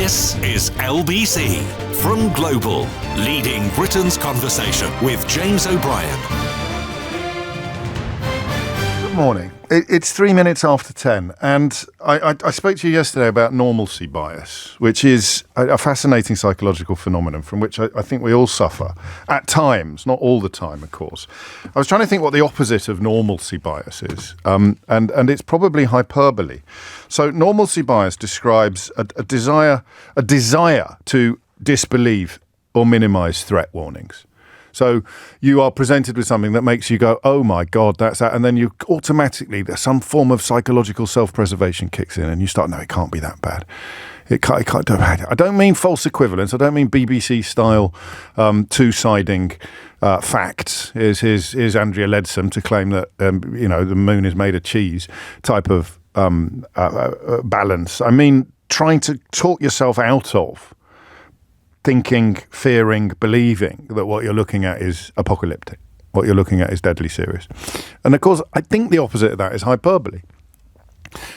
This is LBC from Global, leading Britain's conversation with James O'Brien. Good morning. It's 3 minutes after 10, and I spoke to you yesterday about normalcy bias, which is a fascinating psychological phenomenon from which I think we all suffer at times, not all the time, of course. I was trying to think what the opposite of normalcy bias is, and it's probably hyperbole. So normalcy bias describes a desire to disbelieve or minimize threat warnings. So you are presented with something that makes you go, oh my God, that's that. And then you automatically, there's some form of psychological self-preservation kicks in and you start, no, it can't be that bad. It can't I don't mean false equivalence. I don't mean BBC style two-siding facts. Here's Andrea Leadsom to claim that, the moon is made of cheese type of balance. I mean, trying to talk yourself out of thinking, fearing, believing that what you're looking at is apocalyptic, what you're looking at is deadly serious. And of course, I think the opposite of that is hyperbole.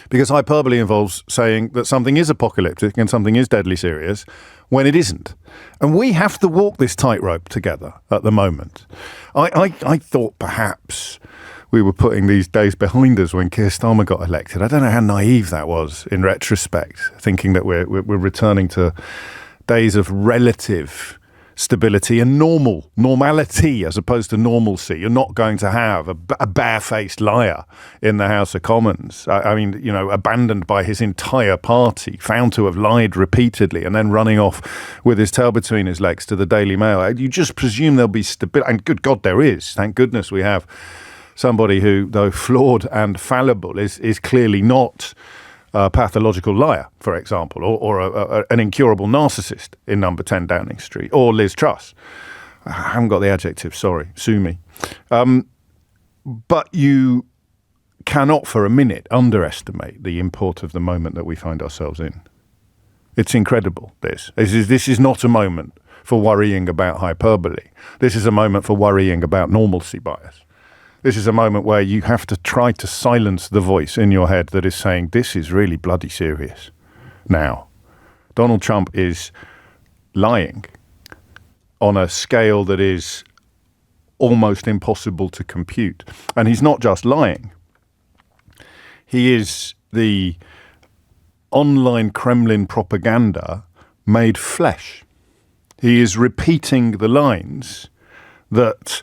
Because hyperbole involves saying that something is apocalyptic and something is deadly serious when it isn't. And we have to walk this tightrope together at the moment. I thought perhaps we were putting these days behind us when Keir Starmer got elected. I don't know how naive that was in retrospect, thinking that we're returning to days of relative stability and normality as opposed to normalcy. You're not going to have a barefaced liar in the House of Commons. Abandoned by his entire party, found to have lied repeatedly and then running off with his tail between his legs to the Daily Mail. You just presume there'll be stability. And good God, there is. Thank goodness we have somebody who, though flawed and fallible, is clearly not a pathological liar, for example, or an incurable narcissist in number 10 Downing Street, or Liz Truss. I haven't got the adjective, sorry, sue me. But you cannot for a minute underestimate the import of the moment that we find ourselves in. It's incredible, this. This is not a moment for worrying about hyperbole. This is a moment for worrying about normalcy bias. This is a moment where you have to try to silence the voice in your head that is saying, this is really bloody serious. Now, Donald Trump is lying on a scale that is almost impossible to compute. And he's not just lying. He is the online Kremlin propaganda made flesh. He is repeating the lines that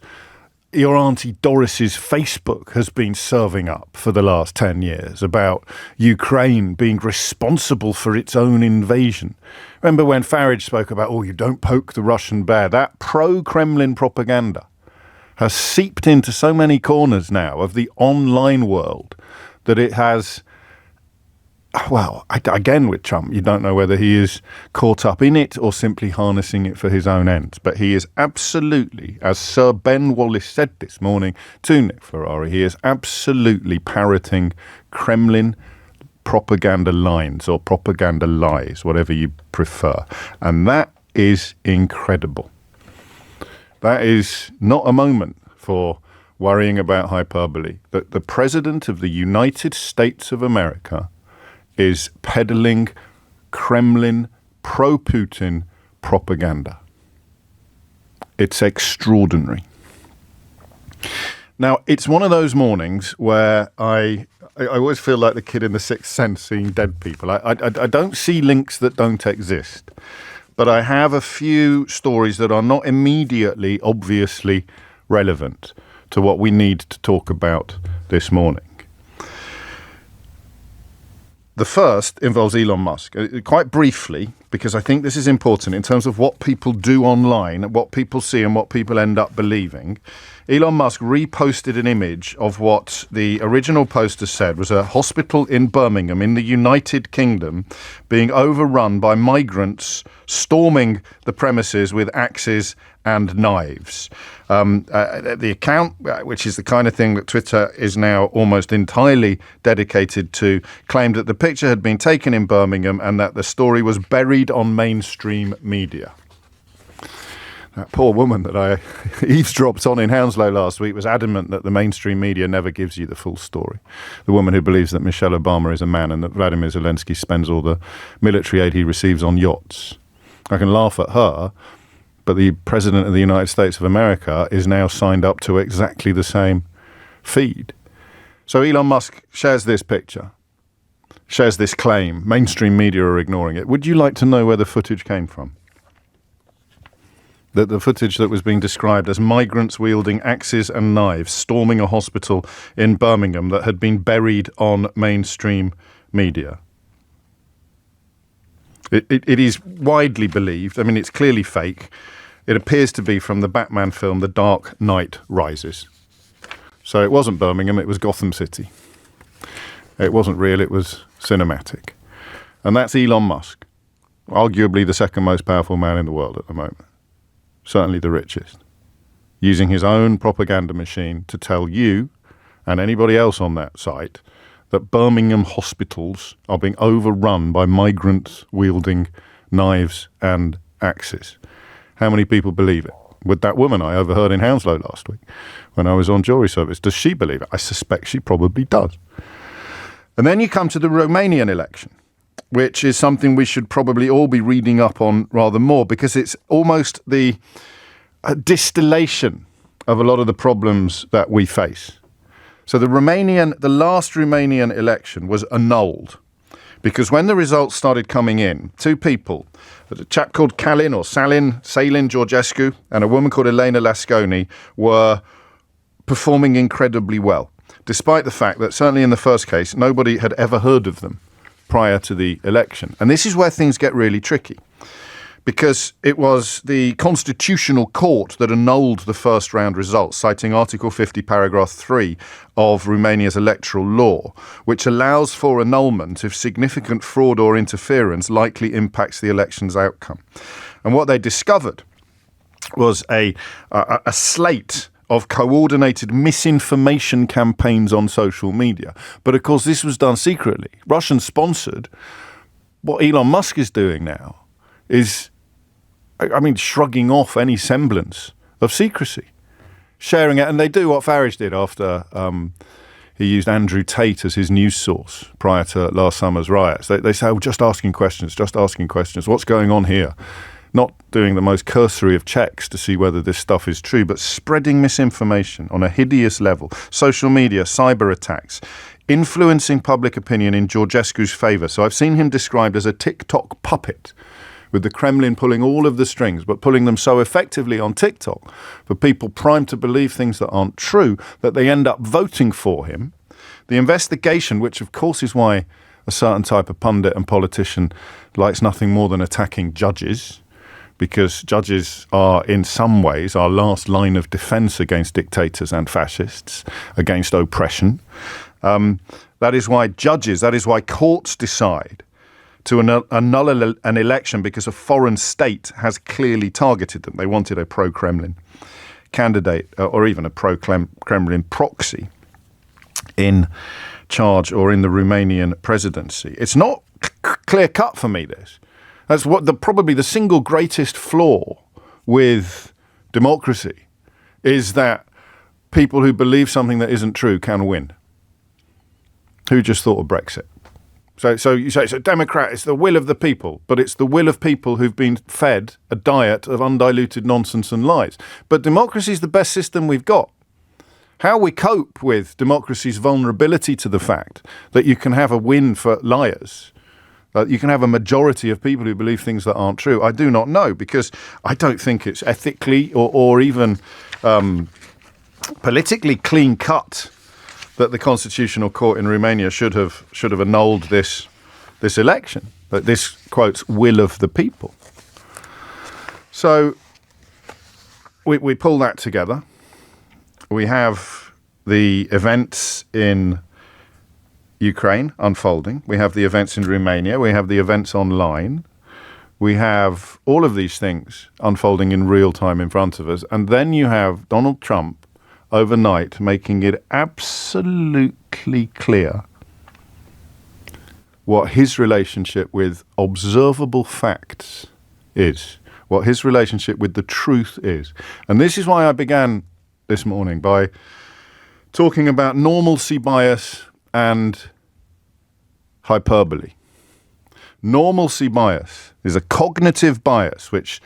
your Auntie Doris's Facebook has been serving up for the last 10 years about Ukraine being responsible for its own invasion. Remember when Farage spoke about, you don't poke the Russian bear? That pro-Kremlin propaganda has seeped into so many corners now of the online world that it has, again with Trump, you don't know whether he is caught up in it or simply harnessing it for his own ends. But he is absolutely, as Sir Ben Wallace said this morning to Nick Ferrari, he is absolutely parroting Kremlin propaganda lines or propaganda lies, whatever you prefer. And that is incredible. That is not a moment for worrying about hyperbole. That the President of the United States of America is peddling Kremlin pro-Putin propaganda. It's extraordinary. Now, it's one of those mornings where I always feel like the kid in The Sixth Sense seeing dead people. I don't see links that don't exist, but I have a few stories that are not immediately, obviously relevant to what we need to talk about this morning. The first involves Elon Musk. Quite briefly, because I think this is important in terms of what people do online, what people see and what people end up believing. Elon Musk reposted an image of what the original poster said was a hospital in Birmingham in the United Kingdom being overrun by migrants storming the premises with axes and knives. The account, which is the kind of thing that Twitter is now almost entirely dedicated to, claimed that the picture had been taken in Birmingham and that the story was buried on mainstream media. That poor woman that I eavesdropped on in Hounslow last week was adamant that the mainstream media never gives you the full story. The woman who believes that Michelle Obama is a man and that Vladimir Zelensky spends all the military aid he receives on yachts. I can laugh at her, but the President of the United States of America is now signed up to exactly the same feed. So Elon Musk shares this picture, shares this claim. Mainstream media are ignoring it. Would you like to know where the footage came from? The footage that was being described as migrants wielding axes and knives storming a hospital in Birmingham that had been buried on mainstream media. It is widely believed, I mean, it's clearly fake. It appears to be from the Batman film The Dark Knight Rises. So it wasn't Birmingham, it was Gotham City. It wasn't real, it was cinematic. And that's Elon Musk, arguably the second most powerful man in the world at the moment. Certainly the richest, using his own propaganda machine to tell you and anybody else on that site that Birmingham hospitals are being overrun by migrants wielding knives and axes. How many people believe it? With that woman I overheard in Hounslow last week when I was on jury service, does she believe it? I suspect she probably does. And then you come to the Romanian election, which is something we should probably all be reading up on rather more, because it's almost the distillation of a lot of the problems that we face. So the last Romanian election was annulled because when the results started coming in, two people, a chap called Salin Georgescu and a woman called Elena Lasconi, were performing incredibly well, despite the fact that certainly in the first case, nobody had ever heard of them prior to the election. And this is where things get really tricky, because it was the Constitutional Court that annulled the first round results, citing Article 50, Paragraph 3 of Romania's electoral law, which allows for annulment if significant fraud or interference likely impacts the election's outcome. And what they discovered was a slate of coordinated misinformation campaigns on social media. But of course, this was done secretly, Russian-sponsored. What Elon Musk is doing now is, shrugging off any semblance of secrecy, sharing it. And they do what Farage did after he used Andrew Tate as his news source prior to last summer's riots. They say, just asking questions. What's going on here? Not doing the most cursory of checks to see whether this stuff is true, but spreading misinformation on a hideous level. Social media, cyber attacks, influencing public opinion in Georgescu's favour. So I've seen him described as a TikTok puppet, with the Kremlin pulling all of the strings, but pulling them so effectively on TikTok for people primed to believe things that aren't true that they end up voting for him. The investigation, which of course is why a certain type of pundit and politician likes nothing more than attacking judges, because judges are, in some ways, our last line of defence against dictators and fascists, against oppression. That is why courts decide to annul an election because a foreign state has clearly targeted them. They wanted a pro-Kremlin candidate or even a pro-Kremlin proxy in charge or in the Romanian presidency. It's not clear-cut for me, this. That's probably the single greatest flaw with democracy, is that people who believe something that isn't true can win. Who just thought of Brexit? So you say, so Democrat, it's the will of the people, but it's the will of people who've been fed a diet of undiluted nonsense and lies. But democracy is the best system we've got. How we cope with democracy's vulnerability to the fact that you can have a win for liars, you can have a majority of people who believe things that aren't true, I do not know, because I don't think it's ethically or even politically clean cut that the Constitutional Court in Romania should have annulled this election, that this, quotes, will of the people. So we pull that together. We have the events in Ukraine unfolding. We have the events in Romania. We have the events online. We have all of these things unfolding in real time in front of us. And then you have Donald Trump overnight making it absolutely clear what his relationship with observable facts is, what his relationship with the truth is. And this is why I began this morning by talking about normalcy bias and hyperbole. Normalcy bias is a cognitive bias which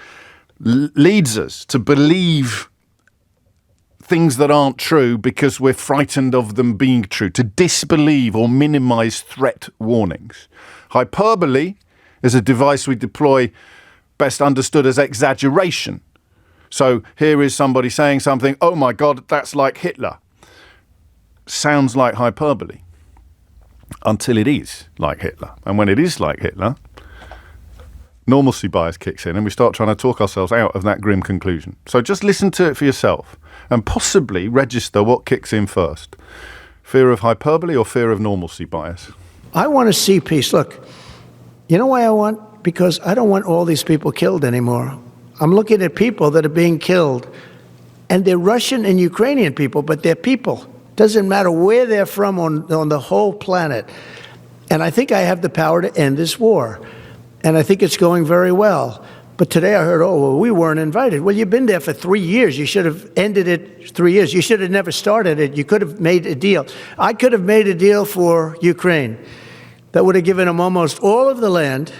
leads us to believe things that aren't true because we're frightened of them being true, to disbelieve or minimize threat warnings. Hyperbole is a device we deploy best understood as exaggeration. So here is somebody saying something, oh my God, that's like Hitler. Sounds like hyperbole until it is like Hitler. And when it is like Hitler, normalcy bias kicks in and we start trying to talk ourselves out of that grim conclusion. So just listen to it for yourself and possibly register what kicks in first. Fear of hyperbole or fear of normalcy bias? I want to see peace. Look, you know why I want? Because I don't want all these people killed anymore. I'm looking at people that are being killed, and they're Russian and Ukrainian people, but they're people. Doesn't matter where they're from on the whole planet. And I think I have the power to end this war. And I think it's going very well. But today I heard, oh, well, we weren't invited. Well, you've been there for 3 years. You should have ended it 3 years. You should have never started it. You could have made a deal. I could have made a deal for Ukraine that would have given them almost all of the land,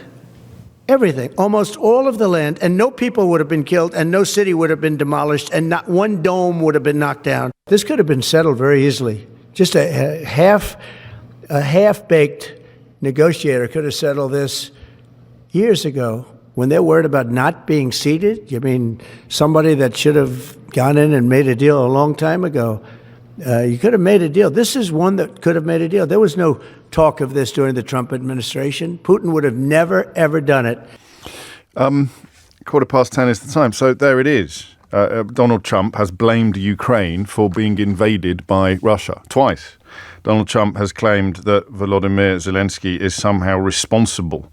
everything, almost all of the land, and no people would have been killed, and no city would have been demolished, and not one dome would have been knocked down. This could have been settled very easily. Just a half-baked negotiator could have settled this years ago. When they're worried about not being seated, you mean somebody that should have gone in and made a deal a long time ago? You could have made a deal. This is one that could have made a deal. There was no talk of this during the Trump administration. Putin would have never, ever done it. 10:15 is the time. So there it is. Donald Trump has blamed Ukraine for being invaded by Russia twice. Donald Trump has claimed that Volodymyr Zelensky is somehow responsible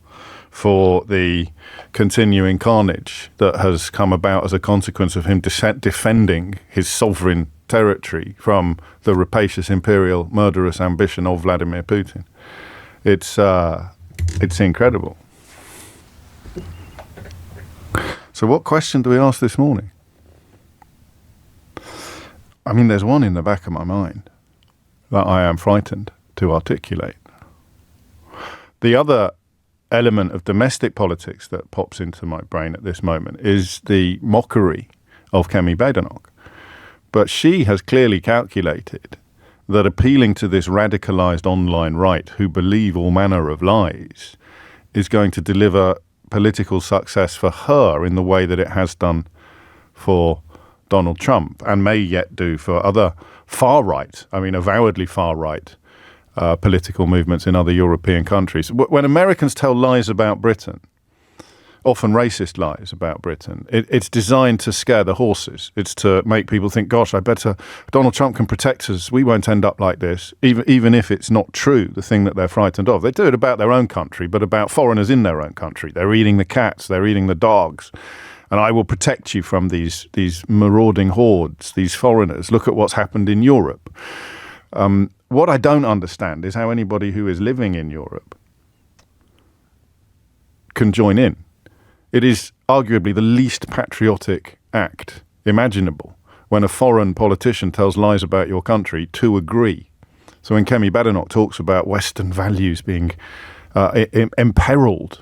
for the continuing carnage that has come about as a consequence of him defending his sovereign territory from the rapacious, imperial, murderous ambition of Vladimir Putin. It's incredible. So what question do we ask this morning? I mean, there's one in the back of my mind that I am frightened to articulate. The other element of domestic politics that pops into my brain at this moment is the mockery of Kemi Badenoch. But she has clearly calculated that appealing to this radicalized online right who believe all manner of lies is going to deliver political success for her in the way that it has done for Donald Trump and may yet do for other far-right, I mean avowedly far-right political movements in other European countries. When Americans tell lies about Britain, often racist lies about Britain, it's designed to scare the horses. It's to make people think, gosh, I better, Donald Trump can protect us. We won't end up like this, even if it's not true, the thing that they're frightened of. They do it about their own country, but about foreigners in their own country. They're eating the cats, they're eating the dogs. And I will protect you from these marauding hordes, these foreigners. Look at what's happened in Europe. What I don't understand is how anybody who is living in Europe can join in. It is arguably the least patriotic act imaginable when a foreign politician tells lies about your country to agree. So when Kemi Badenoch talks about Western values being imperiled,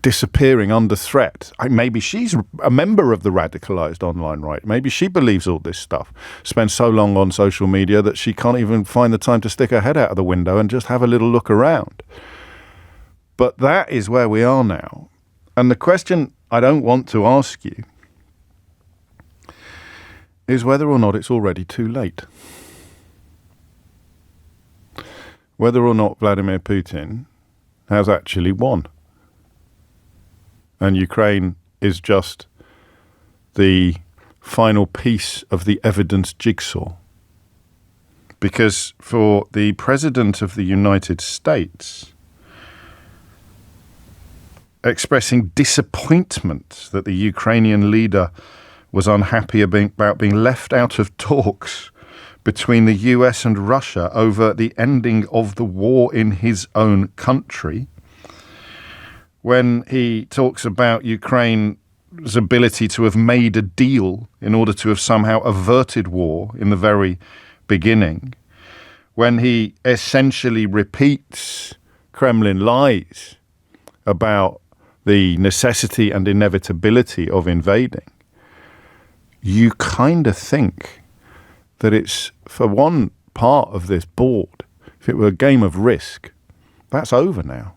disappearing under threat, maybe she's a member of the radicalized online right. Maybe she believes all this stuff, spends so long on social media that she can't even find the time to stick her head out of the window and just have a little look around. But that is where we are now. And the question I don't want to ask you is whether or not it's already too late. Whether or not Vladimir Putin has actually won. And Ukraine is just the final piece of the evidence jigsaw. Because for the President of the United States, expressing disappointment that the Ukrainian leader was unhappy about being left out of talks between the US and Russia over the ending of the war in his own country, when he talks about Ukraine ability to have made a deal in order to have somehow averted war in the very beginning, when he essentially repeats Kremlin lies about the necessity and inevitability of invading, you kind of think that it's, for one part of this board, if it were a game of Risk, that's over now.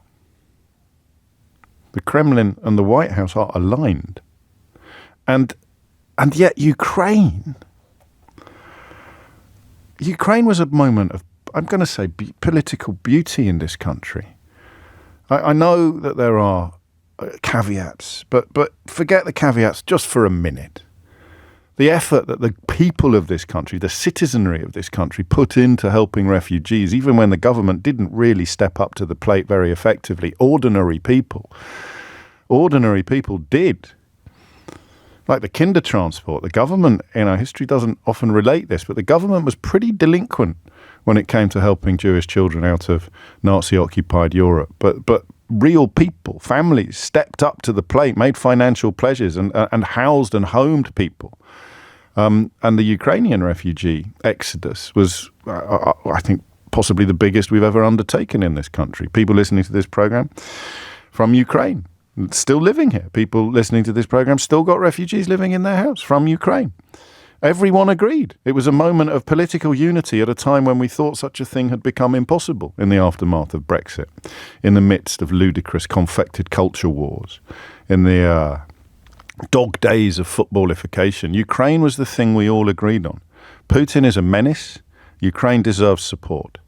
The Kremlin and the White House are aligned. And yet Ukraine was a moment of, I'm going to say, political beauty in this country. I know that there are caveats, but forget the caveats just for a minute. The effort that the people of this country, the citizenry of this country, put into helping refugees, even when the government didn't really step up to the plate very effectively, ordinary people did. Like the kinder transport, the government, history doesn't often relate this, but the government was pretty delinquent when it came to helping Jewish children out of Nazi-occupied Europe. But real people, families, stepped up to the plate, made financial pledges and housed and homed people. And the Ukrainian refugee exodus was, I think, possibly the biggest we've ever undertaken in this country. People listening to this program from Ukraine, still living here. People listening to this program still got refugees living in their house from Ukraine. Everyone agreed. It was a moment of political unity at a time when we thought such a thing had become impossible in the aftermath of Brexit, in the midst of ludicrous confected culture wars, in the dog days of footballification. Ukraine was the thing we all agreed on. Putin is a menace. Ukraine deserves support.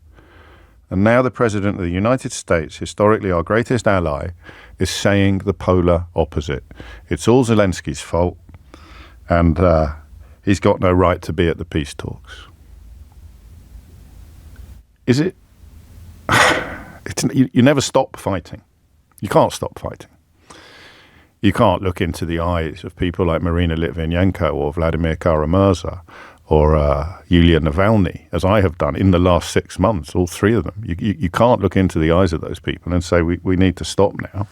And now the President of the United States, historically our greatest ally, is saying the polar opposite. It's all Zelensky's fault, and he's got no right to be at the peace talks. Is it? You never stop fighting. You can't stop fighting. You can't look into the eyes of people like Marina Litvinenko or Vladimir Kara-Murza or Yulia Navalny, as I have done in the last 6 months, all three of them. You can't look into the eyes of those people and say, we need to stop now.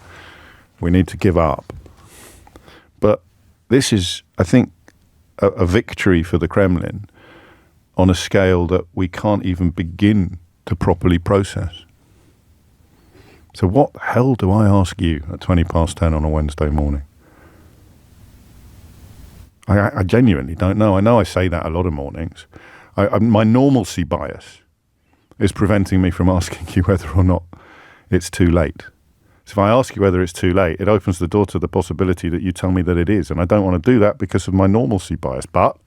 We need to give up. But this is, I think, a victory for the Kremlin on a scale that we can't even begin to properly process. So what the hell do I ask you at 10:20 on a Wednesday morning? I genuinely don't know. I know I say that a lot of mornings. My normalcy bias is preventing me from asking you whether or not it's too late. So if I ask you whether it's too late, it opens the door to the possibility that you tell me that it is. And I don't want to do that because of my normalcy bias. But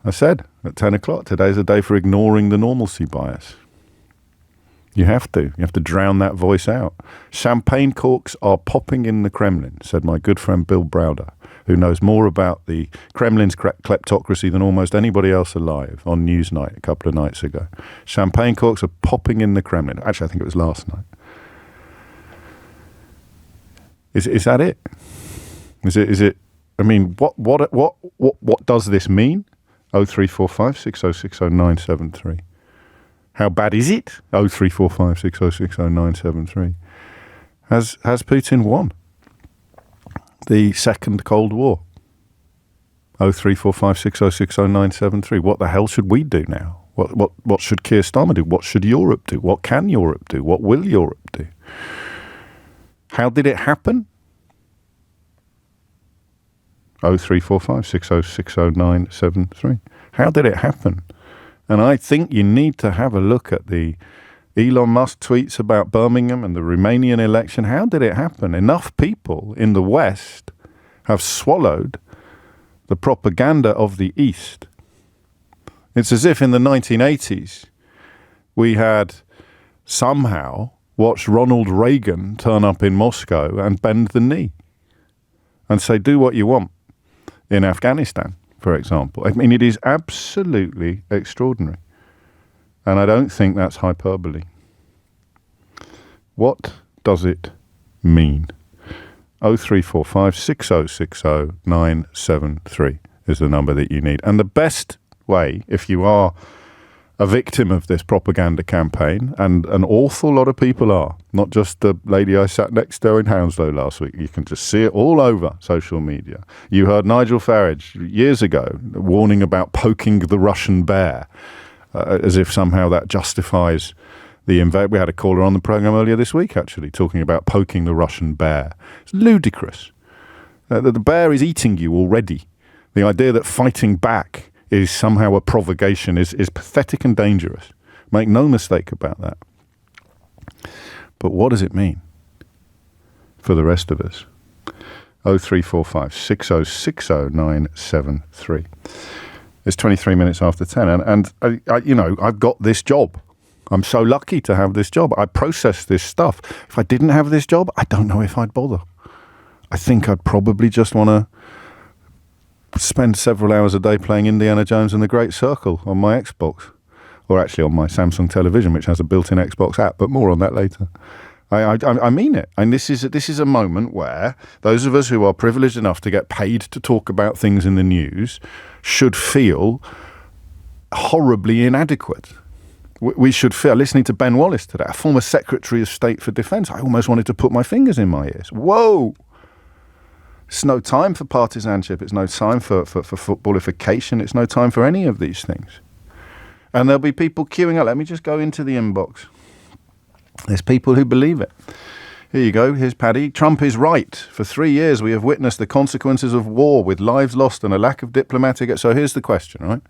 I said at 10 o'clock, today's a day for ignoring the normalcy bias. You have to. You have to drown that voice out. Champagne corks are popping in the Kremlin, said my good friend Bill Browder, who knows more about the Kremlin's kleptocracy than almost anybody else alive on Newsnight a couple of nights ago. Champagne corks are popping in the Kremlin. Actually, I think it was last night. Is that it? Is it? I mean, what does this mean? 0345 6060 973. How bad is it? 0345 6060 973. Has Putin won the second Cold War? 0345 6060 973. What the hell should we do now? What should Keir Starmer do? What should Europe do? What can Europe do? What will Europe do? How did it happen? 0345 6060 973. How did it happen? And I think you need to have a look at the Elon Musk tweets about Birmingham and the Romanian election. How did it happen? Enough people in the West have swallowed the propaganda of the East. It's as if in the 1980s we had somehow watched Ronald Reagan turn up in Moscow and bend the knee and say, do what you want in Afghanistan, for example. I mean, it is absolutely extraordinary. And I don't think that's hyperbole. What does it mean? 0345 6060 973 is the number that you need. And the best way, if you are a victim of this propaganda campaign, and an awful lot of people are. Not just the lady I sat next to in Hounslow last week. You can just see it all over social media. You heard Nigel Farage years ago warning about poking the Russian bear, as if somehow that justifies the invasion. We had a caller on the programme earlier this week, actually, talking about poking the Russian bear. It's ludicrous. The bear is eating you already. The idea that fighting back is somehow a provocation is pathetic and dangerous. Make no mistake about that. But what does it mean for the rest of us? 0345 6060 973. It's 23 minutes after 10, and I've got this job. I'm so lucky to have this job. I process this stuff. If I didn't have this job, I don't know if I'd bother. I think I'd probably just want to spend several hours a day playing Indiana Jones and the Great Circle on my Xbox, or actually on my Samsung television, which has a built-in Xbox app, but more on that later. I mean it. And this is a moment where those of us who are privileged enough to get paid to talk about things in the news should feel horribly inadequate. We should feel, listening to Ben Wallace today, a former Secretary of State for Defence, I almost wanted to put my fingers in my ears. Whoa! It's no time for partisanship. It's no time for footballification. It's no time for any of these things. And there'll be people queuing up. Let me just go into the inbox. There's people who believe it. Here you go. Here's Paddy. Trump is right. For 3 years, we have witnessed the consequences of war with lives lost and a lack of diplomatic... So here's the question, right?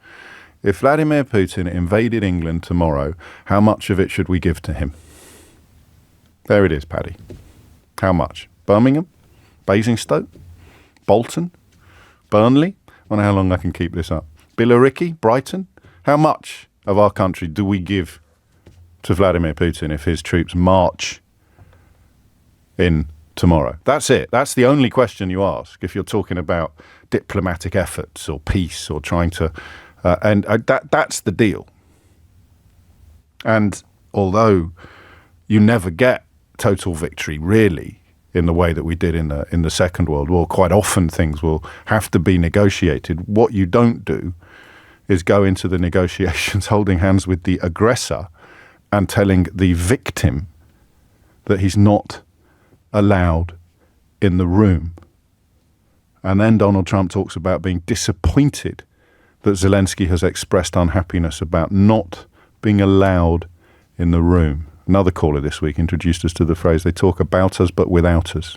If Vladimir Putin invaded England tomorrow, how much of it should we give to him? There it is, Paddy. How much? Birmingham? Basingstoke? Bolton? Burnley? I wonder how long I can keep this up. Billericay? Brighton? How much of our country do we give to Vladimir Putin if his troops march in tomorrow? That's it. That's the only question you ask if you're talking about diplomatic efforts or peace or trying to... that's the deal. And although you never get total victory, really, in the way that we did in the Second World War, quite often things will have to be negotiated. What you don't do is go into the negotiations holding hands with the aggressor and telling the victim that he's not allowed in the room. And then Donald Trump talks about being disappointed that Zelensky has expressed unhappiness about not being allowed in the room. Another caller this week introduced us to the phrase, they talk about us but without us.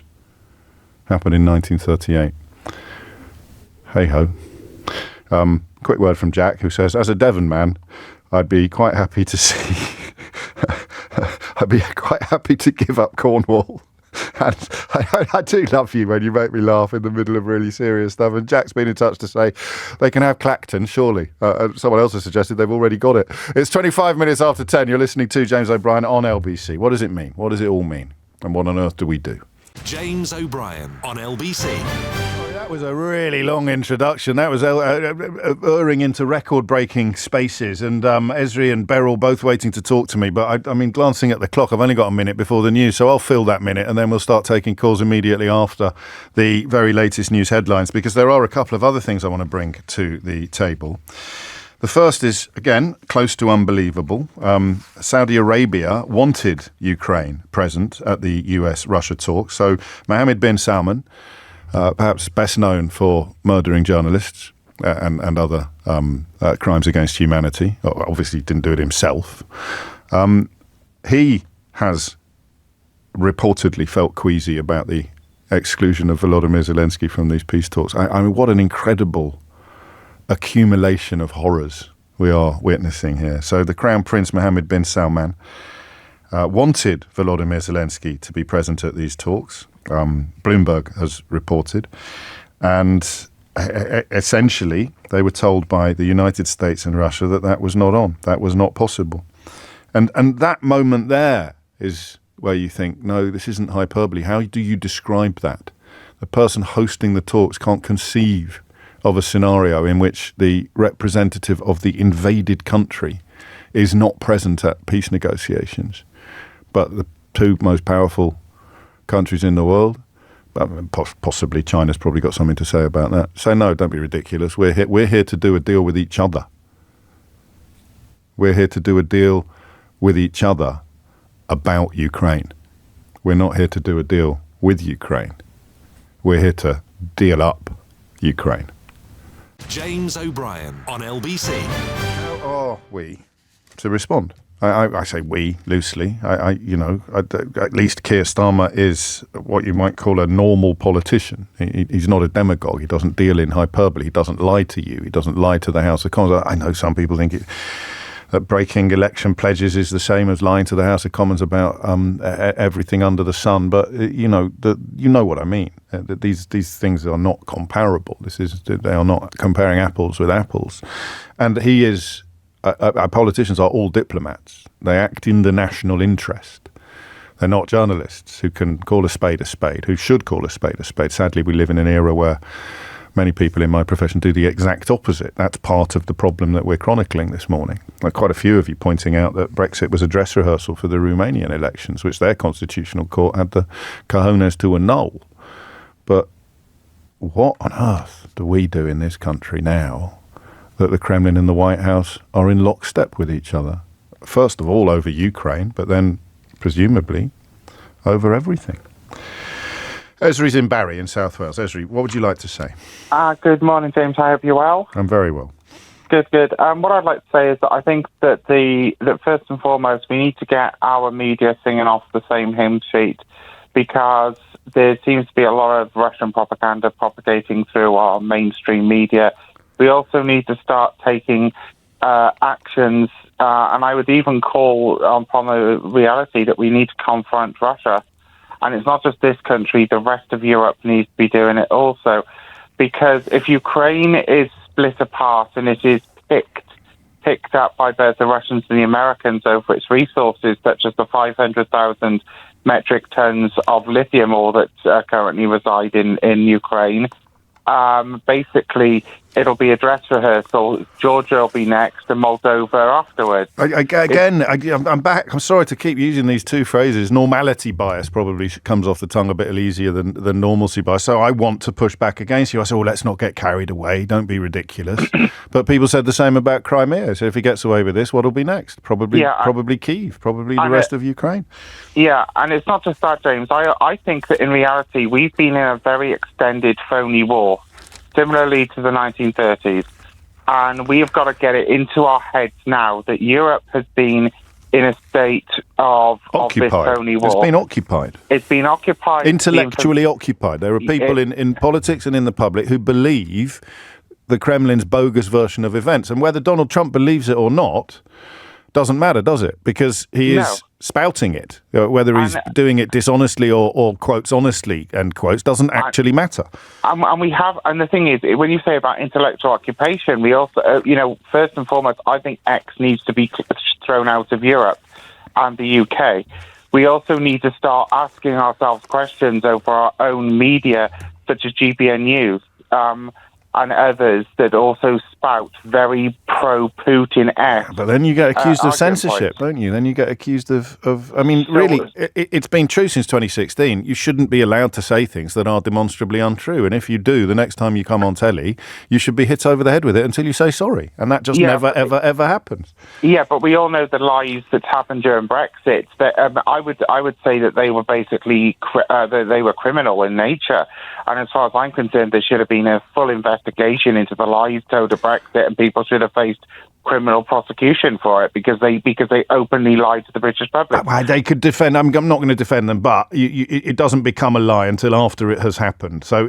Happened in 1938. Hey-ho. Quick word from Jack, who says, as a Devon man, I'd be quite happy to see... I'd be quite happy to give up Cornwall. And I do love you when you make me laugh in the middle of really serious stuff. And Jack's been in touch to say they can have Clacton, surely. Someone else has suggested they've already got it. It's 25 minutes after 10. You're listening to James O'Brien on LBC. What does it mean? What does it all mean? And what on earth do we do? James O'Brien on LBC. That was a really long introduction. That was erring into record-breaking spaces, and Esri and Beryl both waiting to talk to me. But I mean, glancing at the clock, I've only got a minute before the news, so I'll fill that minute, and then we'll start taking calls immediately after the very latest news headlines, because there are a couple of other things I want to bring to the table. The first is, again, close to unbelievable. Saudi Arabia wanted Ukraine present at the US-Russia talks. So Mohammed bin Salman, perhaps best known for murdering journalists and other crimes against humanity, obviously didn't do it himself, he has reportedly felt queasy about the exclusion of Volodymyr Zelensky from these peace talks. I mean, what an incredible accumulation of horrors we are witnessing here. So the Crown Prince Mohammed bin Salman wanted Volodymyr Zelensky to be present at these talks. Bloomberg has reported. And essentially, they were told by the United States and Russia that that was not on. That was not possible. And that moment there is where you think, no, this isn't hyperbole. How do you describe that? The person hosting the talks can't conceive of a scenario in which the representative of the invaded country is not present at peace negotiations. But the two most powerful countries in the world, possibly China's probably got something to say about that. Say, no, don't be ridiculous. We're here to do a deal with each other. We're here to do a deal with each other about Ukraine. We're not here to do a deal with Ukraine. We're here to deal up Ukraine. James O'Brien on LBC. How are we to respond? I say we loosely. At least Keir Starmer is what you might call a normal politician. He's not a demagogue. He doesn't deal in hyperbole. He doesn't lie to you. He doesn't lie to the House of Commons. I know some people think that breaking election pledges is the same as lying to the House of Commons about everything under the sun. But you know what I mean. These things are not comparable. They are not comparing apples with apples. And he is. Our politicians are all diplomats. They act in the national interest. They're not journalists who can call a spade, who should call a spade. Sadly, we live in an era where many people in my profession do the exact opposite. That's part of the problem that we're chronicling this morning. Like quite a few of you pointing out that Brexit was a dress rehearsal for the Romanian elections, which their constitutional court had the cojones to annul. But what on earth do we do in this country now that the Kremlin and the White House are in lockstep with each other? First of all, over Ukraine, but then presumably over everything. Esri's in Barry in South Wales. Esri, what would you like to say? Good morning, James. I hope you're well. I'm very well. Good. What I'd like to say is that I think that that first and foremost, we need to get our media singing off the same hymn sheet, because there seems to be a lot of Russian propaganda propagating through our mainstream media. We also need to start taking actions, and I would even call upon the reality that we need to confront Russia. And it's not just this country, the rest of Europe needs to be doing it also. Because if Ukraine is split apart and it is picked up by both the Russians and the Americans over its resources, such as the 500,000 metric tons of lithium ore that currently reside in Ukraine, basically it'll be a dress rehearsal. Georgia will be next and Moldova afterwards. I'm back. I'm sorry to keep using these two phrases. Normality bias probably comes off the tongue a bit easier than normalcy bias. So I want to push back against you. I said, well, let's not get carried away. Don't be ridiculous. But people said the same about Crimea. So if he gets away with this, what'll be next? Probably Kyiv, probably the rest of Ukraine. Yeah, and it's not just that, James. I think that in reality, we've been in a very extended phony war, similarly to the 1930s. And we have got to get it into our heads now that Europe has been in a state of this phony war. It's been occupied. It's been occupied. Intellectually occupied. There are people in politics and in the public who believe the Kremlin's bogus version of events. And whether Donald Trump believes it or not doesn't matter, does it? Because he is spouting it. Whether he's doing it dishonestly or quotes honestly, end quotes, doesn't actually matter. And the thing is, when you say about intellectual occupation, we also, first and foremost, I think X needs to be thrown out of Europe and the UK. We also need to start asking ourselves questions over our own media, such as GBN News, and others that also spout very pro-Putin-esque. But then you get accused of censorship, don't you? Then you get accused of really, it's been true since 2016. You shouldn't be allowed to say things that are demonstrably untrue. And if you do, the next time you come on telly, you should be hit over the head with it until you say sorry. And that just never, ever happens. Yeah, but we all know the lies that happened during Brexit. That, I would say that they were basically they were criminal in nature. And as far as I'm concerned, there should have been a full investigation into the lies told of Brexit, and people should have faced criminal prosecution for it because they openly lied to the British public. They could defend. I'm not going to defend them, but it doesn't become a lie until after it has happened. So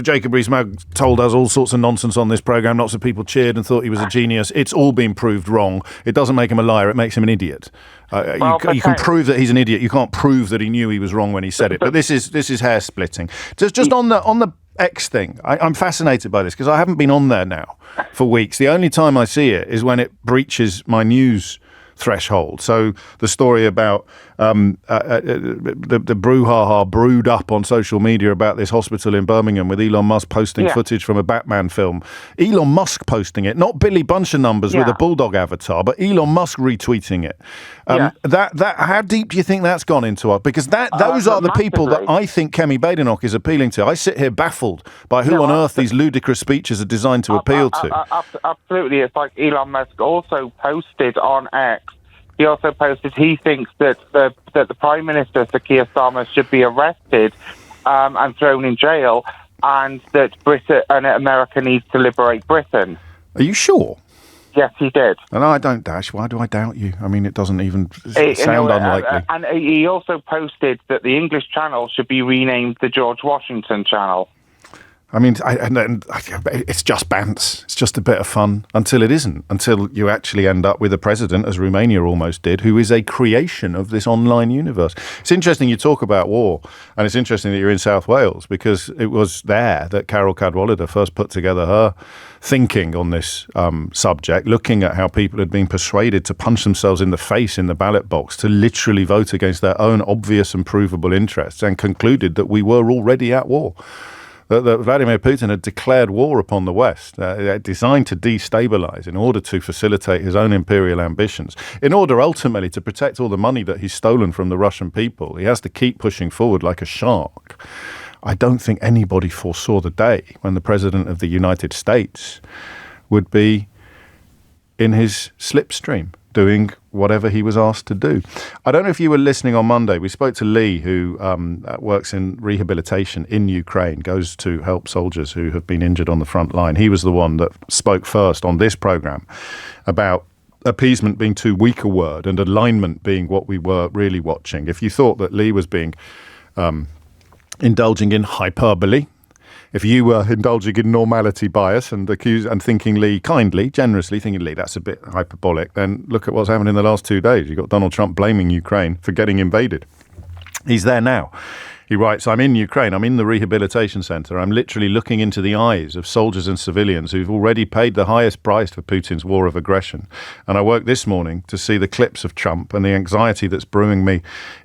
Jacob Rees-Mogg told us all sorts of nonsense on this program. Lots of people cheered and thought he was a genius. It's all been proved wrong. It doesn't make him a liar. It makes him an idiot. You can prove that he's an idiot. You can't prove that he knew he was wrong when he said it. But this is hair splitting. Just on the X thing, I'm fascinated by this because I haven't been on there now for weeks. The only time I see it is when it breaches my news threshold. So the story about the brouhaha brewed up on social media about this hospital in Birmingham with Elon Musk posting footage from a Batman film. Elon Musk posting it, not Billy Buncher numbers with a bulldog avatar, but Elon Musk retweeting it. That how deep do you think that's gone into it? Because those are the people that I think Kemi Badenoch is appealing to. I sit here baffled by who on earth these ludicrous speeches are designed to appeal to. Absolutely. It's like Elon Musk also posted on X. He also posted he thinks that the Prime Minister, Sir Keir Starmer, should be arrested and thrown in jail, and that Britain and America needs to liberate Britain. Are you sure? Yes, he did. And I don't, Dash. Why do I doubt you? I mean, it doesn't even sound unlikely. And he also posted that the English Channel should be renamed the George Washington Channel. I mean, it's just bants. It's just a bit of fun until it isn't, until you actually end up with a president, as Romania almost did, who is a creation of this online universe. It's interesting you talk about war, and it's interesting that you're in South Wales, because it was there that Carol Cadwallader first put together her thinking on this subject, looking at how people had been persuaded to punch themselves in the face in the ballot box to literally vote against their own obvious and provable interests, and concluded that we were already at war. That Vladimir Putin had declared war upon the West, designed to destabilize in order to facilitate his own imperial ambitions, in order ultimately to protect all the money that he's stolen from the Russian people. He has to keep pushing forward like a shark. I don't think anybody foresaw the day when the President of the United States would be in his slipstream, doing whatever he was asked to do. I don't know if you were listening on Monday. We spoke to Lee, who works in rehabilitation in Ukraine, goes to help soldiers who have been injured on the front line. He was the one that spoke first on this program about appeasement being too weak a word and alignment being what we were really watching. If you thought that Lee was being indulging in hyperbole, if you were indulging in normality bias and thinking Lee kindly, generously thinking Lee, that's a bit hyperbolic, then look at what's happened in the last 2 days. You've got Donald Trump blaming Ukraine for getting invaded. He's there now. He writes, I'm in Ukraine, I'm in the rehabilitation centre. I'm literally looking into the eyes of soldiers and civilians who've already paid the highest price for Putin's war of aggression. And I woke this morning to see the clips of Trump, and the anxiety that's brewing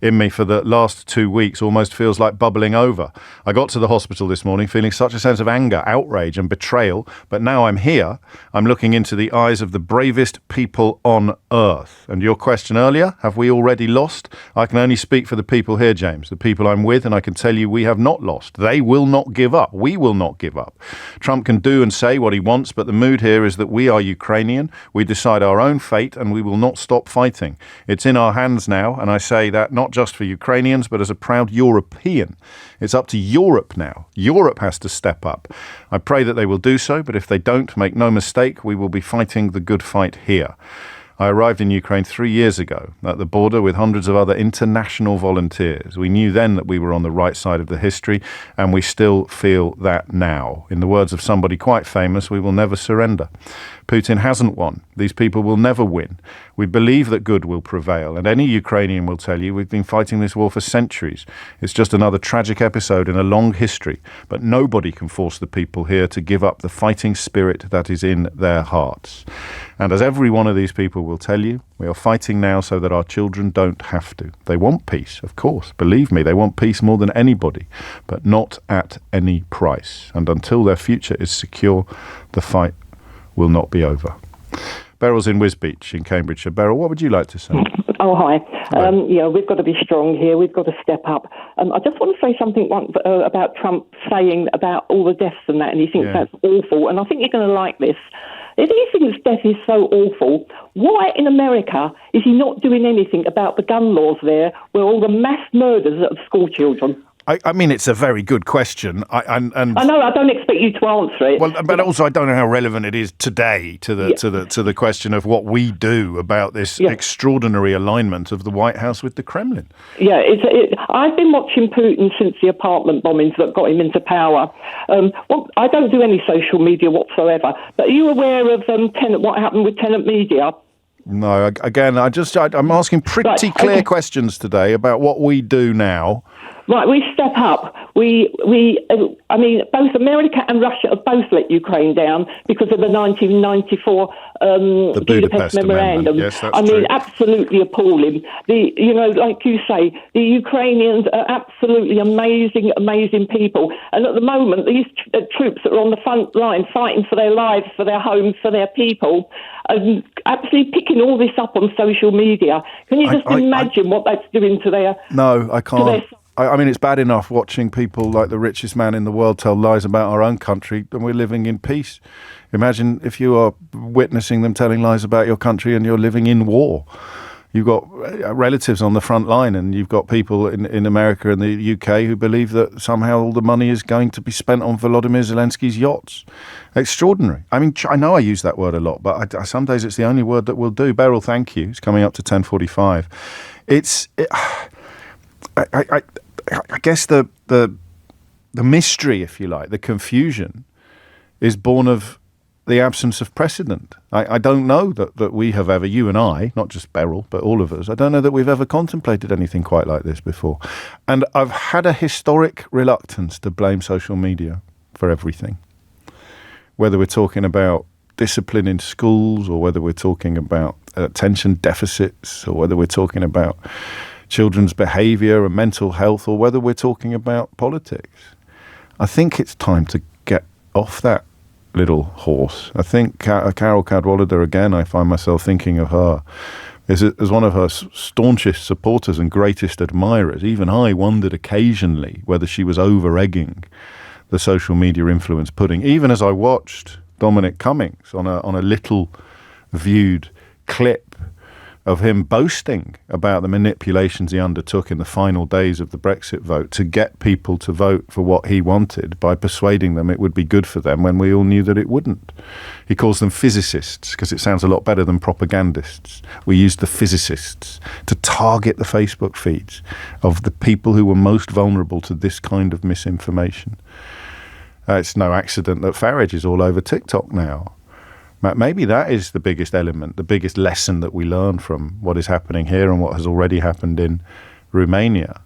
in me for the last 2 weeks almost feels like bubbling over. I got to the hospital this morning feeling such a sense of anger, outrage and betrayal, but now I'm here. I'm looking into the eyes of the bravest people on earth. And your question earlier, have we already lost? I can only speak for the people here, James, the people I'm with, and I can tell you we have not lost. They will not give up. We will not give up. Trump can do and say what he wants, but the mood here is that we are Ukrainian. We decide our own fate, and we will not stop fighting. It's in our hands now, and I say that not just for Ukrainians, but as a proud European. It's up to Europe now. Europe has to step up. I pray that they will do so, but if they don't, make no mistake, we will be fighting the good fight here. I arrived in Ukraine 3 years ago at the border with hundreds of other international volunteers. We knew then that we were on the right side of the history, and we still feel that now. In the words of somebody quite famous, we will never surrender. Putin hasn't won. These people will never win. We believe that good will prevail, and any Ukrainian will tell you we've been fighting this war for centuries. It's just another tragic episode in a long history, but nobody can force the people here to give up the fighting spirit that is in their hearts. And as every one of these people will tell you, we are fighting now so that our children don't have to. They want peace, of course. Believe me, they want peace more than anybody, but not at any price. And until their future is secure, the fight will not be over. Beryl's in Wisbech in Cambridgeshire. Beryl, what would you like to say? Oh, hi. We've got to be strong here. We've got to step up. I just want to say something about Trump saying about all the deaths and that, and he thinks that's awful. And I think you're going to like this. If he thinks death is so awful, why in America is he not doing anything about the gun laws there, where all the mass murders of school children? I mean, it's a very good question. I know. I don't expect you to answer it. Well, but also I don't know how relevant it is today to the question of what we do about this extraordinary alignment of the White House with the Kremlin. Yeah, I've been watching Putin since the apartment bombings that got him into power. I don't do any social media whatsoever. But are you aware of what happened with Tenant Media? No. Again, I'm asking pretty clear questions today about what we do now. Right, we step up. I mean, both America and Russia have both let Ukraine down because of the 1994 the Budapest Memorandum. Yes, that's true. Absolutely appalling. Like you say, the Ukrainians are absolutely amazing people. And at the moment, these troops that are on the front line fighting for their lives, for their homes, for their people, are absolutely picking all this up on social media. Can you just imagine what that's doing to their... No, I can't. I mean, it's bad enough watching people like the richest man in the world tell lies about our own country and we're living in peace. Imagine if you are witnessing them telling lies about your country and you're living in war. You've got relatives on the front line and you've got people in America and the UK who believe that somehow all the money is going to be spent on Volodymyr Zelensky's yachts. Extraordinary. I mean, I know I use that word a lot, but some days it's the only word that will do. Beryl, thank you. It's coming up to 10:45. I guess the mystery, if you like, the confusion is born of the absence of precedent. I don't know that we have ever, you and I, not just Beryl, but all of us, I don't know that we've ever contemplated anything quite like this before. And I've had a historic reluctance to blame social media for everything. Whether we're talking about discipline in schools or whether we're talking about attention deficits or whether we're talking about children's behaviour and mental health, or whether we're talking about politics. I think it's time to get off that little horse. I think Carol Cadwallader, again, I find myself thinking of her as one of her staunchest supporters and greatest admirers. Even I wondered occasionally whether she was over-egging the social media influence pudding, even as I watched Dominic Cummings on a little viewed clip of him boasting about the manipulations he undertook in the final days of the Brexit vote to get people to vote for what he wanted by persuading them it would be good for them when we all knew that it wouldn't. He calls them physicists because it sounds a lot better than propagandists. We used the physicists to target the Facebook feeds of the people who were most vulnerable to this kind of misinformation. It's no accident that Farage is all over TikTok now. Maybe that is the biggest element, the biggest lesson that we learn from what is happening here and what has already happened in Romania.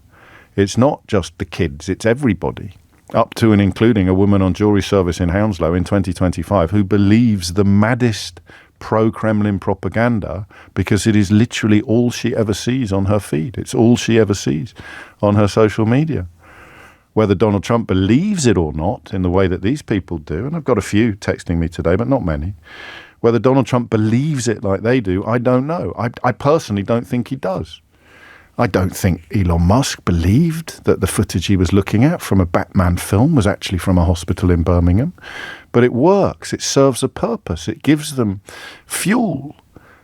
It's not just the kids, it's everybody, up to and including a woman on jury service in Hounslow in 2025 who believes the maddest pro-Kremlin propaganda because it is literally all she ever sees on her feed. It's all she ever sees on her social media. Whether Donald Trump believes it or not in the way that these people do, and I've got a few texting me today, but not many, whether Donald Trump believes it like they do, I don't know. I personally don't think he does. I don't think Elon Musk believed that the footage he was looking at from a Batman film was actually from a hospital in Birmingham. But it works. It serves a purpose. It gives them fuel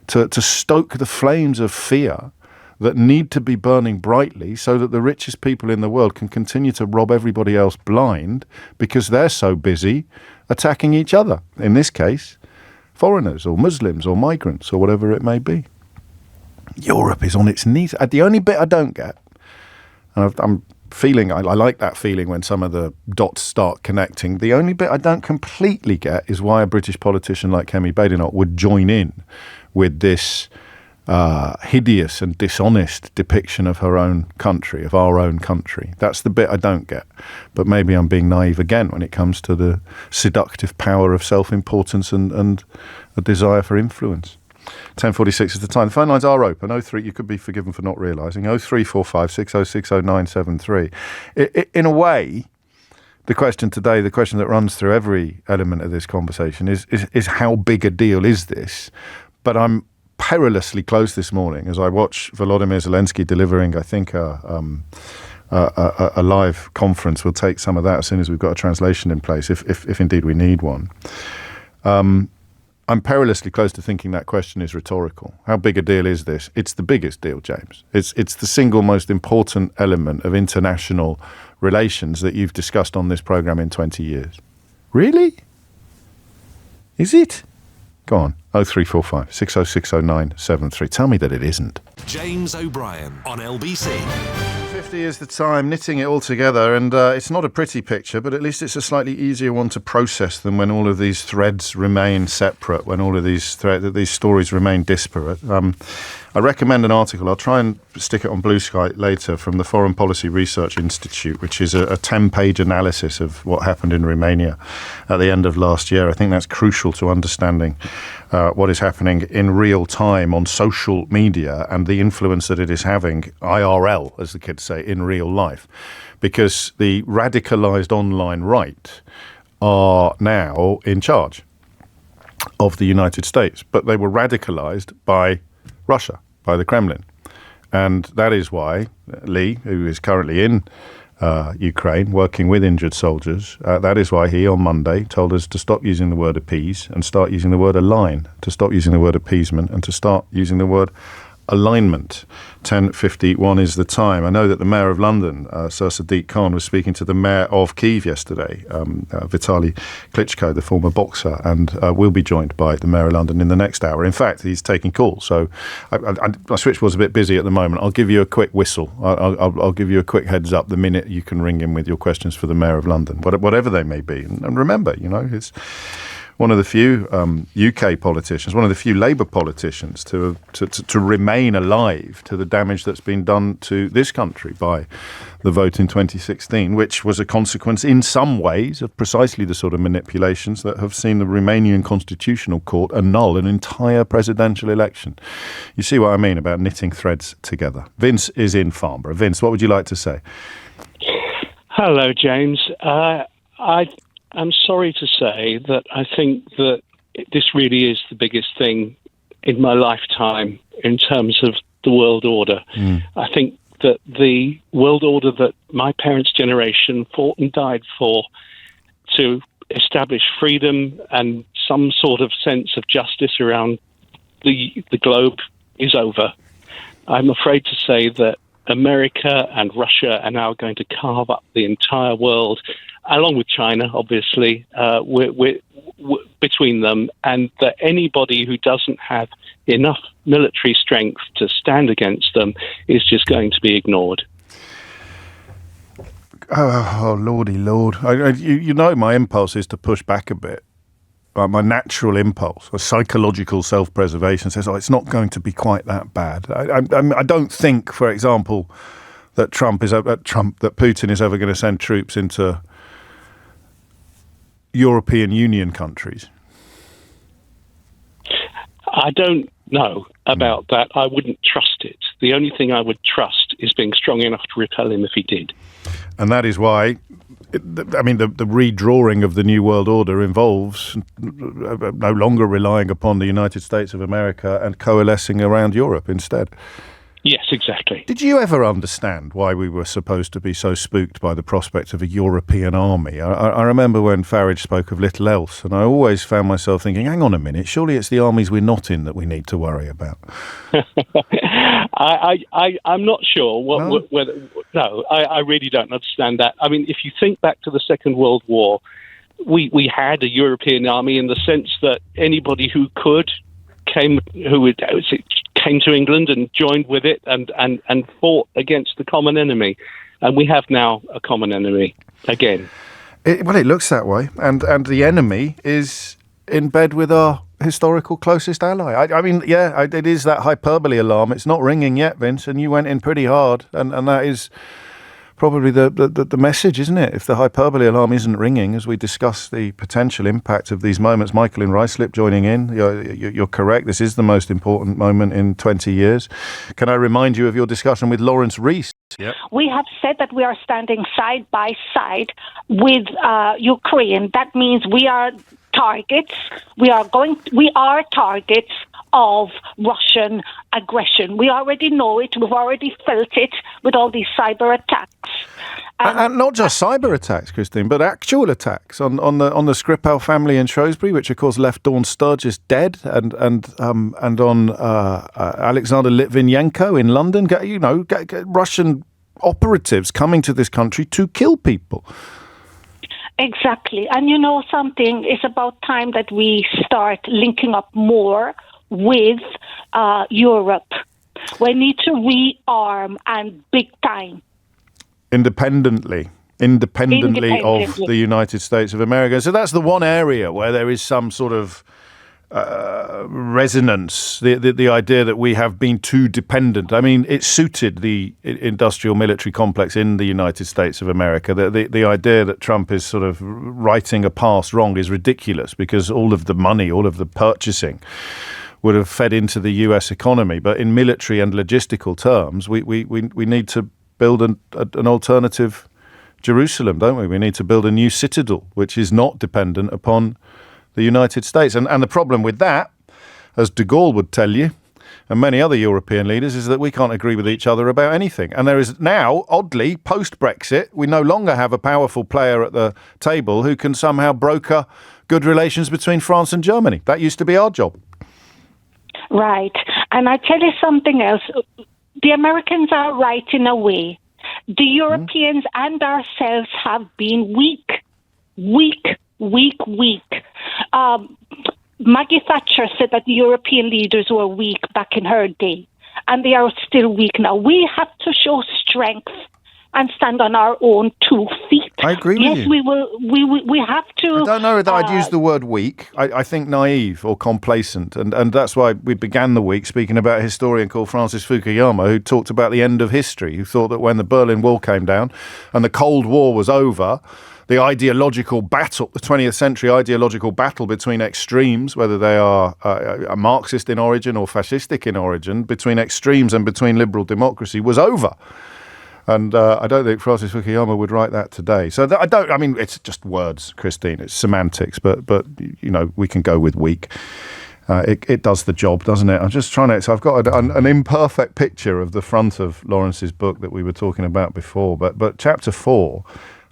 to stoke the flames of fear that need to be burning brightly so that the richest people in the world can continue to rob everybody else blind because they're so busy attacking each other. In this case, foreigners or Muslims or migrants or whatever it may be. Europe is on its knees. The only bit I don't get, and I'm feeling, I like that feeling when some of the dots start connecting. The only bit I don't completely get is why a British politician like Kemi Badenoch would join in with this hideous and dishonest depiction of her own country, of our own country. That's the bit I don't get. But maybe I'm being naive again when it comes to the seductive power of self-importance and a desire for influence. 10:46 is the time. The phone lines are open. 03, you could be forgiven for not realising. 0345 6060 973. In a way, the question today, the question that runs through every element of this conversation is how big a deal is this? But I'm perilously close this morning as I watch Volodymyr Zelensky delivering, I think, a live conference. We'll take some of that as soon as we've got a translation in place, if indeed we need one. I'm perilously close to thinking that question is rhetorical. How big a deal is this? It's the biggest deal, James. It's the single most important element of international relations that you've discussed on this programme in 20 years. Really? Is it? Go on. 0345 6060 973. Tell me that it isn't. James O'Brien on LBC. 50 is the time, knitting it all together, and it's not a pretty picture, but at least it's a slightly easier one to process than when all of these threads remain separate, when all of these stories remain disparate. I recommend an article. I'll try and stick it on Blue Sky later from the Foreign Policy Research Institute, which is a 10-page analysis of what happened in Romania at the end of last year. I think that's crucial to understanding what is happening in real time on social media and the influence that it is having, IRL, as the kids say, in real life. Because the radicalized online right are now in charge of the United States, but they were radicalized by Russia, by the Kremlin. And that is why Lee, who is currently in Ukraine, working with injured soldiers, that is why he on Monday told us to stop using the word appease and start using the word align, to stop using the word appeasement and to start using the word alignment. 10:51 is the time. I know that the Mayor of London, Sir Sadiq Khan, was speaking to the Mayor of Kyiv yesterday, Vitaly Klitschko, the former boxer, and will be joined by the Mayor of London in the next hour. In fact, he's taking calls, so my switchboard's a bit busy at the moment. I'll give you a quick whistle. I'll give you a quick heads up the minute you can ring in with your questions for the Mayor of London, whatever they may be. And remember, it's one of the few UK politicians, one of the few Labour politicians to remain alive to the damage that's been done to this country by the vote in 2016, which was a consequence in some ways of precisely the sort of manipulations that have seen the Romanian Constitutional Court annul an entire presidential election. You see what I mean about knitting threads together. Vince is in Farnborough. Vince, what would you like to say? Hello, James. I'm sorry to say that I think that this really is the biggest thing in my lifetime in terms of the world order. I think that the world order that my parents' generation fought and died for, to establish freedom and some sort of sense of justice around the globe, is over. I'm afraid to say that America and Russia are now going to carve up the entire world, along with China, obviously, between them, and that anybody who doesn't have enough military strength to stand against them is just going to be ignored. Oh lordy lord. My impulse is to push back a bit. My natural impulse, a psychological self-preservation, says, it's not going to be quite that bad. I don't think, for example, that Putin is ever going to send troops into European Union countries. I don't know about that. I wouldn't trust it. The only thing I would trust is being strong enough to repel him if he did. And that is why, the redrawing of the New World Order involves no longer relying upon the United States of America and coalescing around Europe instead. Yes, exactly. Did you ever understand why we were supposed to be so spooked by the prospect of a European army? I remember when Farage spoke of little else, and I always found myself thinking, hang on a minute, surely it's the armies we're not in that we need to worry about. I'm not sure whether I really don't understand that. I mean, if you think back to the Second World War, we had a European army in the sense that anybody who came to England and joined with it and fought against the common enemy. And we have now a common enemy again. It looks that way. And the enemy is in bed with our historical closest ally. It is that hyperbole alarm. It's not ringing yet, Vince, and you went in pretty hard. And that is probably the message, isn't it? If the hyperbole alarm isn't ringing as we discuss the potential impact of these moments. Michael in Ruislip joining in. You're correct. This is the most important moment in 20 years. Can I remind you of your discussion with Lawrence Rees? Yep. We have said that we are standing side by side with Ukraine. That means we are targets. We are targets of Russian aggression. We already know it. We've already felt it with all these cyber attacks. And not just cyber attacks, Christine, but actual attacks on the Skripal family in Shrewsbury, which of course left Dawn Sturgis dead, and on Alexander Litvinenko in London. Russian operatives coming to this country to kill people. Exactly. And you know something, it's about time that we start linking up more with Europe. We need to rearm, and big time. Independently of the United States of America. So that's the one area where there is some sort of resonance, the idea that we have been too dependent. I mean, it suited the industrial military complex in the United States of America. The idea that Trump is sort of righting a past wrong is ridiculous, because all of the money, all of the purchasing would have fed into the US economy. But in military and logistical terms, we need to build an alternative Jerusalem, don't we? We need to build a new citadel, which is not dependent upon the United States. And the problem with that, as de Gaulle would tell you, and many other European leaders, is that we can't agree with each other about anything. And there is now, oddly, post-Brexit, we no longer have a powerful player at the table who can somehow broker good relations between France and Germany. That used to be our job. Right. And I tell you something else. The Americans are right in a way. The Europeans and ourselves have been weak. Maggie Thatcher said that the European leaders were weak back in her day, and they are still weak now. We have to show strength and stand on our own 2 feet. I agree with you. Yes, we have to. I don't know that I'd use the word weak. I think naive or complacent. And that's why we began the week speaking about a historian called Francis Fukuyama, who talked about the end of history, who thought that when the Berlin Wall came down and the Cold War was over, the ideological battle, the 20th century ideological battle between extremes, whether they are Marxist in origin or fascistic in origin, between extremes and between liberal democracy, was over. And I don't think Francis Fukuyama would write that today. So I mean, it's just words, Christine. It's semantics, but you know, we can go with weak. It does the job, doesn't it? I'm just trying to. So I've got an imperfect picture of the front of Lawrence's book that we were talking about before. But chapter 4,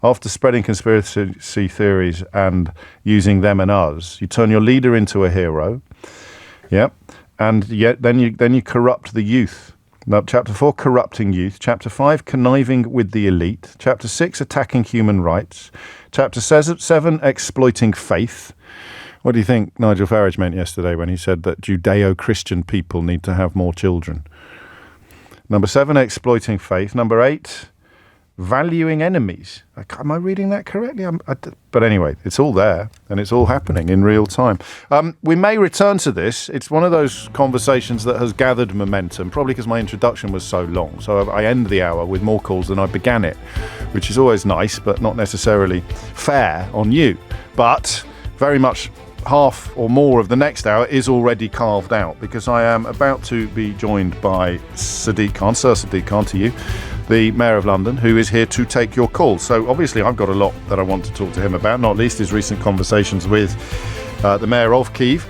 after spreading conspiracy theories and using them and us, you turn your leader into a hero. Yep, and yet then you corrupt the youth. Now, chapter 4, corrupting youth. Chapter 5, conniving with the elite. Chapter 6, attacking human rights. Chapter 7, exploiting faith. What do you think Nigel Farage meant yesterday when he said that Judeo-Christian people need to have more children? Number 7, exploiting faith. Number 8, valuing enemies. Am I reading that correctly? But anyway, it's all there and it's all happening in real time. We may return to this. It's one of those conversations that has gathered momentum, probably because my introduction was so long. So I end the hour with more calls than I began it, which is always nice, but not necessarily fair on you. But very much half or more of the next hour is already carved out, because I am about to be joined by Sadiq Khan, Sir Sadiq Khan to you, the Mayor of London, who is here to take your calls. So obviously I've got a lot that I want to talk to him about, not least his recent conversations with the Mayor of Kyiv,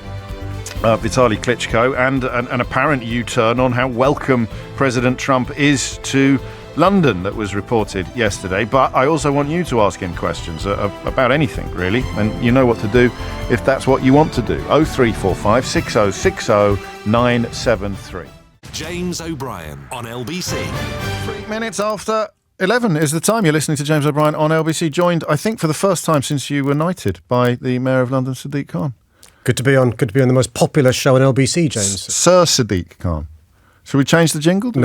Vitaly Klitschko, and an apparent U-turn on how welcome President Trump is to London that was reported yesterday. But I also want you to ask him questions about anything, really, and you know what to do if that's what you want to do. 0345 6060 973. James O'Brien on LBC. 3 minutes after 11 is the time. You're listening to James O'Brien on LBC, joined, I think, for the first time since you were knighted, by the Mayor of London, Sadiq Khan. Good to be on the most popular show on LBC, James. Sir Sadiq Khan. Should we change the jingle? Do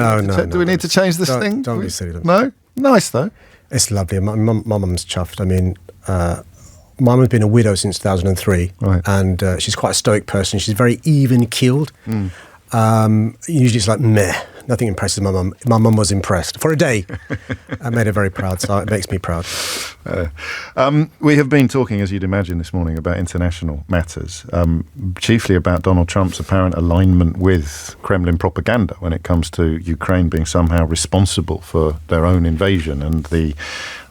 we need to change this thing? Don't be silly. No? Nice, though. It's lovely. My mum's chuffed. I mean, Mum has been a widow since 2003, right. And she's quite a stoic person. She's very even-keeled. Usually it's like, meh. Nothing impresses my mum. My mum was impressed. For a day. I made her very proud, so it makes me proud. We have been talking, as you'd imagine, this morning about international matters, chiefly about Donald Trump's apparent alignment with Kremlin propaganda when it comes to Ukraine being somehow responsible for their own invasion, and the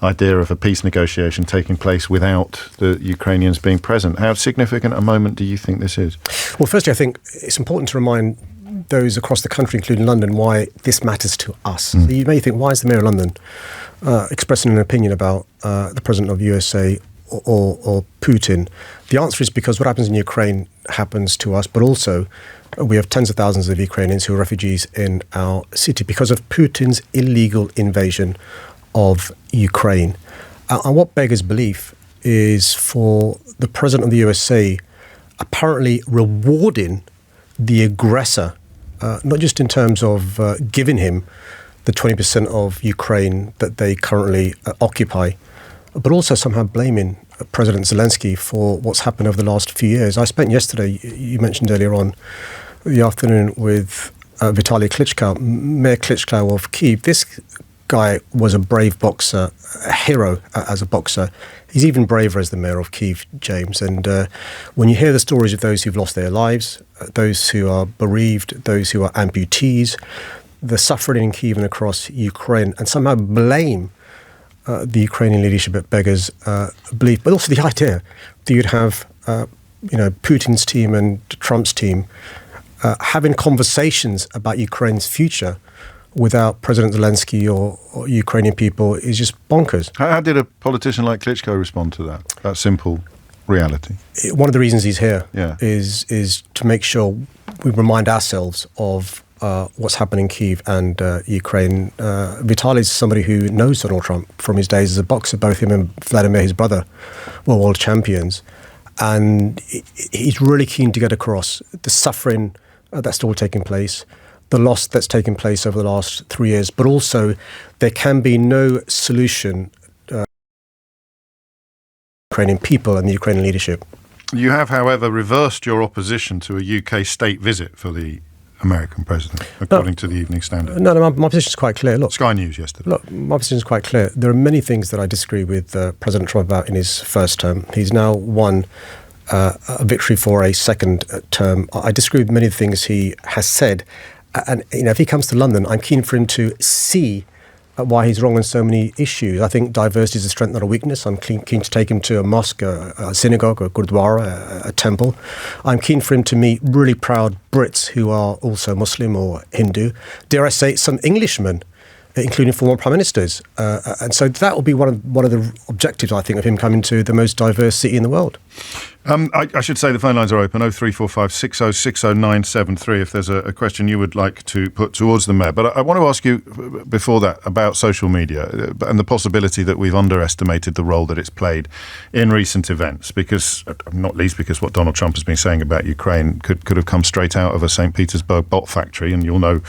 idea of a peace negotiation taking place without the Ukrainians being present. How significant a moment do you think this is? Well, firstly, I think it's important to remind those across the country, including London, why this matters to us. So you may think, why is the Mayor of London expressing an opinion about the President of USA or Putin? The answer is because what happens in Ukraine happens to us, but also we have tens of thousands of Ukrainians who are refugees in our city because of Putin's illegal invasion of Ukraine. And what beggars belief is for the President of the USA apparently rewarding the aggressor, not just in terms of giving him the 20% of Ukraine that they currently occupy, but also somehow blaming President Zelensky for what's happened over the last few years. I spent yesterday, you mentioned earlier on, the afternoon with Vitaly Klitschko, Mayor Klitschko of Kyiv. This guy was a brave boxer, a hero as a boxer. He's even braver as the mayor of Kyiv, James. And when you hear the stories of those who've lost their lives, those who are bereaved, those who are amputees, the suffering in Kyiv and across Ukraine, and somehow blame the Ukrainian leadership, it beggars belief. But also the idea that you'd have, Putin's team and Trump's team having conversations about Ukraine's future without President Zelensky or Ukrainian people is just bonkers. How did a politician like Klitschko respond to that simple reality? One of the reasons he's here Yeah. is to make sure we remind ourselves of what's happening in Kyiv and Ukraine. Vitaly is somebody who knows Donald Trump from his days as a boxer. Both him and Vladimir, his brother, were world champions. And he's really keen to get across the suffering that's still taking place, the loss that's taken place over the last 3 years, but also there can be no solution Ukrainian people and the Ukrainian leadership. You have, however, reversed your opposition to a UK state visit for the American president, according to the Evening Standard. No, my position is quite clear. Look, Sky News yesterday. Look, my position is quite clear. There are many things that I disagree with President Trump about in his first term. He's now won a victory for a second term. I disagree with many of the things he has said. And if he comes to London, I'm keen for him to see why he's wrong on so many issues. I think diversity is a strength, not a weakness. I'm keen to take him to a mosque, a synagogue, a gurdwara, a temple. I'm keen for him to meet really proud Brits who are also Muslim or Hindu. Dare I say, some Englishmen, including former prime ministers. And so that will be one of the objectives, I think, of him coming to the most diverse city in the world. I should say the phone lines are open, 0345 60 60 973, if there's a question you would like to put towards the Mayor. But I want to ask you before that about social media and the possibility that we've underestimated the role that it's played in recent events, because, not least because what Donald Trump has been saying about Ukraine could have come straight out of a St. Petersburg bot factory. And you'll know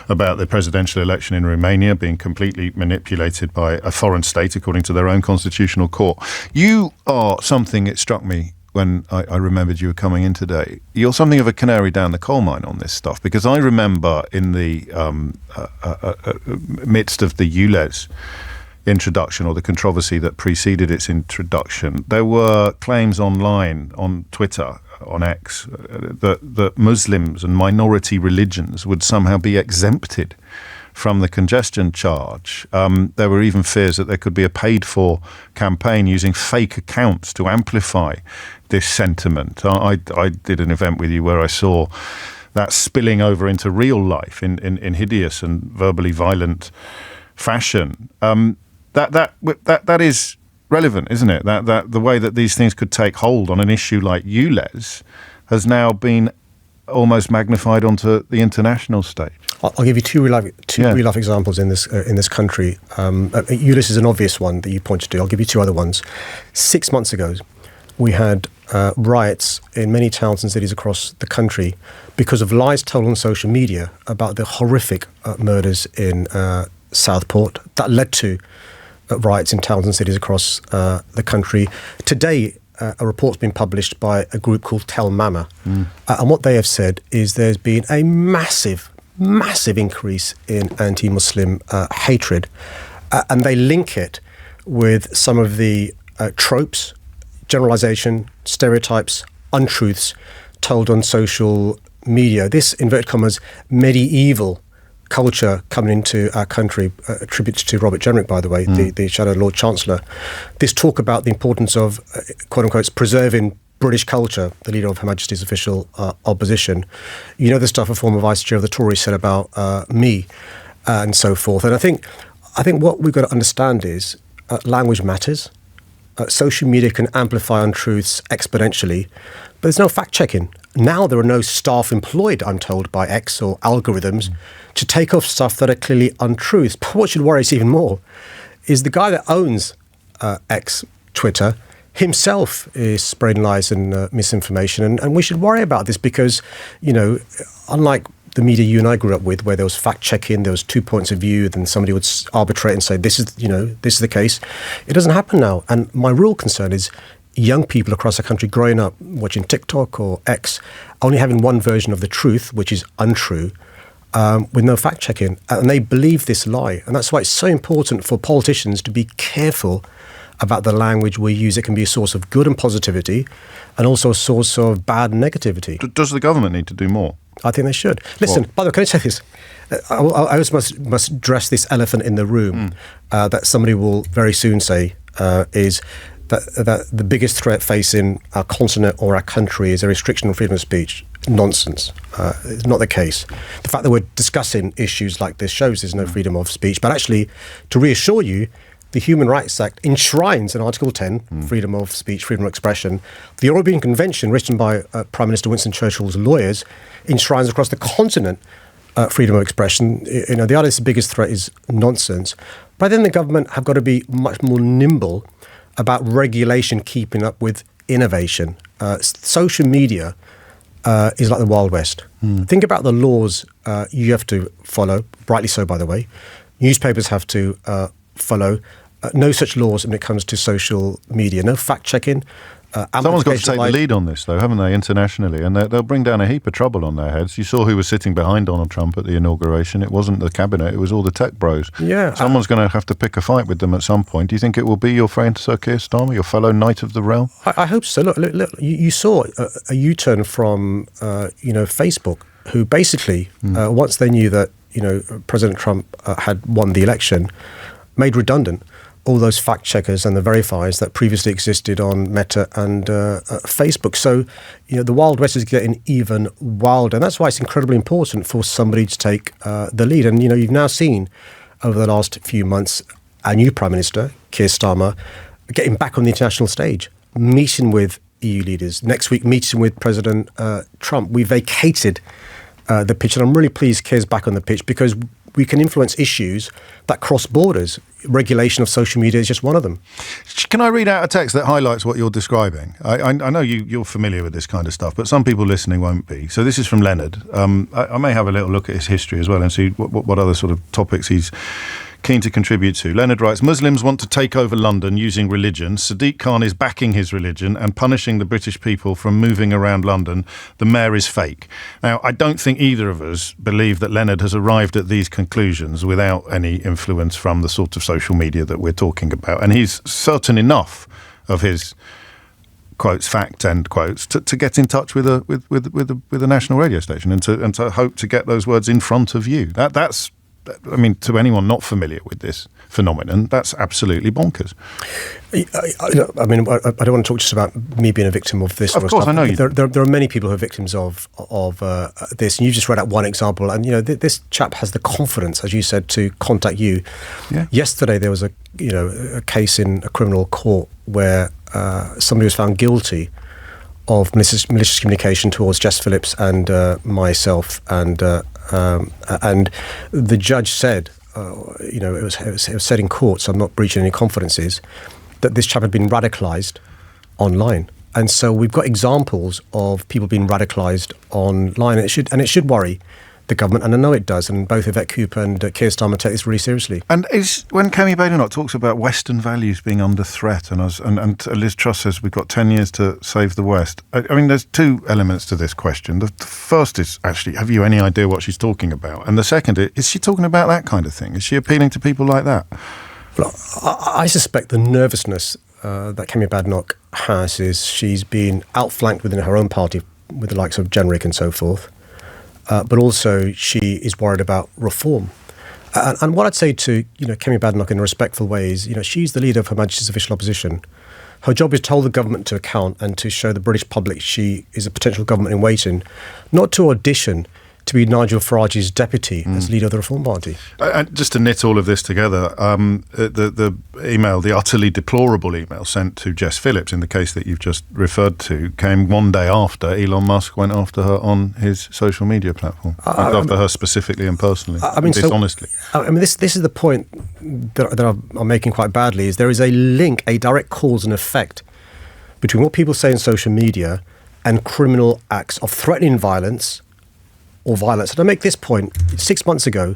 about the presidential election in Romania being completely manipulated by a foreign state, according to their own constitutional court. You are something, it struck me, when I remembered you were coming in today, you're something of a canary down the coal mine on this stuff, because I remember in the midst of the ULEZ introduction, or the controversy that preceded its introduction, there were claims online on Twitter, on X, that Muslims and minority religions would somehow be exempted from the congestion charge. There were even fears that there could be a paid-for campaign using fake accounts to amplify this sentiment. I did an event with you where I saw that spilling over into real life in hideous and verbally violent fashion. That is relevant, isn't it? That the way that these things could take hold on an issue like ULEZ has now been almost magnified onto the international stage. I'll give you two real life examples in this country. ULEZ is an obvious one that you pointed to. I'll give you two other ones. 6 months ago, we had riots in many towns and cities across the country because of lies told on social media about the horrific murders in Southport that led to riots in towns and cities across the country. Today, a report's been published by a group called Tell Mama. And what they have said is there's been a massive increase in anti-Muslim hatred. And they link it with some of the tropes, generalization, stereotypes, untruths told on social media. This, inverted commas, medieval culture coming into our country, attributed to Robert Jenrick, by the way, the Shadow Lord Chancellor. This talk about the importance of, quote unquote, preserving British culture, the leader of Her Majesty's official opposition. You know the stuff a former vice chair of the Tories said about me and so forth. And I think what we've got to understand is language matters. Social media can amplify untruths exponentially, but there's no fact-checking. Now there are no staff employed, I'm told, by X or algorithms to take off stuff that are clearly untruths. But what should worry us even more is the guy that owns X, Twitter, himself is spreading lies and misinformation. And we should worry about this because, unlike the media you and I grew up with, where there was fact-checking, there was 2 points of view, then somebody would arbitrate and say, this is the case. It doesn't happen now. And my real concern is young people across the country growing up watching TikTok or X, only having one version of the truth, which is untrue, with no fact-checking. And they believe this lie. And that's why it's so important for politicians to be careful about the language we use. It can be a source of good and positivity and also a source of bad and negativity. Does the government need to do more? I think they should. Listen, by the way, can I say this? I always must address this elephant in the room that somebody will very soon say is that the biggest threat facing our continent or our country is a restriction on freedom of speech. Nonsense. It's not the case. The fact that we're discussing issues like this shows there's no freedom of speech. But actually, to reassure you, the Human Rights Act enshrines in Article 10 freedom of speech, freedom of expression. The European Convention, written by Prime Minister Winston Churchill's lawyers, enshrines across the continent freedom of expression. The other biggest threat is nonsense. But then the government have got to be much more nimble about regulation keeping up with innovation. Social media is like the Wild West. Think about the laws you have to follow, rightly so, by the way. Newspapers have to follow. No such laws when it comes to social media. No fact-checking. Someone's got to take the lead on this, though, haven't they, internationally? And they'll bring down a heap of trouble on their heads. You saw who was sitting behind Donald Trump at the inauguration. It wasn't the cabinet, it was all the tech bros. Yeah. Someone's going to have to pick a fight with them at some point. Do you think it will be your friend Sir Keir Starmer, your fellow Knight of the Realm? I hope so. Look, you saw a U-turn from, Facebook, who basically, once they knew that, President Trump had won the election, made redundant all those fact checkers and the verifiers that previously existed on Meta and Facebook. So, the Wild West is getting even wilder. And that's why it's incredibly important for somebody to take the lead. And, you've now seen over the last few months our new Prime Minister, Keir Starmer, getting back on the international stage, meeting with EU leaders. Next week, meeting with President Trump. We vacated the pitch. And I'm really pleased Keir's back on the pitch because we can influence issues that cross borders. Regulation of social media is just one of them. Can I read out a text that highlights what you're describing? I know you're familiar with this kind of stuff, but some people listening won't be. So this is from Leonard. I may have a little look at his history as well and see what other sort of topics he's keen to contribute to. Leonard writes, Muslims want to take over London using religion. Sadiq Khan is backing his religion and punishing the British people from moving around London. The mayor is fake. Now, I don't think either of us believe that Leonard has arrived at these conclusions without any influence from the sort of social media that we're talking about. And he's certain enough of his quotes, fact end quotes, to get in touch with a national radio station and to hope to get those words in front of you. That's to anyone not familiar with this phenomenon, that's absolutely bonkers. I don't want to talk just about me being a victim of this. Of course, I know you. There are many people who are victims of this, and you just read out one example. And this chap has the confidence, as you said, to contact you. Yeah. Yesterday, there was a case in a criminal court where somebody was found guilty of malicious communication towards Jess Phillips and myself, and the judge said, it was said in court, so I'm not breaching any confidences, that this chap had been radicalised online. And so we've got examples of people being radicalised online, and it should worry the government, and I know it does, and both Yvette Cooper and Keir Starmer take this really seriously. And when Kemi Badenoch talks about Western values being under threat, and Liz Truss says we've got 10 years to save the West, there's two elements to this question. The first is, actually, have you any idea what she's talking about? And the second is she talking about that kind of thing? Is she appealing to people like that? Well, I suspect the nervousness that Kemi Badenoch has is she's been outflanked within her own party with the likes of Jenrick and so forth. But also she is worried about reform. And what I'd say to Kemi Badenoch in a respectful way is, she's the leader of Her Majesty's official opposition. Her job is to hold the government to account and to show the British public she is a potential government in waiting, not to audition to be Nigel Farage's deputy as leader of the Reform Party. And just to knit all of this together, the email, the utterly deplorable email sent to Jess Phillips in the case that you've just referred to, came one day after Elon Musk went after her on his social media platform. After her specifically and personally, dishonestly. This is the point that I'm making quite badly, is there is a link, a direct cause and effect between what people say in social media and criminal acts of threatening violence or violence. And I make this point, 6 months ago,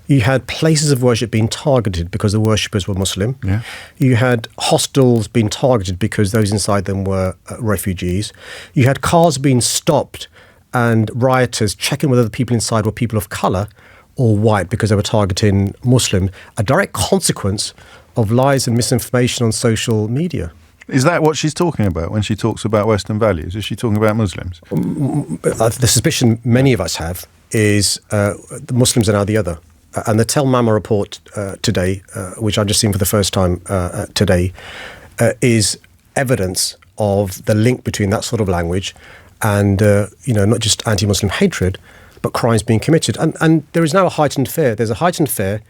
you had places of worship being targeted because the worshippers were Muslim. Yeah. You had hostels being targeted because those inside them were refugees. You had cars being stopped and rioters checking whether the people inside were people of colour or white because they were targeting Muslim. A direct consequence of lies and misinformation on social media. Is that what she's talking about when she talks about Western values? Is she talking about Muslims? The suspicion many of us have is the Muslims are now the other. And the Tel Mama report today, which I've just seen for the first time today, is evidence of the link between that sort of language and, not just anti-Muslim hatred, but crimes being committed. And there is now a heightened fear. There's a heightened fear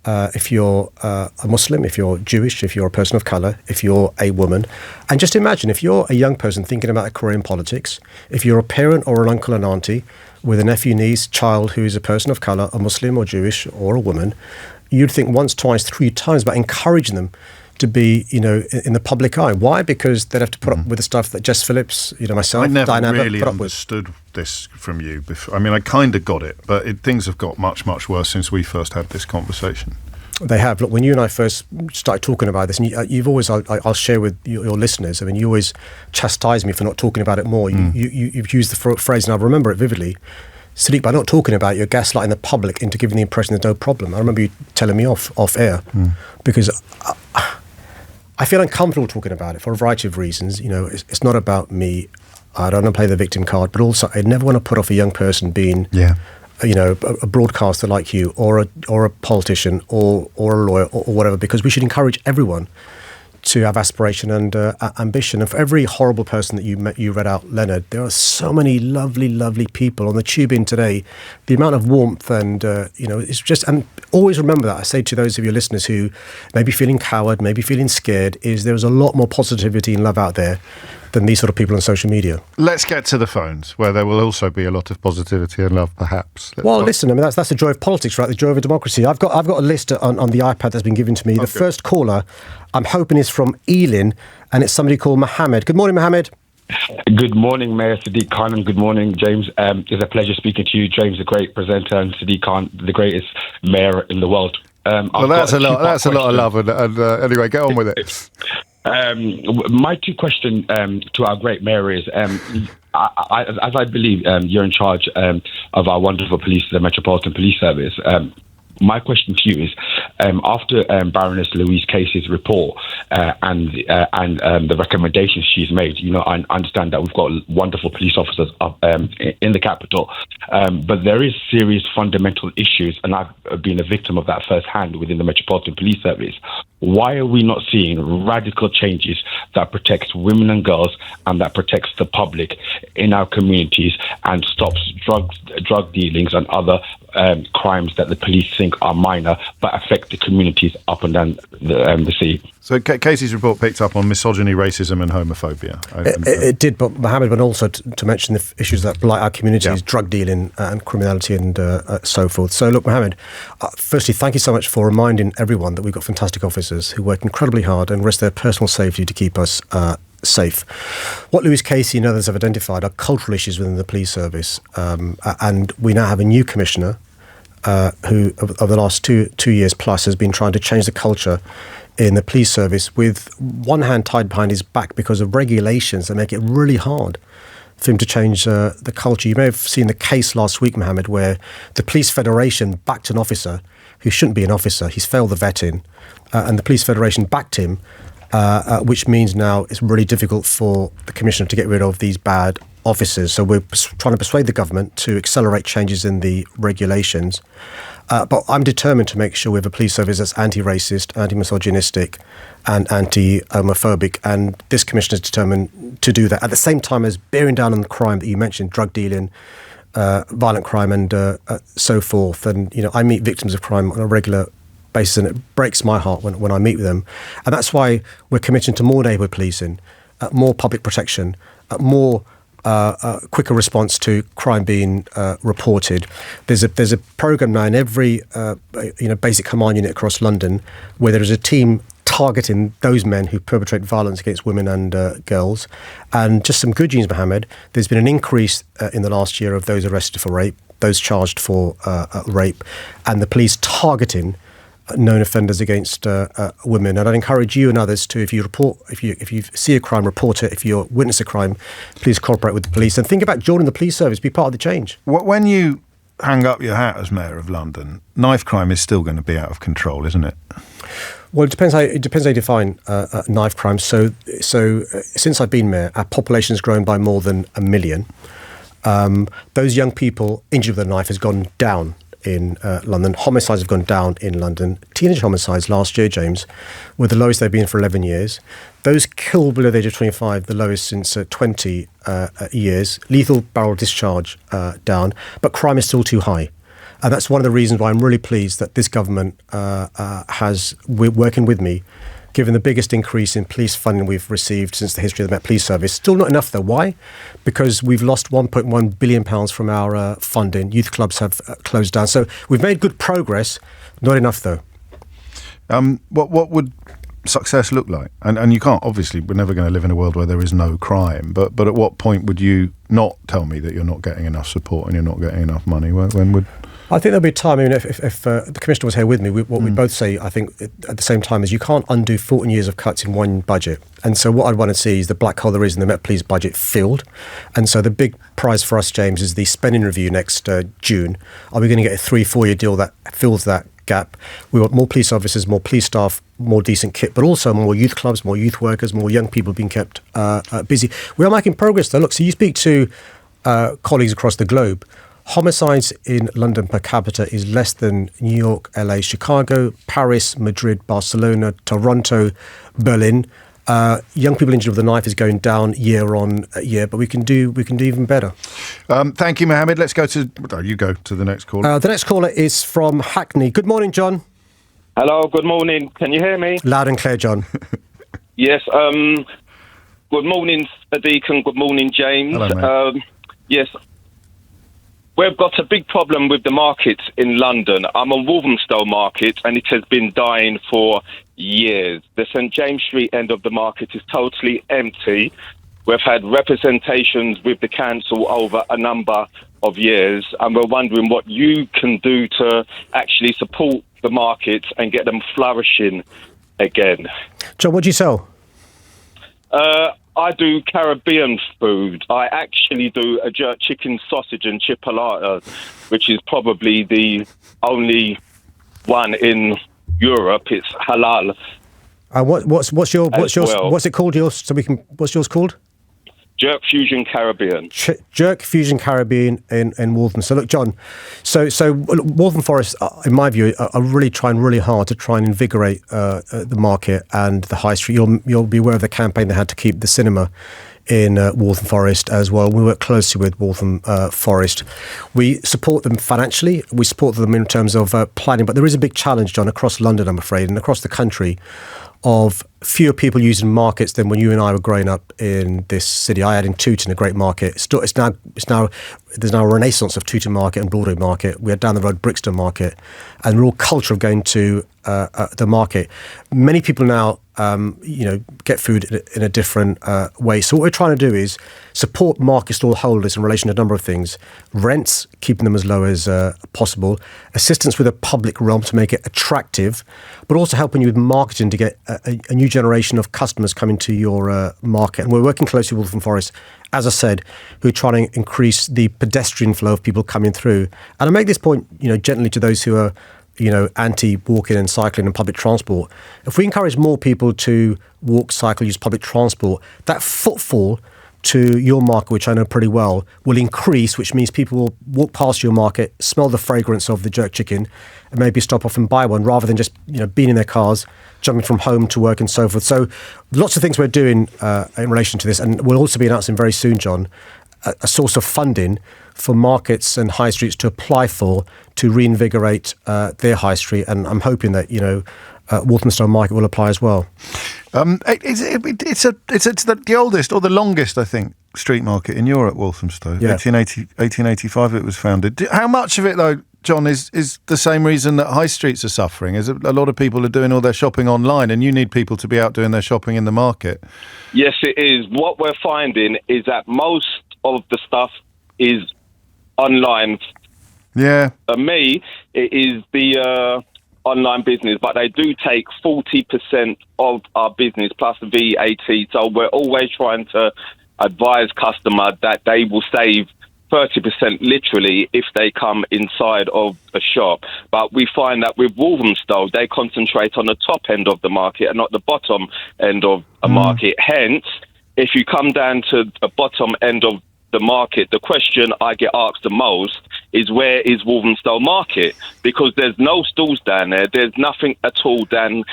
if you're a Muslim, if you're Jewish, if you're a person of colour, if you're a woman. And just imagine, if you're a young person thinking about a career in politics, if you're a parent or an uncle and auntie with a nephew, niece, child who is a person of colour, a Muslim or Jewish or a woman, you'd think once, twice, 3 times about encouraging them to be, in the public eye. Why? Because they'd have to put up with the stuff that Jess Phillips, myself, I never Diana really put up with. understood this from you before. I mean, I kind of got it, but things have got much, much worse since we first had this conversation. They have. Look, when you and I first started talking about this, and you've always, I'll share with your listeners, I mean, you always chastise me for not talking about it more. You've used the phrase, and I remember it vividly, Sadiq, by not talking about it, you're gaslighting the public into giving the impression there's no problem. I remember you telling me off air, because I feel uncomfortable talking about it for a variety of reasons. It's not about me. I don't want to play the victim card, but also I never want to put off a young person being... Yeah. A broadcaster like you, or a politician, or a lawyer, or whatever, because we should encourage everyone to have aspiration and ambition. And for every horrible person that you read out, Leonard, there are so many lovely, lovely people on the tube in today. The amount of warmth and it's just, and always remember that. I say to those of your listeners who may be feeling coward, maybe feeling scared, is there's a lot more positivity and love out there than these sort of people on social media. Let's get to the phones, where there will also be a lot of positivity and love, perhaps. Listen, I mean, that's the joy of politics, right? The joy of a democracy. I've got a list on the iPad that's been given to me. The first caller, I'm hoping, is from Ealing, and it's somebody called Mohammed. Good morning, Mohammed. Good morning, Mayor Sadiq Khan, and good morning, James. It's a pleasure speaking to you. James, the great presenter, and Sadiq Khan, the greatest mayor in the world. That's a lot of love, and anyway, get on with it. My 2 questions to our great mayor is, as I believe you're in charge of our wonderful police, the Metropolitan Police Service, my question to you is, after Baroness Louise Casey's report and the recommendations she's made, I understand that we've got wonderful police officers in the capital, but there is serious fundamental issues, and I've been a victim of that firsthand within the Metropolitan Police Service. Why are we not seeing radical changes that protects women and girls and that protects the public in our communities and stops drug dealings and other crimes that the police think are minor but affect the communities up and down the sea? So Casey's report picked up on misogyny, racism and homophobia. It did, but Mohammed, but also to mention the issues that blight our communities, drug dealing and criminality and so forth. So look, Mohammed, firstly, thank you so much for reminding everyone that we've got fantastic officers who work incredibly hard and risk their personal safety to keep us safe. What Louise Casey and others have identified are cultural issues within the police service, and we now have a new commissioner who, over the last two years plus, has been trying to change the culture in the police service with one hand tied behind his back because of regulations that make it really hard for him to change the culture. You may have seen the case last week, Mohammed, where the Police Federation backed an officer who shouldn't be an officer. He's failed the vetting, and the Police Federation backed him, which means now it's really difficult for the Commissioner to get rid of these bad officers. So we're trying to persuade the government to accelerate changes in the regulations. But I'm determined to make sure we have a police service that's anti-racist, anti-misogynistic and anti-homophobic. And this Commissioner is determined to do that at the same time as bearing down on the crime that you mentioned, drug dealing, violent crime and so forth. And, I meet victims of crime on a regular basis, and it breaks my heart when I meet with them. And that's why we're committing to more neighbourhood policing, more public protection, more quicker response to crime being reported. There's a programme now in every basic command unit across London where there is a team targeting those men who perpetrate violence against women and girls. And just some good news, Mohammed, there's been an increase in the last year of those arrested for rape. those charged for rape, and the police targeting known offenders against women. And I'd encourage you and others to, if you see a crime, report it. If you witness a crime, please cooperate with the police and think about joining the police service. Be part of the change. When you hang up your hat as Mayor of London, knife crime is still going to be out of control, isn't it? Well, it depends how you define knife crime. So since I've been mayor, our population has grown by more than 1 million. Those young people injured with a knife has gone down in London. Homicides have gone down in London. Teenage homicides last year, James, were the lowest they've been for 11 years. Those killed below the age of 25, the lowest since 20 years. Lethal barrel discharge down, but crime is still too high. And that's one of the reasons why I'm really pleased that this government we're working with me, given the biggest increase in police funding we've received since the history of the Met Police Service. Still not enough though. Why? Because we've lost £1.1 billion from our funding. Youth clubs have closed down. So we've made good progress, not enough though. What would success look like? And you can't, obviously, we're never going to live in a world where there is no crime, but at what point would you not tell me that you're not getting enough support and you're not getting enough money? When would... I think there'll be a time, I mean, if the Commissioner was here with me, what we both say, I think, at the same time, is you can't undo 14 years of cuts in one budget. And so what I'd want to see is the black hole there is in the Met Police budget filled. And so the big prize for us, James, is the spending review next June. Are we going to get a 3-4 year deal that fills that gap? We want more police officers, more police staff, more decent kit, but also more youth clubs, more youth workers, more young people being kept busy. We are making progress, though. Look, so you speak to colleagues across the globe. Homicides in London per capita is less than New York, LA, Chicago, Paris, Madrid, Barcelona, Toronto, Berlin. Young people injured with a knife is going down year on year, but we can do even better. Thank you, Mohammed. Let's go to you go to the next caller. The next caller is from Hackney. Good morning, John. Hello. Good morning. Can you hear me? Loud and clear, John. Yes. Good morning, Sadiq, and good morning, James. Hello, mate. Yes. We've got a big problem with the market in London. I'm on Walthamstow Market, and it has been dying for years. The St James Street end of the market is totally empty. We've had representations with the council over a number of years, and we're wondering what you can do to actually support the market and get them flourishing again. John, what do you sell? I do Caribbean food. I actually do a jerk chicken sausage and chipolata, which is probably the only one in Europe. It's halal. What's it called? What's yours called? Jerk Fusion Caribbean. Jerk Fusion Caribbean in Waltham. So look, John, so Waltham Forest, in my view, are really trying really hard to try and invigorate the market and the high street. You'll be aware of the campaign they had to keep the cinema in Waltham Forest as well. We work closely with Waltham Forest. We support them financially. We support them in terms of planning. But there is a big challenge, John, across London, I'm afraid, and across the country, of fewer people using markets than when you and I were growing up in this city. I had in Tooting a great market. There's now a renaissance of Tooting Market and Broadway Market. We had down the road Brixton Market, and the real culture of going to the market. Many people now, get food in a different way. So what we're trying to do is support market stall holders in relation to a number of things: rents, keeping them as low as possible; assistance with a public realm to make it attractive, but also helping you with marketing to get a new generation of customers coming to your market. And we're working closely with Waltham Forest, as I said, who are trying to increase the pedestrian flow of people coming through. And I make this point, gently to those who are, anti-walking and cycling and public transport. If we encourage more people to walk, cycle, use public transport, that footfall to your market, which I know pretty well, will increase, which means people will walk past your market, smell the fragrance of the jerk chicken, and maybe stop off and buy one, rather than just being in their cars, jumping from home to work and so forth. So lots of things we're doing in relation to this, and we'll also be announcing very soon, John, a source of funding for markets and high streets to apply for to reinvigorate their high street, and I'm hoping that Walthamstow Market will apply as well. It's the oldest or the longest, I think, street market in Europe, Walthamstow. Yeah. 1885 it was founded. How much of it, though, John, is the same reason that high streets are suffering? Is it a lot of people are doing all their shopping online, and you need people to be out doing their shopping in the market? Yes, it is. What we're finding is that most of the stuff is online Yeah. For me, it is the online business, but they do take 40% of our business plus VAT. So we're always trying to advise customer that they will save 30% literally if they come inside of a shop. But we find that with Walthamstow, they concentrate on the top end of the market and not the bottom end of a market. Hence, if you come down to the bottom end of the market, the question I get asked the most is, where is Walthamstow Market? Because there's no stalls down there. There's nothing at all down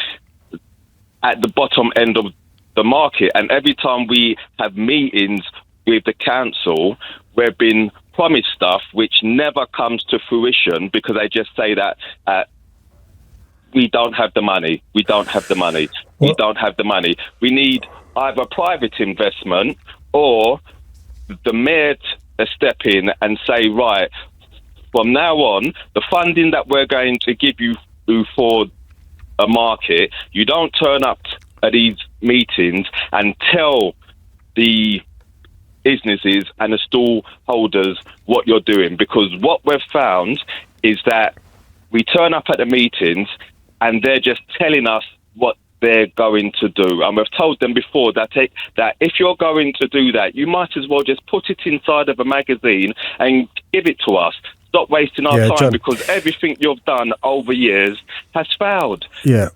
at the bottom end of the market. And every time we have meetings with the council, we've been promised stuff which never comes to fruition because they just say that we don't have the money. We don't have the money. We don't have the money. We need either private investment or the mayor to step in and say, right, from now on, the funding that we're going to give you for a market, you don't turn up at these meetings and tell the businesses and the stall holders what you're doing. Because what we've found is that we turn up at the meetings and they're just telling us what they're going to do. And we've told them before that if you're going to do that, you might as well just put it inside of a magazine and give it to us. Stop wasting our time, John, because everything you've done over years has failed. Yeah.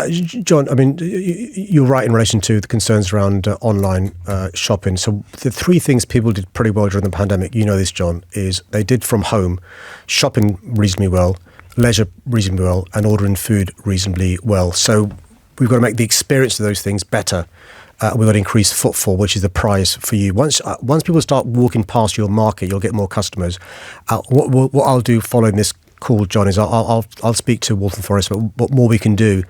John, I mean, you're right in relation to the concerns around online shopping. So the three things people did pretty well during the pandemic, you know this, John, is they did from home, shopping reasonably well, leisure reasonably well, and ordering food reasonably well. So we've got to make the experience of those things better. We've got to increase footfall, which is the prize for you. Once people start walking past your market, you'll get more customers. What I'll do following this call, John, is I'll speak to Waltham Forest about what more we can do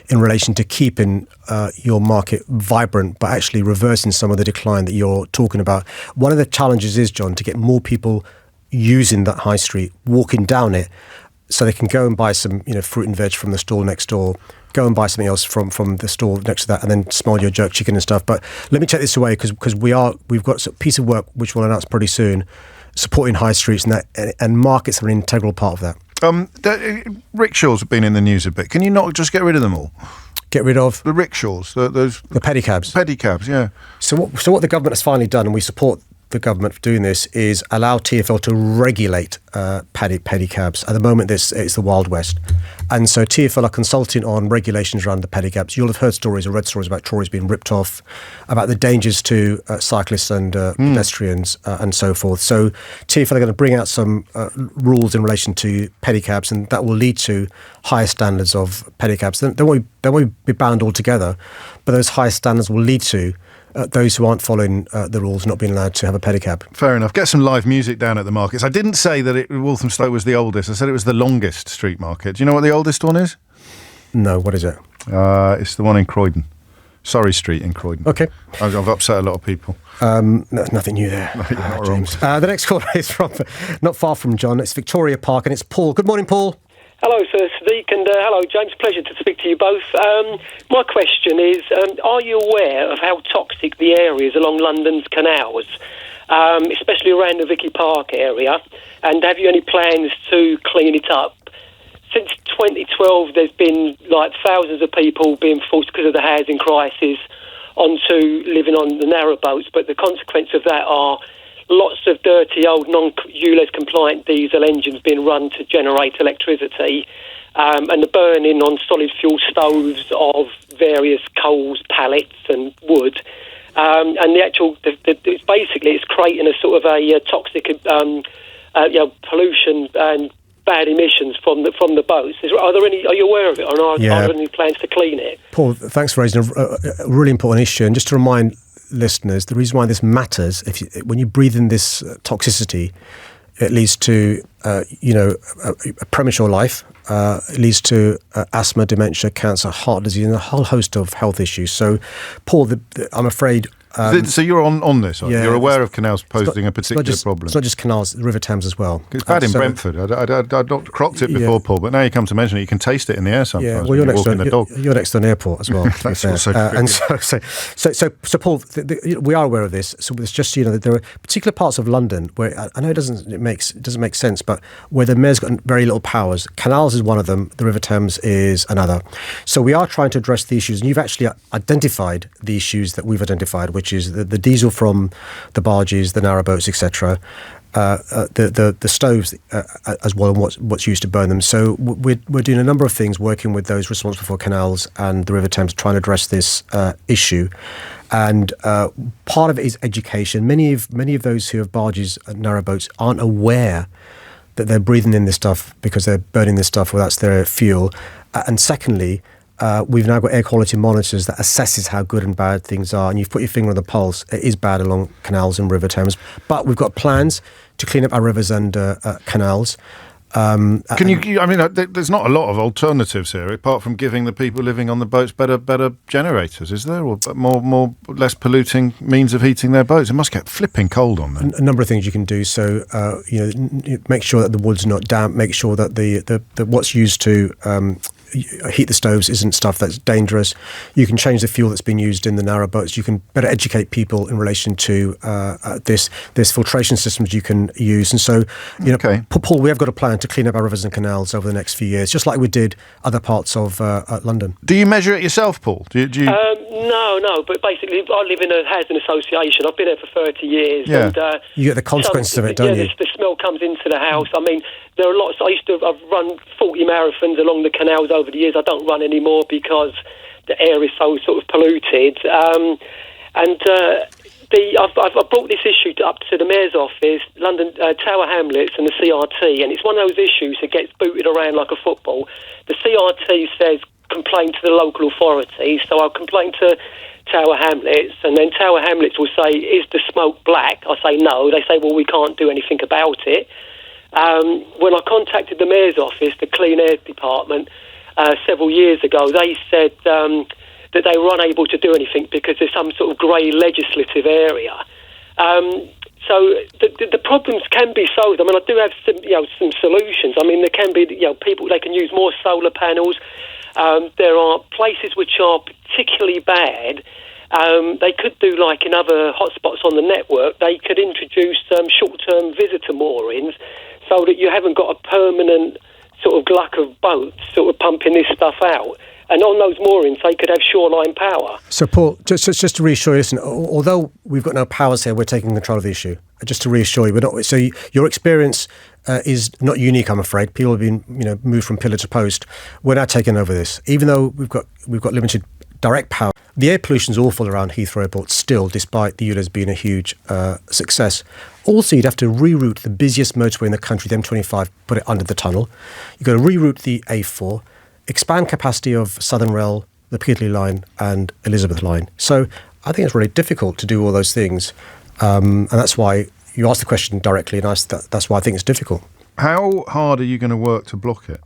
in relation to keeping your market vibrant, but actually reversing some of the decline that you're talking about. One of the challenges is, John, to get more people using that high street, walking down it, so they can go and buy some, fruit and veg from the stall next door, go and buy something else from the store next to that, and then smell your jerk chicken and stuff. But let me take this away because we've got a piece of work which we'll announce pretty soon, supporting high streets and markets are an integral part of that. Rickshaws have been in the news a bit. Can you not just get rid of them all? Get rid of the rickshaws, the pedicabs. Pedicabs, yeah. So what the government has finally done, and we support the government for doing this, is allow TfL to regulate pedicabs. At the moment, it's the Wild West. And so TfL are consulting on regulations around the pedicabs. You'll have heard stories or read stories about trolleys being ripped off, about the dangers to cyclists and pedestrians and so forth. So TfL are going to bring out some rules in relation to pedicabs, and that will lead to higher standards of pedicabs. They won't be banned altogether, but those higher standards will lead to those who aren't following the rules not being allowed to have a pedicab. Fair enough. Get some live music down at the markets. I didn't say that Walthamstow was the oldest. I said it was the longest street market. Do you know what the oldest one is? No, what is it? It's the one in Croydon. Surrey Street in Croydon. Okay. I've upset a lot of people. Nothing new there. No, you're not wrong. The next caller is from not far from John. It's Victoria Park, and it's Paul. Good morning, Paul. Hello, Sir Sadiq, and hello, James. Pleasure to speak to you both. My question is, are you aware of how toxic the area is along London's canals, especially around the Vicky Park area? And have you any plans to clean it up? Since 2012, there's been thousands of people being forced because of the housing crisis onto living on the narrowboats, but the consequence of that are lots of dirty old non-ULEZ compliant diesel engines being run to generate electricity, and the burning on solid fuel stoves of various coals, pallets and wood. And it's creating a sort of a toxic pollution and bad emissions from the boats. Are you aware of it, or are there any plans to clean it? Paul, thanks for raising a really important issue. And just to remind listeners, the reason why this matters, when you breathe in this toxicity, it leads to a premature life. It leads to asthma, dementia, cancer, heart disease, and a whole host of health issues. So, Paul, I'm afraid So you're on this, aren't you? You're aware of canals posing a particular problem. It's not just canals, the River Thames as well. It's bad in Brentford. I'd not crocked it before, Paul, but now you come to mention it, you can taste it in the air sometimes. Yeah, well, you're next to an airport as well. That's also and so Paul, we are aware of this. So it's just, that there are particular parts of London where I know it doesn't make sense, but where the mayor's got very little powers. Canals is one of them. The River Thames is another. So we are trying to address the issues, and you've actually identified the issues that we've identified, which is the diesel from the barges, the narrowboats, etc. The stoves as well, and what's used to burn them. So we're doing a number of things, working with those responsible for canals and the River Thames, trying to address this issue. And part of it is education. Many of those who have barges and narrowboats aren't aware that they're breathing in this stuff because they're burning this stuff, or that's their fuel. And secondly, we've now got air quality monitors that assesses how good and bad things are, and you've put your finger on the pulse. It is bad along canals and River Thames, but we've got plans to clean up our rivers and canals. There's not a lot of alternatives here, apart from giving the people living on the boats better generators, is there? Or more less polluting means of heating their boats? It must get flipping cold on them. A number of things you can do. So, make sure that the wood's not damp. Make sure that the what's used to heat the stoves isn't stuff that's dangerous. You can change the fuel that's been used in the narrowboats. You can better educate people in relation to this. There's filtration systems you can use. And so, Paul, we have got a plan to clean up our rivers and canals over the next few years, just like we did other parts of London. Do you measure it yourself, Paul? Do you? No, but basically I live in a housing association. I've been there for 30 years. Yeah. And, you get the consequences of it, don't you? The smell comes into the house. I mean, there are lots. I've run 40 marathons along the canals over the years. I don't run anymore because the air is so sort of polluted. I've brought this issue up to the Mayor's office, London Tower Hamlets and the CRT, and it's one of those issues that gets booted around like a football. The CRT says complain to the local authorities, so I'll complain to Tower Hamlets, and then Tower Hamlets will say, is the smoke black? I say no. They say, well, we can't do anything about it. When I contacted the Mayor's office, the Clean Air Department, several years ago, they said that they were unable to do anything because there's some sort of grey legislative area. So the problems can be solved. I mean, I do have some solutions. I mean, there can be people, they can use more solar panels. There are places which are particularly bad. They could do like in other hotspots on the network. They could introduce short-term visitor moorings so that you haven't got a permanent sort of gluck of boats sort of pumping this stuff out. And on those moorings, they could have shoreline power. So, Paul, just to reassure you, listen, although we've got no powers here, we're taking control of the issue. Just to reassure you, we're not. So, your experience is not unique, I'm afraid. People have been, moved from pillar to post. We're now taking over this, even though we've got limited direct power. The air pollution is awful around Heathrow Airport still, despite the ULEZ being a huge success. Also, you'd have to reroute the busiest motorway in the country, the M25, put it under the tunnel. You've got to reroute the A4. Expand capacity of Southern Rail, the Piccadilly line and Elizabeth line. So I think it's really difficult to do all those things. And that's why you asked the question directly, and that's why I think it's difficult. How hard are you going to work to block it?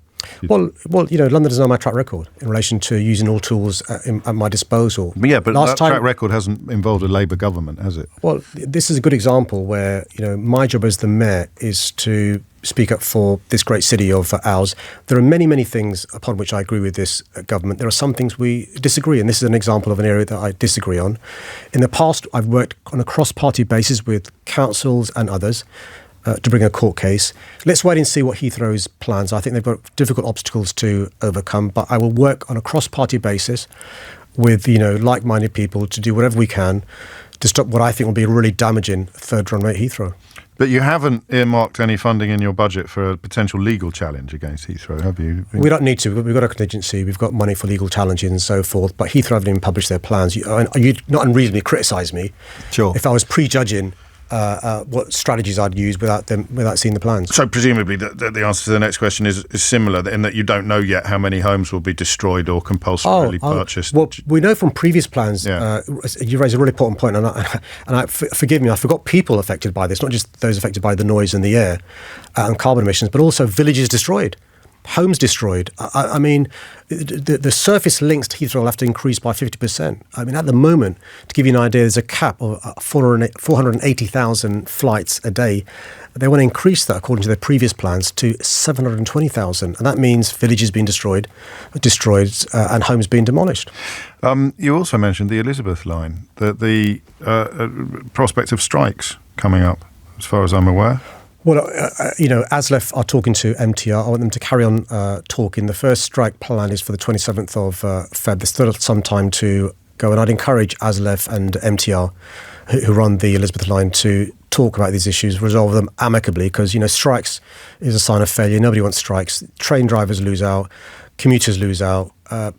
Well, London doesn't know my track record in relation to using all tools at my disposal. Yeah, but that track record hasn't involved a Labour government, has it? Well, this is a good example where, my job as the mayor is to speak up for this great city of ours. There are many, many things upon which I agree with this government. There are some things we disagree, and this is an example of an area that I disagree on. In the past, I've worked on a cross-party basis with councils and others to bring a court case. Let's wait and see what Heathrow's plans are. I think they've got difficult obstacles to overcome, but I will work on a cross-party basis with, like-minded people to do whatever we can to stop what I think will be a really damaging third runway at Heathrow. But you haven't earmarked any funding in your budget for a potential legal challenge against Heathrow, have you? We don't need to. We've got a contingency. We've got money for legal challenges and so forth. But Heathrow haven't even published their plans. You'd not unreasonably criticise me if I was prejudging what strategies I'd use without seeing the plans. So presumably the answer to the next question is similar, in that you don't know yet how many homes will be destroyed or compulsorily purchased. Well, we know from previous plans. Yeah. You raise a really important point, and forgive me, I forgot people affected by this, not just those affected by the noise and the air and carbon emissions, but also villages destroyed. homes destroyed. I mean, the surface links to Heathrow will have to increase by 50%. I mean, at the moment, to give you an idea, there's a cap of 480,000 flights a day. They want to increase that, according to their previous plans, to 720,000. And that means villages being destroyed, and homes being demolished. You also mentioned the Elizabeth line, the prospect of strikes coming up, as far as I'm aware. Well, ASLEF are talking to MTR. I want them to carry on talking. The first strike plan is for the 27th of Feb. There's still some time to go, and I'd encourage ASLEF and MTR, who run the Elizabeth line, to talk about these issues, resolve them amicably, because, strikes is a sign of failure. Nobody wants strikes. Train drivers lose out, commuters lose out,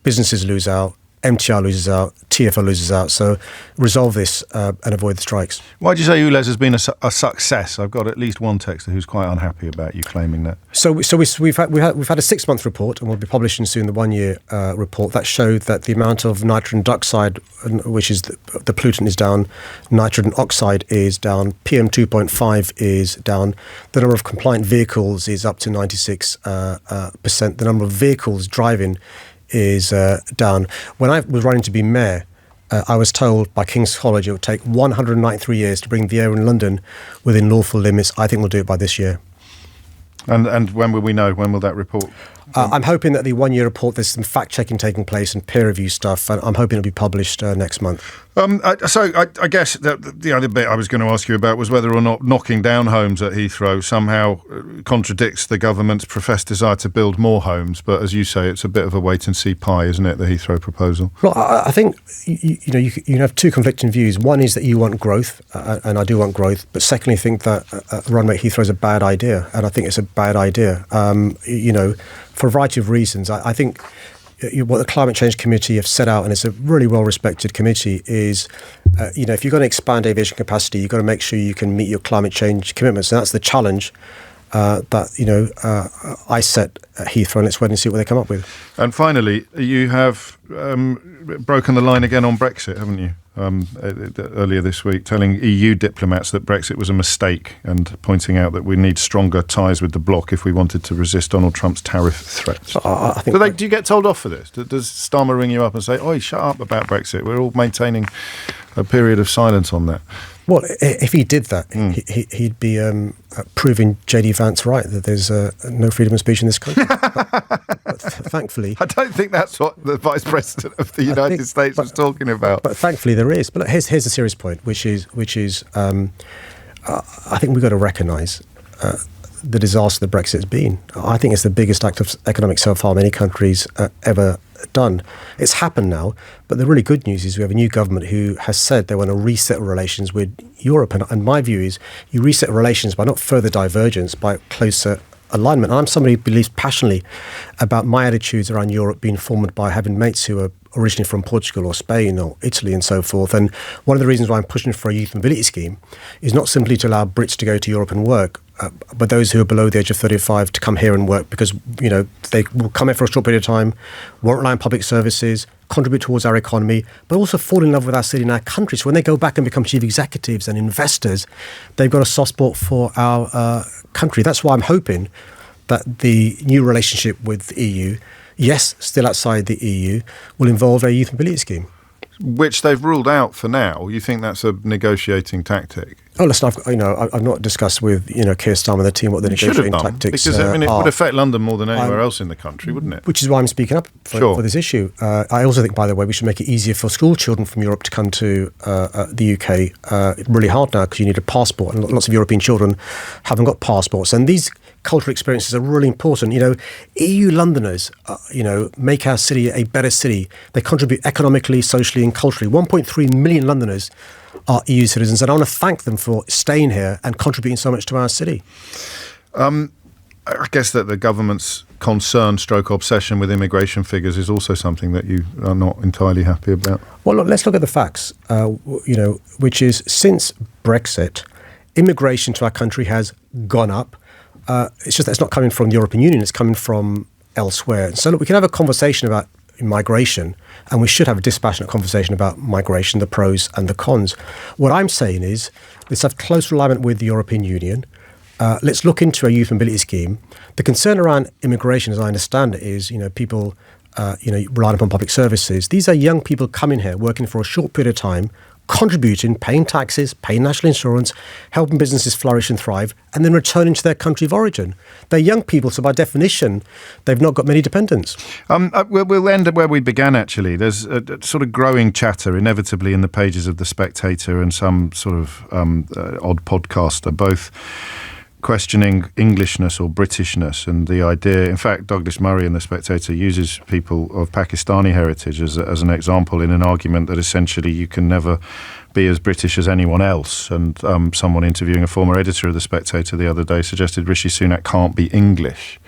businesses lose out, MTR loses out, TfL loses out. So resolve this and avoid the strikes. Why do you say ULEZ has been a success? I've got at least one texter who's quite unhappy about you claiming that. So we've had a 6-month report, and we'll be publishing soon the 1-year report that showed that the amount of nitrogen dioxide, which is the pollutant, is down, nitrogen oxide is down, PM 2.5 is down, the number of compliant vehicles is up to 96%, the number of vehicles driving is down. When I was running to be mayor, I was told by King's College it would take 193 years to bring the air in London within lawful limits. I think we'll do it by this year. And when will we know? When will that report? I'm hoping that the 1-year report, there's some fact-checking taking place and peer review stuff, and I'm hoping it'll be published next month. I guess the other bit I was going to ask you about was whether or not knocking down homes at Heathrow somehow contradicts the government's professed desire to build more homes. But as you say, it's a bit of a wait-and-see pie, isn't it, the Heathrow proposal? Well, I think you have two conflicting views. One is that you want growth, and I do want growth. But secondly, I think that runway at Heathrow is a bad idea, and I think it's a bad idea. For a variety of reasons. I think what the Climate Change Committee have set out, and it's a really well-respected committee, is, if you're going to expand aviation capacity, you've got to make sure you can meet your climate change commitments. And that's the challenge that I set at Heathrow, and let's wait and see what they come up with. And finally, you have broken the line again on Brexit, haven't you? Earlier this week, telling EU diplomats that Brexit was a mistake and pointing out that we need stronger ties with the bloc if we wanted to resist Donald Trump's tariff threats. Do you get told off for this? Does Starmer ring you up and say, "Oi, shut up about Brexit"? We're all maintaining a period of silence on that. Well, if he did that, he'd be proving J.D. Vance right, that there's no freedom of speech in this country. but thankfully... I don't think that's what the Vice President of the United States was talking about. But thankfully there is. But look, here's a serious point, which is I think we've got to recognise the disaster that Brexit has been. I think it's the biggest act of economic self-harm any country's ever done. It's happened now, but the really good news is we have a new government who has said they want to reset relations with Europe. And my view is you reset relations by not further divergence, by closer alignment. And I'm somebody who believes passionately about my attitudes around Europe being formed by having mates who are originally from Portugal or Spain or Italy and so forth. And one of the reasons why I'm pushing for a youth mobility scheme is not simply to allow Brits to go to Europe and work, but those who are below the age of 35 to come here and work, because they will come here for a short period of time, won't rely on public services, contribute towards our economy, but also fall in love with our city and our country. So when they go back and become chief executives and investors, they've got a soft spot for our country. That's why I'm hoping that the new relationship with the EU, yes, still outside the EU, will involve a youth mobility scheme. Which they've ruled out for now. You think that's a negotiating tactic? Oh, listen, I've not discussed with Keir Starmer and the team what the negotiating tactics because it would affect London more than anywhere else in the country, wouldn't it? Which is why I'm speaking up for this issue. I also think, by the way, we should make it easier for school children from Europe to come to the UK. Really hard now because you need a passport, and lots of European children haven't got passports. And these cultural experiences are really important. EU Londoners, make our city a better city. They contribute economically, socially, and culturally. 1.3 million Londoners are EU citizens, and I want to thank them for staying here and contributing so much to our city. I guess that the government's concern, stroke obsession with immigration figures is also something that you are not entirely happy about. Well, look, let's look at the facts, which is since Brexit, immigration to our country has gone up. It's just that it's not coming from the European Union, it's coming from elsewhere. So look, we can have a conversation about migration, and we should have a dispassionate conversation about migration, the pros and the cons. What I'm saying is let's have close alignment with the European Union. let's look into a youth mobility scheme. The concern around immigration, as I understand it, is, people, relying upon public services. These are young people coming here, working for a short period of time, contributing, paying taxes, paying national insurance, helping businesses flourish and thrive, and then returning to their country of origin. They're young people, so by definition, they've not got many dependents. We'll end where we began, actually. There's a sort of growing chatter, inevitably, in the pages of The Spectator and some sort of odd podcaster, both questioning Englishness or Britishness, and the idea, in fact, Douglas Murray in The Spectator uses people of Pakistani heritage as an example in an argument that essentially you can never be as British as anyone else. And someone interviewing a former editor of The Spectator the other day suggested Rishi Sunak can't be English.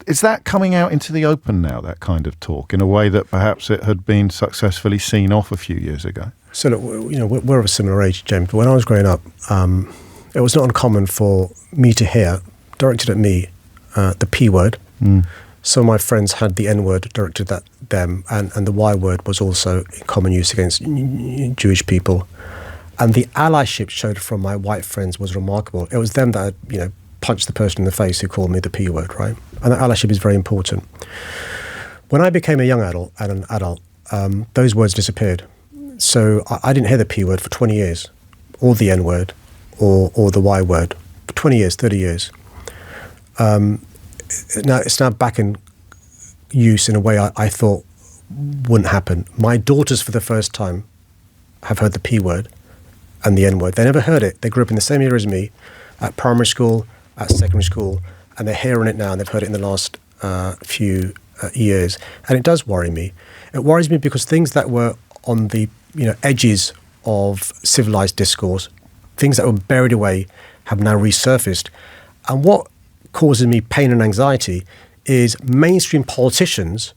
Is that coming out into the open now, that kind of talk, in a way that perhaps it had been successfully seen off a few years ago? So, look, we're of a similar age, James, but when I was growing up, it was not uncommon for me to hear, directed at me, the P word. Some of my friends had the N word directed at them, and the Y word was also in common use against Jewish people. And the allyship showed from my white friends was remarkable. It was them that had, punched the person in the face who called me the P word, right? And that allyship is very important. When I became a young adult and an adult, those words disappeared. So I didn't hear the P word for 20 years, or the N word, or the Y word, for 20 years, 30 years. Now it's now back in use in a way I thought wouldn't happen. My daughters, for the first time, have heard the P word and the N word. They never heard it. They grew up in the same era as me, at primary school, at secondary school, and they're hearing it now, and they've heard it in the last few years. And it does worry me. It worries me because things that were on the edges of civilized discourse, things that were buried away, have now resurfaced. And what causes me pain and anxiety is mainstream politicians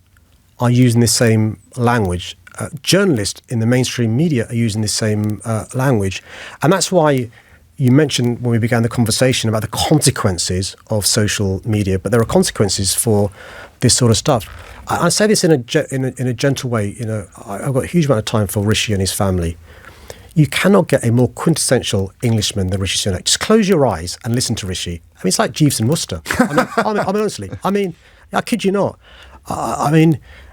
are using the same language. Journalists in the mainstream media are using the same language. And that's why you mentioned when we began the conversation about the consequences of social media, but there are consequences for this sort of stuff. I say this in a gentle way. I've got a huge amount of time for Rishi and his family. You cannot get a more quintessential Englishman than Rishi Sunak. Just close your eyes and listen to Rishi. I mean, it's like Jeeves and Wooster. Honestly. I kid you not.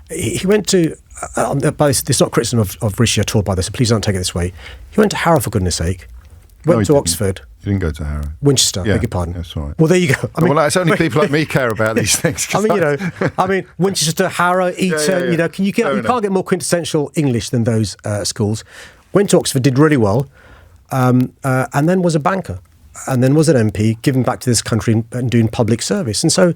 He went to, it's not criticism of Rishi at all, by this, so please don't take it this way. He went to Harrow, for goodness sake. Went to Oxford. He didn't go to Harrow. Winchester, beg your pardon. That's all right. Well, there you go. It's only people like me care about these things. Winchester, Harrow, Eton, you can't get more quintessential English than those schools. Went to Oxford, did really well, and then was a banker, and then was an MP, giving back to this country and doing public service. And so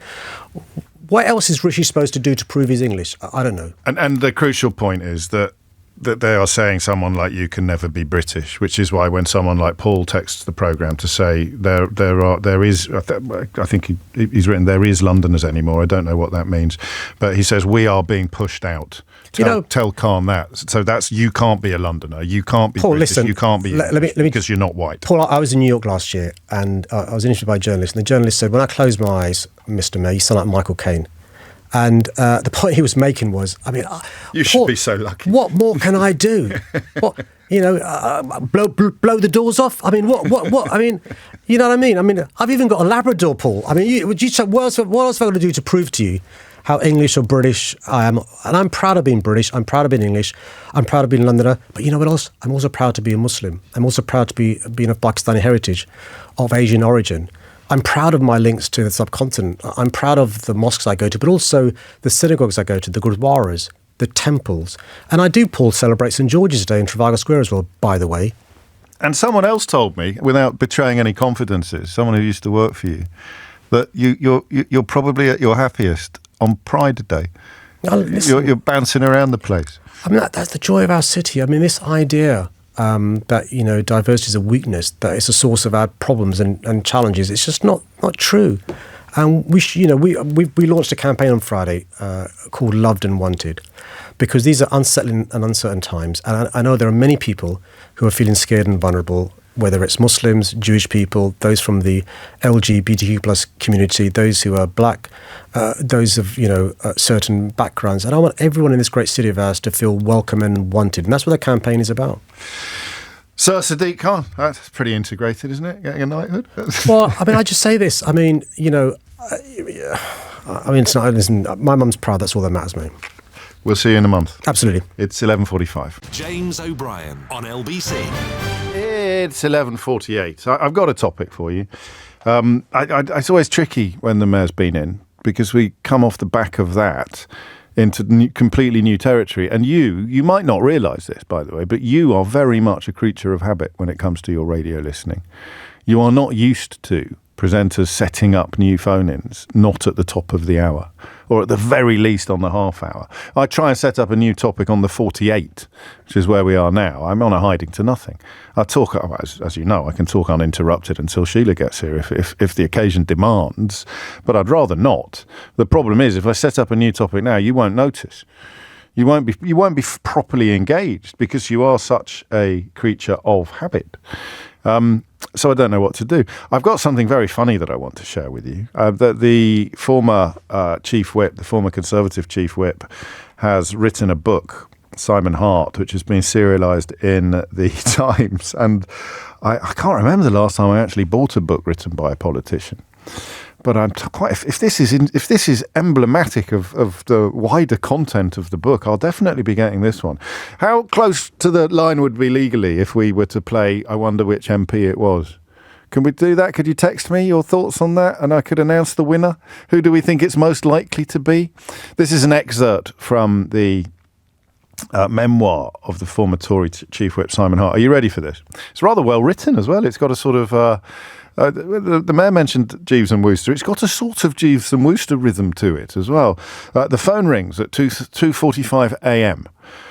what else is Rishi supposed to do to prove his English? I don't know. And the crucial point is that they are saying someone like you can never be British, which is why when someone like Paul texts the programme to say there is, I think he's written, there is Londoners anymore. I don't know what that means. But he says, we are being pushed out. Tell Khan that. So that's, you can't be a Londoner. You can't be Paul, British. Listen, you can't be because you're not white. Paul, I was in New York last year and I was interviewed by a journalist, and the journalist said, when I close my eyes, Mr. Mayor, you sound like Michael Caine. And the point he was making was, you should be so lucky. What more can I do? Blow the doors off? What? You know what I mean? I've even got a Labrador, Paul. What else have I got to do to prove to you how English or British I am? And I'm proud of being British. I'm proud of being English. I'm proud of being a Londoner. But you know what else? I'm also proud to be a Muslim. I'm also proud to being of Pakistani heritage, of Asian origin. I'm proud of my links to the subcontinent. I'm proud of the mosques I go to, but also the synagogues I go to, the gurdwaras, the temples. And I do, Paul, celebrate St. George's Day in Trafalgar Square as well, by the way. And someone else told me, without betraying any confidences, someone who used to work for you, that you're probably at your happiest on Pride Day. You're bouncing around the place. That's the joy of our city. This idea that diversity is a weakness, that it's a source of our problems and challenges. It's just not true. And we launched a campaign on Friday called Loved and Wanted, because these are unsettling and uncertain times. And I know there are many people who are feeling scared and vulnerable, whether it's Muslims, Jewish people, those from the LGBTQ plus community, those who are black, those of certain backgrounds. And I want everyone in this great city of ours to feel welcome and wanted. And that's what the campaign is about. Sir Sadiq Khan, that's pretty integrated, isn't it? Getting a knighthood. Well, I mean, I just say this. I mean, it's not. Listen, my mum's proud. That's all that matters, mate. We'll see you in a month. Absolutely. It's 11:45. James O'Brien on LBC. It's 11:48. I've got a topic for you. It's always tricky when the mayor's been in, because we come off the back of that into completely new territory. And you might not realise this, by the way, but you are very much a creature of habit when it comes to your radio listening. You are not used to presenters setting up new phone-ins, not at the top of the hour, or at the very least on the half hour. I try and set up a new topic on the 48, which is where we are now. I'm on a hiding to nothing. I talk, as you know, I can talk uninterrupted until Sheila gets here if the occasion demands, but I'd rather not. The problem is, if I set up a new topic now, you won't notice. You won't be properly engaged, because you are such a creature of habit. So I don't know what to do. I've got something very funny that I want to share with you. That the former Chief Whip, the former Conservative Chief Whip, has written a book, Simon Hart, which has been serialised in the Times. And I can't remember the last time I actually bought a book written by a politician. But I'm quite. If this is emblematic of the wider content of the book, I'll definitely be getting this one. How close to the line would we legally if we were to play "I Wonder Which MP It Was"? Can we do that? Could you text me your thoughts on that, and I could announce the winner? Who do we think it's most likely to be? This is an excerpt from the memoir of the former Tory Chief Whip Simon Hart. Are you ready for this? It's rather well written as well. It's got a sort of. The Mayor mentioned Jeeves and Wooster. It's got a sort of Jeeves and Wooster rhythm to it as well. The phone rings at 2:45 a.m.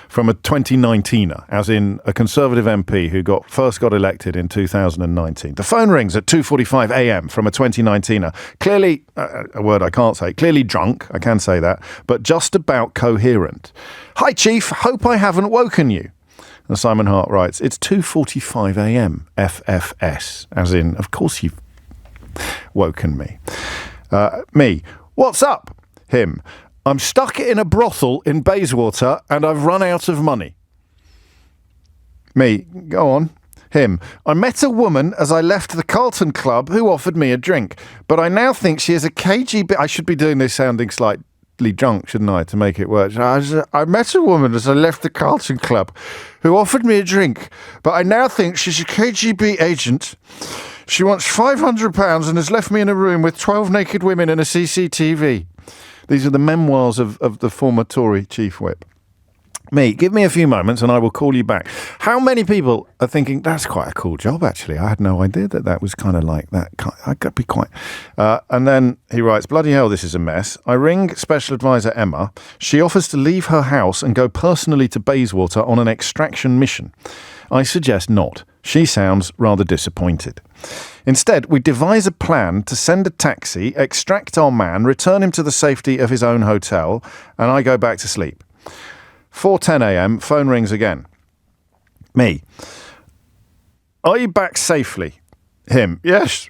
from a 2019er, as in a Conservative MP who first got elected in 2019. The phone rings at 2:45 a.m. from a 2019er. Clearly, a word I can't say, clearly drunk, I can say that, but just about coherent. "Hi, Chief, hope I haven't woken you." And Simon Hart writes, "It's 2:45 a.m, FFS, as in, of course you've woken me." Me, "What's up?" Him, "I'm stuck in a brothel in Bayswater and I've run out of money." Me, "Go on." Him, "I met a woman as I left the Carlton Club who offered me a drink, but I now think she is a KGB..." I should be doing this sounding slightly drunk, shouldn't I, to make it work? "I met a woman as I left the Carlton Club who offered me a drink, but I now think she's a KGB agent. She wants £500 and has left me in a room with 12 naked women and a CCTV." These are the memoirs of the former Tory Chief Whip. Me, give me a few moments and I will call you back. How many people are thinking, that's quite a cool job, actually? I had no idea that was kind of like that. I could be quite... and then he writes, "Bloody hell, this is a mess. I ring Special Advisor Emma. She offers to leave her house and go personally to Bayswater on an extraction mission. I suggest not. She sounds rather disappointed. Instead, we devise a plan to send a taxi, extract our man, return him to the safety of his own hotel, and I go back to sleep. 4:10 a.m, phone rings again. Me, "Are you back safely?" Him, "Yes,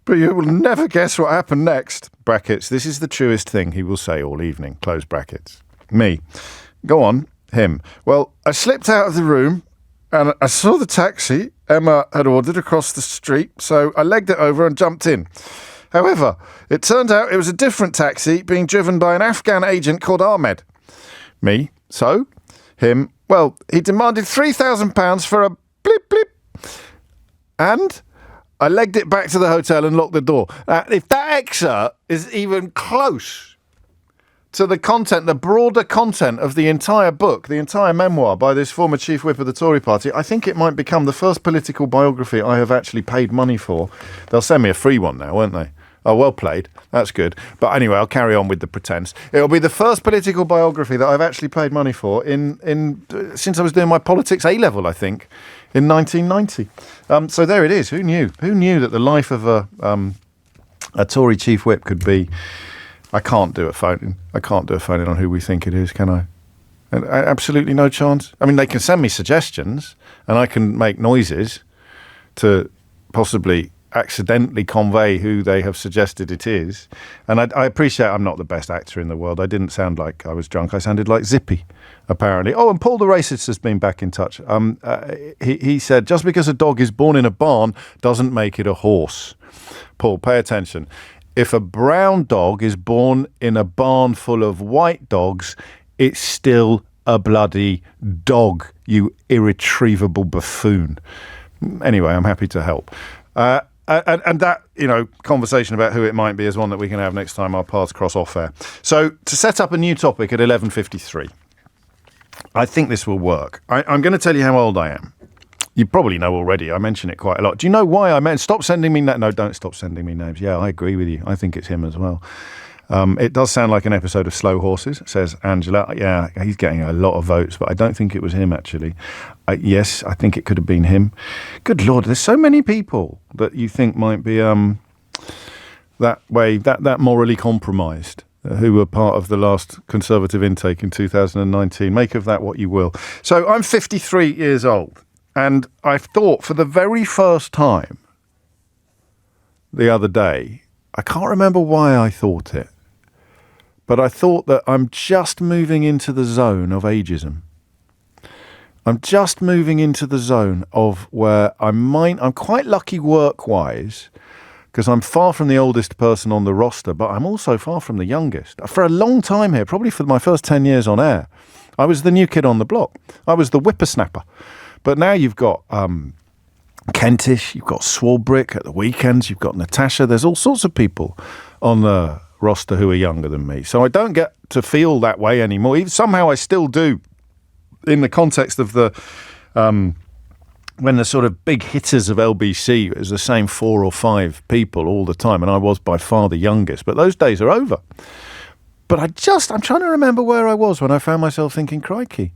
but you will never guess what happened next." Brackets, "This is the truest thing he will say all evening." Close brackets. Me, "Go on." Him, "Well, I slipped out of the room and I saw the taxi Emma had ordered across the street, so I legged it over and jumped in. However, it turned out it was a different taxi being driven by an Afghan agent called Ahmed." Me, "So?" Him, "Well, he demanded £3,000 for a blip blip. And I legged it back to the hotel and locked the door." If that excerpt is even close to the content, the broader content of the entire book, the entire memoir by this former Chief Whip of the Tory party, I think it might become the first political biography I have actually paid money for. They'll send me a free one now, won't they? Oh, well played. That's good. But anyway, I'll carry on with the pretense. It'll be the first political biography that I've actually paid money for since I was doing my politics A-level, I think, in 1990. So there it is. Who knew? Who knew that the life of a Tory Chief Whip could be... I can't do a phone-in. I can't do a phone-in on who we think it is, can I? Absolutely no chance. I mean, they can send me suggestions and I can make noises to possibly accidentally convey who they have suggested it is. And I appreciate I'm not the best actor in the world. I didn't sound like I was drunk. I sounded like Zippy, apparently. Oh, and Paul the Racist has been back in touch. He said, just because a dog is born in a barn doesn't make it a horse. Paul, pay attention. If a brown dog is born in a barn full of white dogs, it's still a bloody dog, you irretrievable buffoon. Anyway, I'm happy to help. And that, conversation about who it might be is one that we can have next time our paths cross off air. So to set up a new topic at 11:53, I think this will work. I'm going to tell you how old I am. You probably know already. I mention it quite a lot. Do you know why I meant stop sending me No, don't stop sending me names. Yeah, I agree with you. I think it's him as well. It does sound like an episode of Slow Horses, says Angela. Yeah, he's getting a lot of votes, but I don't think it was him, actually. Yes, I think it could have been him. Good Lord, there's so many people that you think might be that way, that morally compromised, who were part of the last Conservative intake in 2019. Make of that what you will. So I'm 53 years old, and I've thought for the very first time the other day, I can't remember why I thought it, but I thought that I'm just moving into the zone of ageism. I'm just moving into the zone of where I'm quite lucky work-wise, because I'm far from the oldest person on the roster, but I'm also far from the youngest. For a long time here, probably for my first 10 years on air, I was the new kid on the block. I was the whippersnapper. But now you've got Kentish, you've got Swarbrick at the weekends, you've got Natasha. There's all sorts of people on the roster who are younger than me. So I don't get to feel that way anymore. Even somehow I still do, in the context of the when the sort of big hitters of LBC is the same 4 or 5 people all the time, and I was by far the youngest. But those days are over. But I'm trying to remember where I was when I found myself thinking, crikey.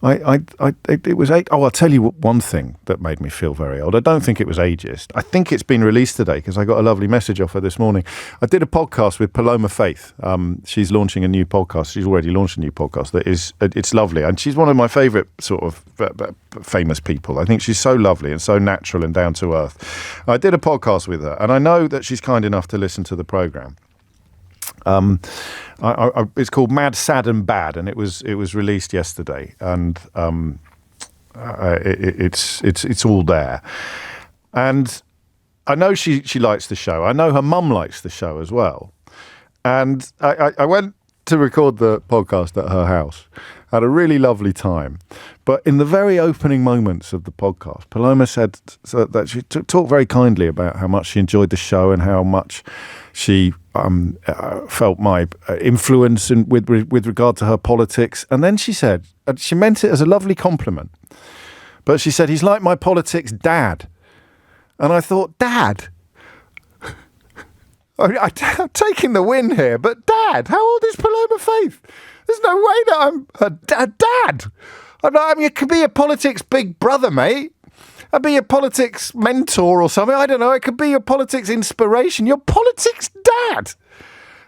It was I'll tell you one thing that made me feel very old. I don't think it was ageist. I think it's been released today because I got a lovely message off her this morning. I did a podcast with Paloma Faith. She's launching a new podcast. She's already launched a new podcast it's lovely. And she's one of my favourite sort of famous people. I think she's so lovely and so natural and down to earth. I did a podcast with her, and I know that she's kind enough to listen to the programme. It's called Mad, Sad and Bad, and it was released yesterday, and it's all there. And I know she likes the show. I know her mum likes the show as well. And I went to record the podcast at her house. Had a really lovely time. But in the very opening moments of the podcast, Paloma said that she talked very kindly about how much she enjoyed the show and how much she felt my influence with regard to her politics. And then she said, and she meant it as a lovely compliment, but she said, he's like my politics dad. And I thought, Dad? I'm taking the win here, but Dad, how old is Paloma Faith? There's no way that I'm her dad. You could be a politics big brother, mate. I'd be your politics mentor or something. I don't know. It could be your politics inspiration. Your politics dad.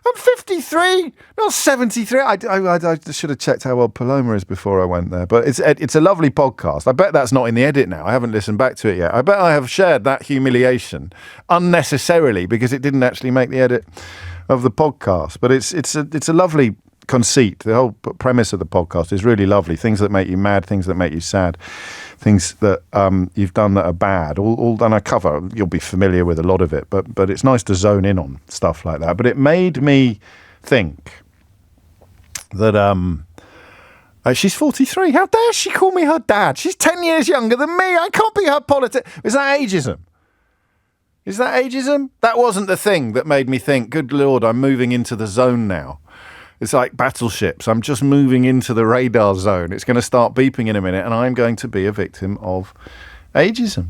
I'm 53, not 73. I should have checked how old Paloma is before I went there. But it's a lovely podcast. I bet that's not in the edit now. I haven't listened back to it yet. I bet I have shared that humiliation unnecessarily because it didn't actually make the edit of the podcast. But it's a lovely conceit. The whole premise of the podcast is really lovely. Things that make you mad, things that make you sad, things that you've done that are bad, all done. I cover. You'll be familiar with a lot of it, but it's nice to zone in on stuff like that. But it made me think that she's 43. How dare she call me her dad? She's 10 years younger than me. I can't be her politics. Is that ageism? Is that ageism? That wasn't the thing that made me think, good Lord, I'm moving into the zone now. It's like battleships. I'm just moving into the radar zone. It's going to start beeping in a minute, and I'm going to be a victim of ageism.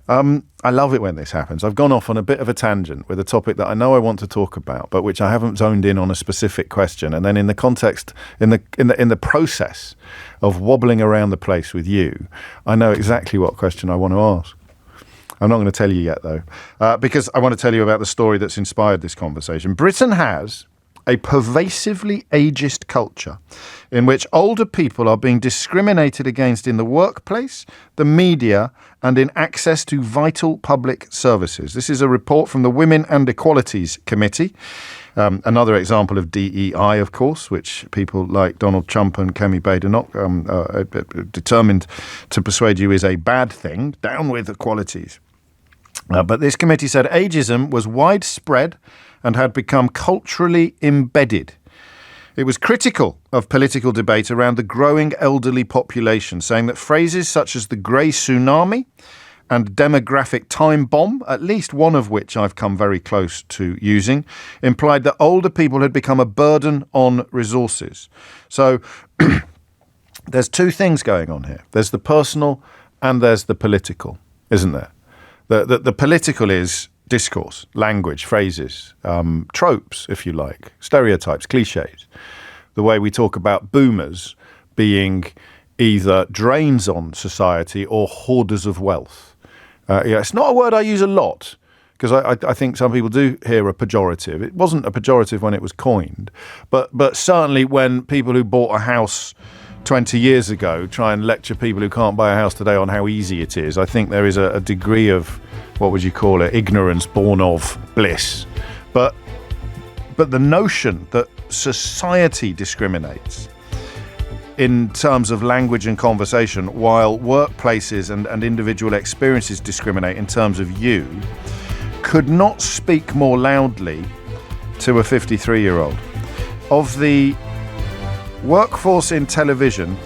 I love it when this happens. I've gone off on a bit of a tangent with a topic that I know I want to talk about, but which I haven't zoned in on a specific question. And then in the context, in the process of wobbling around the place with you, I know exactly what question I want to ask. I'm not going to tell you yet, though, because I want to tell you about the story that's inspired this conversation. Britain has a pervasively ageist culture in which older people are being discriminated against in the workplace, the media, and in access to vital public services. This is a report from the Women and Equalities Committee. Another example of DEI, of course, which people like Donald Trump and Kemi Badenoch are determined to persuade you is a bad thing. Down with equalities. But this committee said ageism was widespread and had become culturally embedded. It was critical of political debate around the growing elderly population, saying that phrases such as the grey tsunami and demographic time bomb, at least one of which I've come very close to using, implied that older people had become a burden on resources. So there's two things going on here. There's the personal and there's the political, isn't there? The political is discourse, language, phrases, tropes, if you like, stereotypes, cliches. The way we talk about boomers being either drains on society or hoarders of wealth. It's not a word I use a lot because I think some people do hear a pejorative. It wasn't a pejorative when it was coined, but certainly when people who bought a house 20 years ago try and lecture people who can't buy a house today on how easy it is, I think there is a degree of, what would you call it, ignorance born of bliss. But the notion that society discriminates in terms of language and conversation, while workplaces and individual experiences discriminate in terms of you, could not speak more loudly to a 53-year-old. Of the workforce in television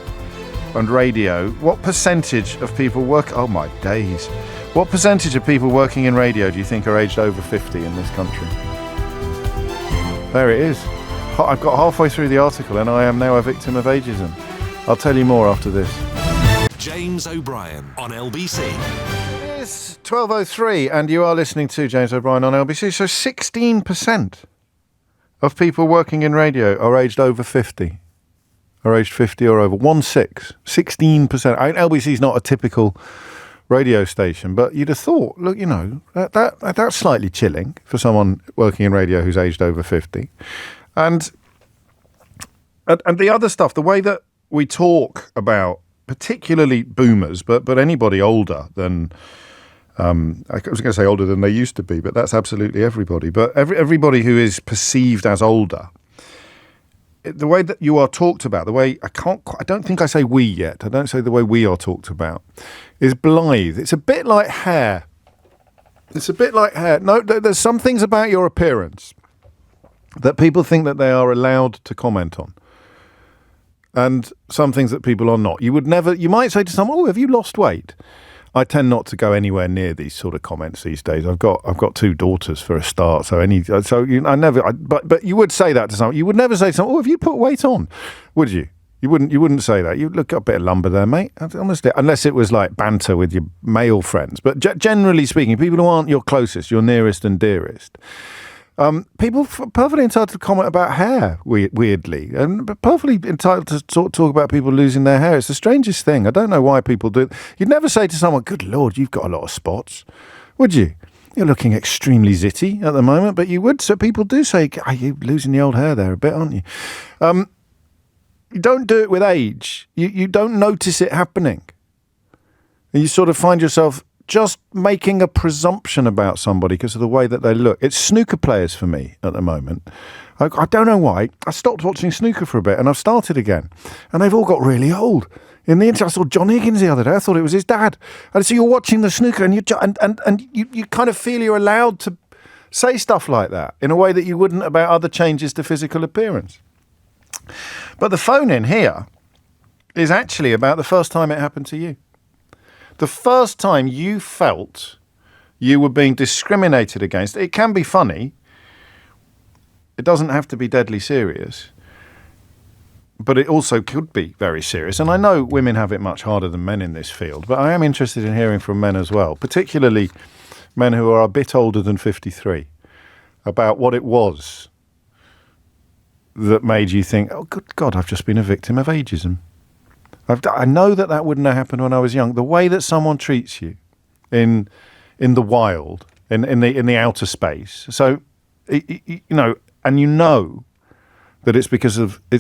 and radio, what percentage of people work... Oh, my days. What percentage of people working in radio do you think are aged over 50 in this country? There it is. I've got halfway through the article and I am now a victim of ageism. I'll tell you more after this. James O'Brien on LBC. It's 12:03 and you are listening to James O'Brien on LBC. So 16% of people working in radio are aged over 50. Or aged 50 or over. 16%. I mean, LBC is not a typical radio station, but you'd have thought, look, you know, that's slightly chilling for someone working in radio who's aged over 50. And the other stuff, the way that we talk about particularly boomers, but anybody older than, I was going to say older than they used to be, but that's absolutely everybody. But everybody who is perceived as older, the way that you are talked about, the way, I don't think I say we yet, I don't say the way we are talked about, is blithe. It's a bit like hair. No, there's some things about your appearance that people think that they are allowed to comment on. And some things that people are not. You might say to someone, oh, have you lost weight? I tend not to go anywhere near these sort of comments these days. I've got two daughters for a start, but you would say that to someone. You would never say to someone, oh, have you put weight on? Would you? You wouldn't say that. You'd look, got a bit of lumber there, mate. Honestly, unless it was like banter with your male friends. But generally speaking, people who aren't your closest, your nearest and dearest, people perfectly entitled to comment about hair, weirdly, and perfectly entitled to talk about people losing their hair. It's the strangest thing. I don't know why people do it. You'd never say to someone, good Lord, you've got a lot of spots, would you? You're looking extremely zitty at the moment, but you would. So people do say, are you losing the old hair there a bit, aren't you? You don't do it with age. You don't notice it happening. And you sort of find yourself just making a presumption about somebody because of the way that they look. It's snooker players for me at the moment. I don't know why. I stopped watching snooker for a bit and I've started again. And they've all got really old. In the interest, I saw John Higgins the other day. I thought it was his dad. And so you're watching the snooker and you kind of feel you're allowed to say stuff like that in a way that you wouldn't about other changes to physical appearance. But the phone in here is actually about the first time it happened to you. The first time you felt you were being discriminated against. It can be funny. It doesn't have to be deadly serious. But it also could be very serious. And I know women have it much harder than men in this field, but I am interested in hearing from men as well, particularly men who are a bit older than 53, about what it was that made you think, oh, good God, I've just been a victim of ageism. I know that wouldn't have happened when I was young. The way that someone treats you in the wild, in the outer space. So, and you know that it's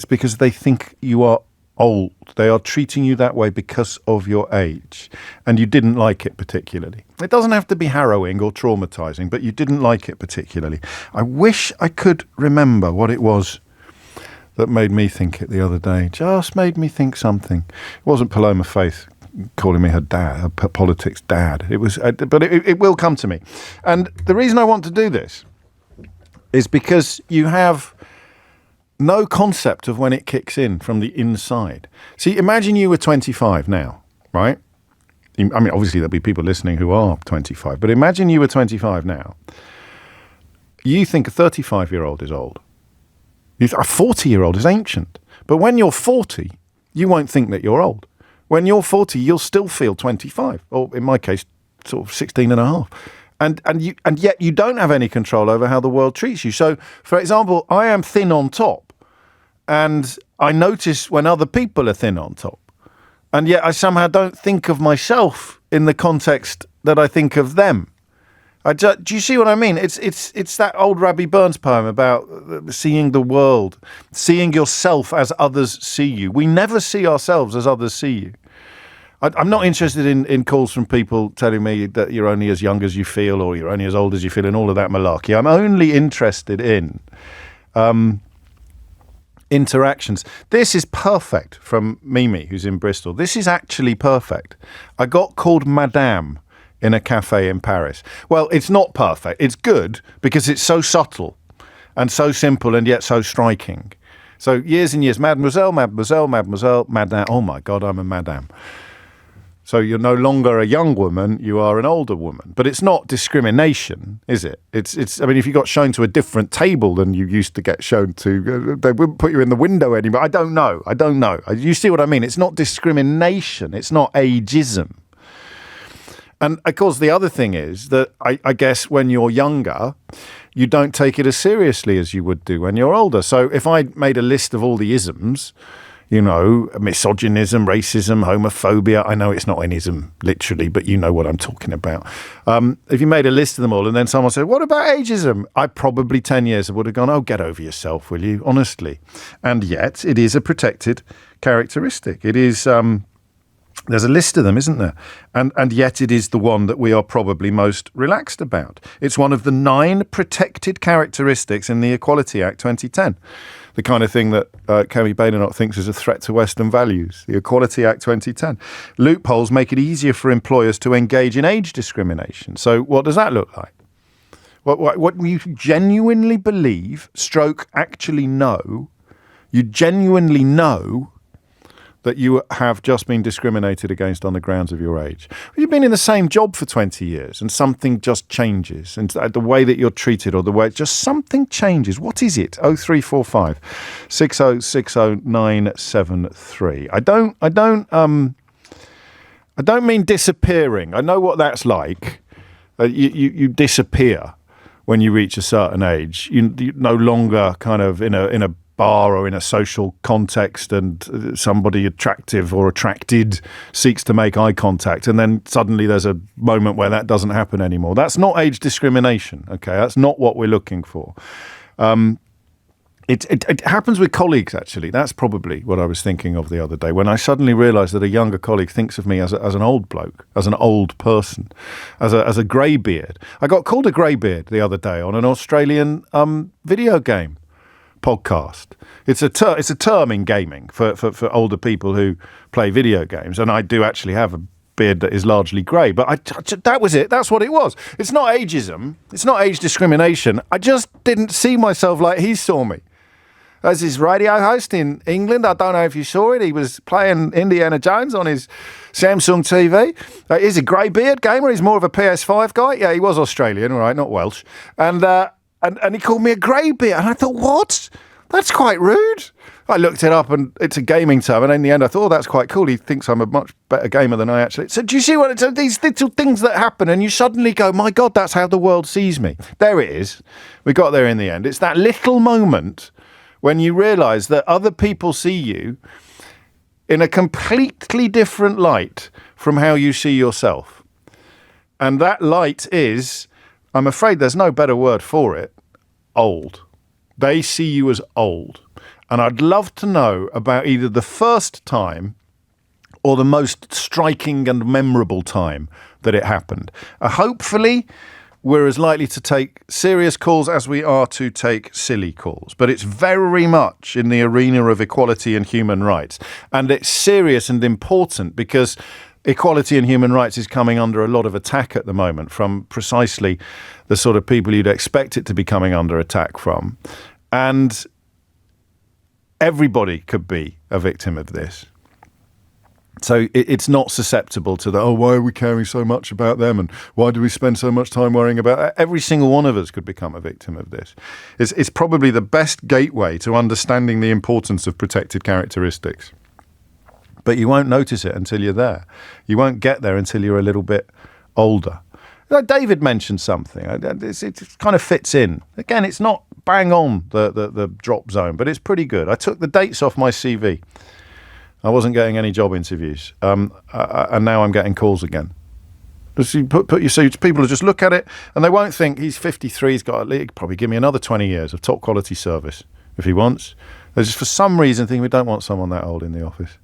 because they think you are old. They are treating you that way because of your age, and you didn't like it particularly. It doesn't have to be harrowing or traumatizing, but you didn't like it particularly. I wish I could remember what it was that made me think it the other day. Just made me think something. It wasn't Paloma Faith calling me her dad, her politics dad. It was, but it will come to me. And the reason I want to do this is because you have no concept of when it kicks in from the inside. See, imagine you were 25 now, right? I mean, obviously there'll be people listening who are 25, but imagine you were 25 now. You think a 35-year-old is old. You think a 40-year-old is ancient. But when you're 40, you won't think that you're old. When you're 40, you'll still feel 25, or in my case, sort of 16 and a half. And yet you don't have any control over how the world treats you. So, for example, I am thin on top, and I notice when other people are thin on top. And yet I somehow don't think of myself in the context that I think of them. Do you see what I mean? It's that old Rabbie Burns poem about seeing the world, seeing yourself as others see you. We never see ourselves as others see you. I'm not interested in calls from people telling me that you're only as young as you feel or you're only as old as you feel and all of that malarkey. I'm only interested in interactions. This is perfect from Mimi, who's in Bristol. This is actually perfect. I got called Madame in a cafe in Paris. Well, it's not perfect. It's good because it's so subtle and so simple and yet so striking. So years and years, Mademoiselle, Mademoiselle, Mademoiselle, Madame. Oh my God, I'm a Madame. So you're no longer a young woman, you are an older woman. But it's not discrimination, is it? It's. I mean, if you got shown to a different table than you used to get shown to, they wouldn't put you in the window anymore. I don't know. You see what I mean? It's not discrimination. It's not ageism. And of course, the other thing is that I guess when you're younger, you don't take it as seriously as you would do when you're older. So if I made a list of all the isms, you know, misogynism, racism, homophobia. I know it's not an ism, literally, but you know what I'm talking about. If you made a list of them all and then someone said, what about ageism? I probably 10 years would have gone, oh, get over yourself, will you? Honestly. And yet it is a protected characteristic. It is, there's a list of them, isn't there? And yet it is the one that we are probably most relaxed about. It's one of the 9 protected characteristics in the Equality Act 2010. The kind of thing that Kemi Badenoch thinks is a threat to Western values, the Equality Act 2010. Loopholes make it easier for employers to engage in age discrimination. So what does that look like? What you genuinely believe, stroke actually know, you genuinely know that you have just been discriminated against on the grounds of your age. You've been in the same job for 20 years and something just changes, and the way that you're treated or the way just something changes. What is it? 0345 6060 973. I don't mean disappearing. I know what that's like. You disappear when you reach a certain age. You're no longer kind of in a bar or in a social context and somebody attractive or attracted seeks to make eye contact, and then suddenly there's a moment where that doesn't happen anymore. That's not age discrimination, okay? That's not what we're looking for. It happens with colleagues, actually. That's probably what I was thinking of the other day, when I suddenly realised that a younger colleague thinks of me as an old bloke, as an old person, as a greybeard. I got called a greybeard the other day on an Australian video game podcast. It's a term in gaming for older people who play video games, and I do actually have a beard that is largely grey, but that was it. That's what it was. It's not ageism. It's not age discrimination. I just didn't see myself like he saw me. As his radio host in England, I don't know if you saw it, he was playing Indiana Jones on his Samsung TV. He's a greybeard gamer. He's more of a PS5 guy. Yeah, he was Australian, all right, not Welsh. And he called me a greybeard. And I thought, what? That's quite rude. I looked it up and it's a gaming term. And in the end, I thought, oh, that's quite cool. He thinks I'm a much better gamer than I actually. So do you see what these little things that happen and you suddenly go, my God, that's how the world sees me. There it is. We got there in the end. It's that little moment when you realise that other people see you in a completely different light from how you see yourself. And that light is, I'm afraid there's no better word for it, old. They see you as old. And I'd love to know about either the first time or the most striking and memorable time that it happened. Hopefully, we're as likely to take serious calls as we are to take silly calls. But it's very much in the arena of equality and human rights. And it's serious and important because equality and human rights is coming under a lot of attack at the moment from precisely the sort of people you'd expect it to be coming under attack from. And everybody could be a victim of this. So it's not susceptible to why are we caring so much about them and why do we spend so much time worrying about that? Every single one of us could become a victim of this. It's probably the best gateway to understanding the importance of protected characteristics. But you won't notice it until you're there. You won't get there until you're a little bit older. David mentioned something. It kind of fits in. Again, it's not bang on the drop zone, but it's pretty good. I took the dates off my CV. I wasn't getting any job interviews, and now I'm getting calls again. Just you put your suits. People will just look at it, and they won't think he's 53. He's got he could probably give me another 20 years of top quality service if he wants. They just for some reason think we don't want someone that old in the office.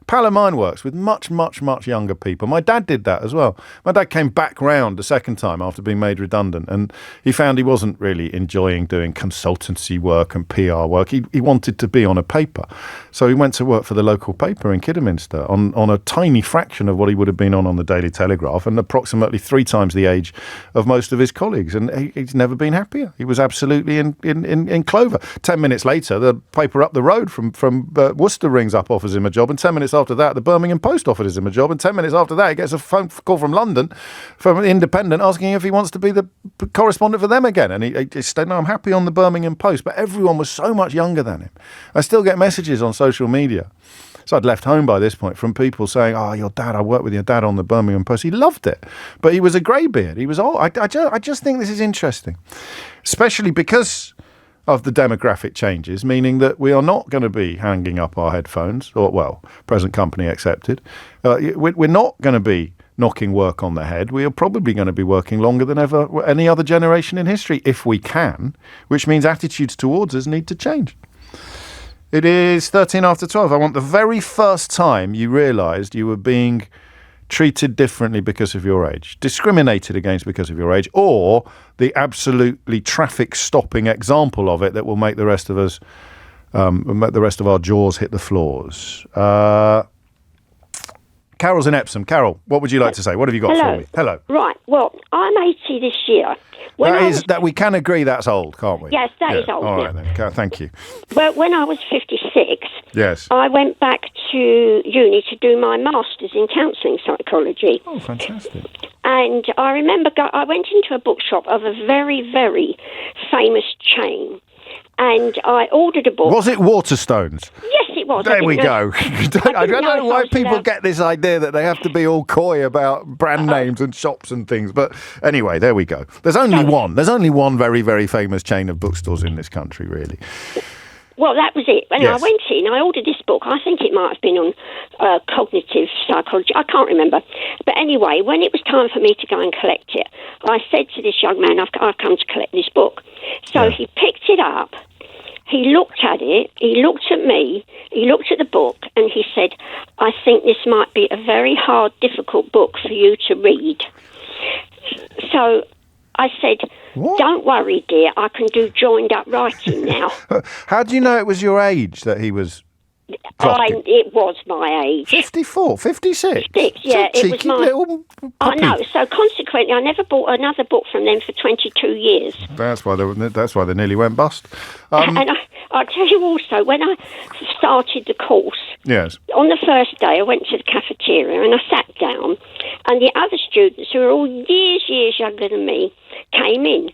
Pal of mine works with much, much, much younger people. My dad did that as well. My dad came back round the second time after being made redundant, and he found he wasn't really enjoying doing consultancy work and PR work. He wanted to be on a paper. So he went to work for the local paper in Kidderminster on a tiny fraction of what he would have been on the Daily Telegraph and approximately 3 times the age of most of his colleagues. And he's never been happier. He was absolutely in clover. 10 minutes later, the paper up the road from Worcester rings up, offers him a job, and 10 minutes after that, the Birmingham Post offers him a job, and 10 minutes after that, he gets a phone call from London, from the Independent, asking if he wants to be the correspondent for them again. And he said, no, I'm happy on the Birmingham Post. But everyone was so much younger than him. I still get messages on social media. So I'd left home by this point from people saying, your dad, I worked with your dad on the Birmingham Post. He loved it. But he was a greybeard. He was old. I just think this is interesting, especially because of the demographic changes, meaning that we are not going to be hanging up our headphones, or, present company accepted. We're not going to be knocking work on the head. We are probably going to be working longer than ever any other generation in history, if we can, which means attitudes towards us need to change. It is 13 after 12. I want the very first time you realised you were being treated differently because of your age, discriminated against because of your age, or the absolutely traffic-stopping example of it that will make the rest of us, make the rest of our jaws hit the floors. Carol's in Epsom. Carol, what would you like to say? What have you got for me? Hello. Right. Well, I'm 80 this year. That we can agree that's old, can't we? Yes, that is old. All right, then. Thank you. Well, when I was 56, yes, I went back to uni to do my master's in counselling psychology. Oh, fantastic. And I remember I went into a bookshop of a very, very famous chain, and I ordered a book. Was it Waterstones? Yes, it was. There we go. I don't know why people get this idea that they have to be all coy about brand names and shops and things. But anyway, there we go. There's only one. There's only one very, very famous chain of bookstores in this country, really. Well, that was it. And yes. I went in, I ordered this book. I think it might have been on cognitive psychology. I can't remember. But anyway, when it was time for me to go and collect it, I said to this young man, I've come to collect this book. So he picked it up. He looked at it, he looked at me, he looked at the book, and he said, I think this might be a very hard, difficult book for you to read. So I said, what? Don't worry, dear, I can do joined-up writing now. How do you know it was your age that he was clocking? It was my age. 54, 56? Yeah, it was my... Little puppy. I know, so consequently I never bought another book from them for 22 years. That's why they nearly went bust. And I'll tell you also, when I started the course, yes, on the first day I went to the cafeteria and I sat down, and the other students, who were all years younger than me, came in.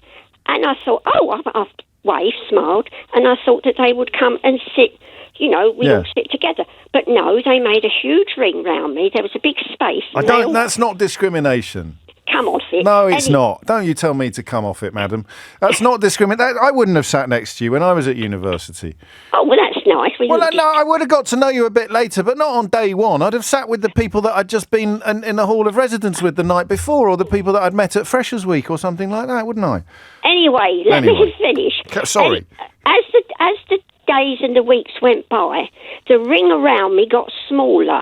And I thought, I've waved, smiled, and I thought that they would come and sit, we all sit together. But no, they made a huge ring round me. There was a big space. That's not discrimination. Come off it. No, it's not. Don't you tell me to come off it, madam. That's not discrimination. I wouldn't have sat next to you when I was at university. Oh, well, that's nice. I would have got to know you a bit later, but not on day one. I'd have sat with the people that I'd just been in the hall of residence with the night before, or the people that I'd met at Freshers' Week or something like that, wouldn't I? Anyway, let me finish. Sorry. As the days and the weeks went by, the ring around me got smaller.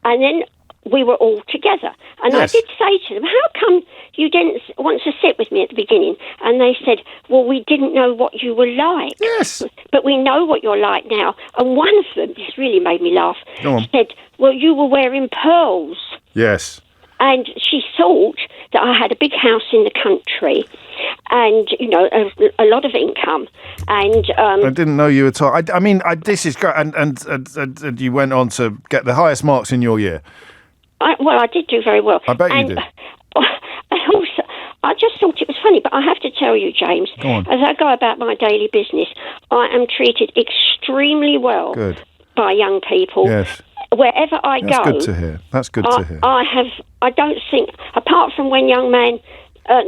And then we were all together. And Yes. I did say to them, how come you didn't want to sit with me at the beginning? And they said, well, we didn't know what you were like. Yes. But we know what you're like now. And one of them, this really made me laugh, Go on. said, well, you were wearing pearls. Yes. And she thought that I had a big house in the country and, you know, a lot of income. And I didn't know you were I mean, this is great. And you went on to get the highest marks in your year. I did do very well. I bet you did. And also, I just thought it was funny, but I have to tell you, James, Go on. as I go about my daily business, I am treated extremely well Good. by young people. Yes. Wherever I That's go, good to hear. That's good to hear. I don't think, apart from when young man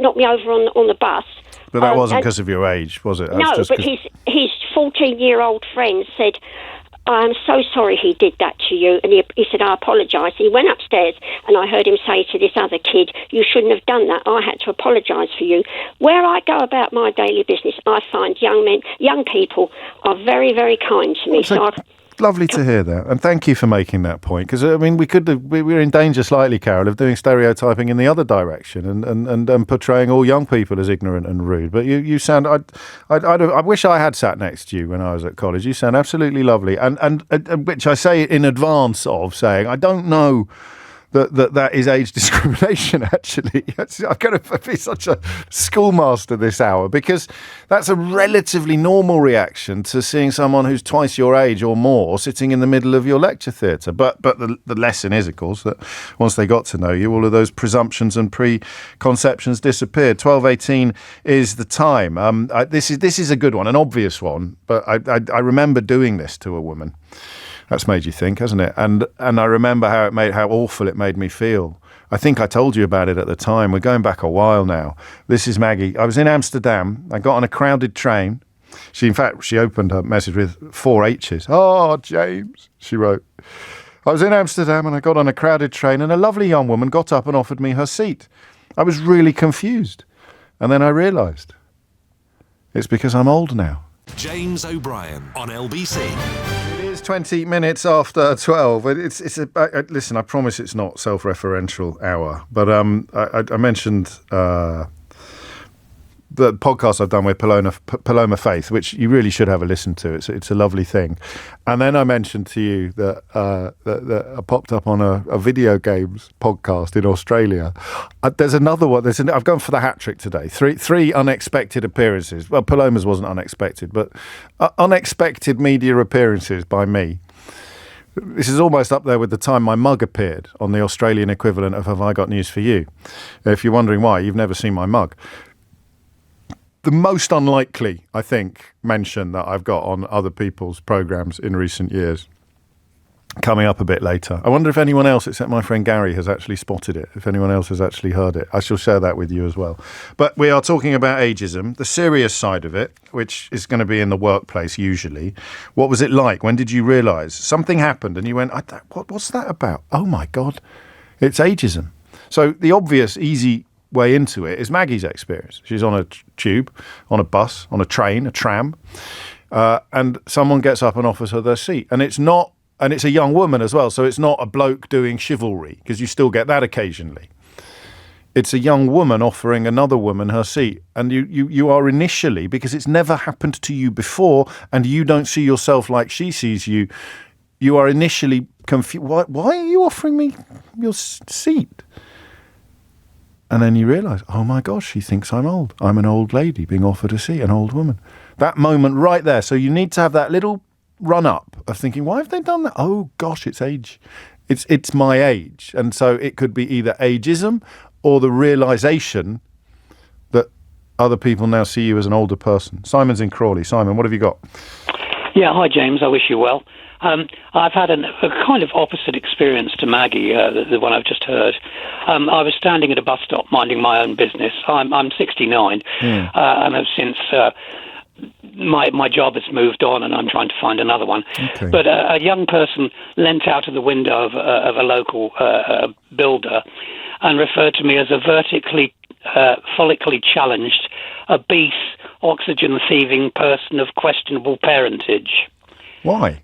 knocked me over on the bus. But that wasn't because of your age, was it? No, but his 14-year-old friend said, I'm so sorry he did that to you. And he said, I apologise. He went upstairs and I heard him say to this other kid, you shouldn't have done that. I had to apologise for you. Where I go about my daily business, I find young people are very, very kind to me. Lovely to hear that, and thank you for making that point. Because I mean, we're in danger slightly, Carol, of doing stereotyping in the other direction and portraying all young people as ignorant and rude. But you sound. I wish I had sat next to you when I was at college. You sound absolutely lovely, and which I say in advance of saying I don't know that is age discrimination, actually. I'm going to be such a schoolmaster this hour, because that's a relatively normal reaction to seeing someone who's twice your age or more sitting in the middle of your lecture theatre. But the lesson is, of course, that once they got to know you, all of those presumptions and preconceptions disappeared. 12:18 is the time. This is a good one, an obvious one, but I remember doing this to a woman. That's made you think, hasn't it? And I remember how awful it made me feel. I think I told you about it at the time. We're going back a while now. This is Maggie. I was in Amsterdam. I got on a crowded train. She opened her message with 4 H's. Oh, James, she wrote. I was in Amsterdam and I got on a crowded train and a lovely young woman got up and offered me her seat. I was really confused. And then I realised it's because I'm old now. James O'Brien on LBC. 20 minutes after 12. Listen, I promise it's not self-referential hour, but I mentioned the podcast I've done with Paloma Faith, which you really should have a listen to. It's a lovely thing. And then I mentioned to you that I popped up on a video games podcast in Australia. There's another one. I've gone for the hat trick today. Three unexpected appearances. Well, Paloma's wasn't unexpected, but unexpected media appearances by me. This is almost up there with the time my mug appeared on the Australian equivalent of Have I Got News for You? If you're wondering why, you've never seen my mug. The most unlikely, I think, mention that I've got on other people's programmes in recent years, coming up a bit later. I wonder if anyone else, except my friend Gary, has actually spotted it, if anyone else has actually heard it. I shall share that with you as well. But we are talking about ageism, the serious side of it, which is going to be in the workplace usually. What was it like? When did you realise? Something happened and you went, what's that about? Oh my God, it's ageism. So the obvious, easy way into it is Maggie's experience. She's on a tube, on a bus, on a train, a tram, and someone gets up and offers her their seat. And it's a young woman as well, so it's not a bloke doing chivalry, because you still get that occasionally. It's a young woman offering another woman her seat. And you are initially, because it's never happened to you before, and you don't see yourself like she sees you, you are initially confused. Why are you offering me your seat? And then you realise, oh my gosh, she thinks I'm old. I'm an old lady being offered a seat, an old woman. That moment right there. So you need to have that little run up of thinking, why have they done that? Oh gosh, it's age. It's my age. And so it could be either ageism or the realisation that other people now see you as an older person. Simon's in Crawley. Simon, what have you got? Yeah, hi James, I wish you well. I've had a kind of opposite experience to Maggie, the one I've just heard. I was standing at a bus stop minding my own business. I'm 69, and I've since my job has moved on, and I'm trying to find another one. Okay. But a young person leant out of the window of a local builder and referred to me as a vertically, follically challenged, obese, oxygen-thieving person of questionable parentage. Why?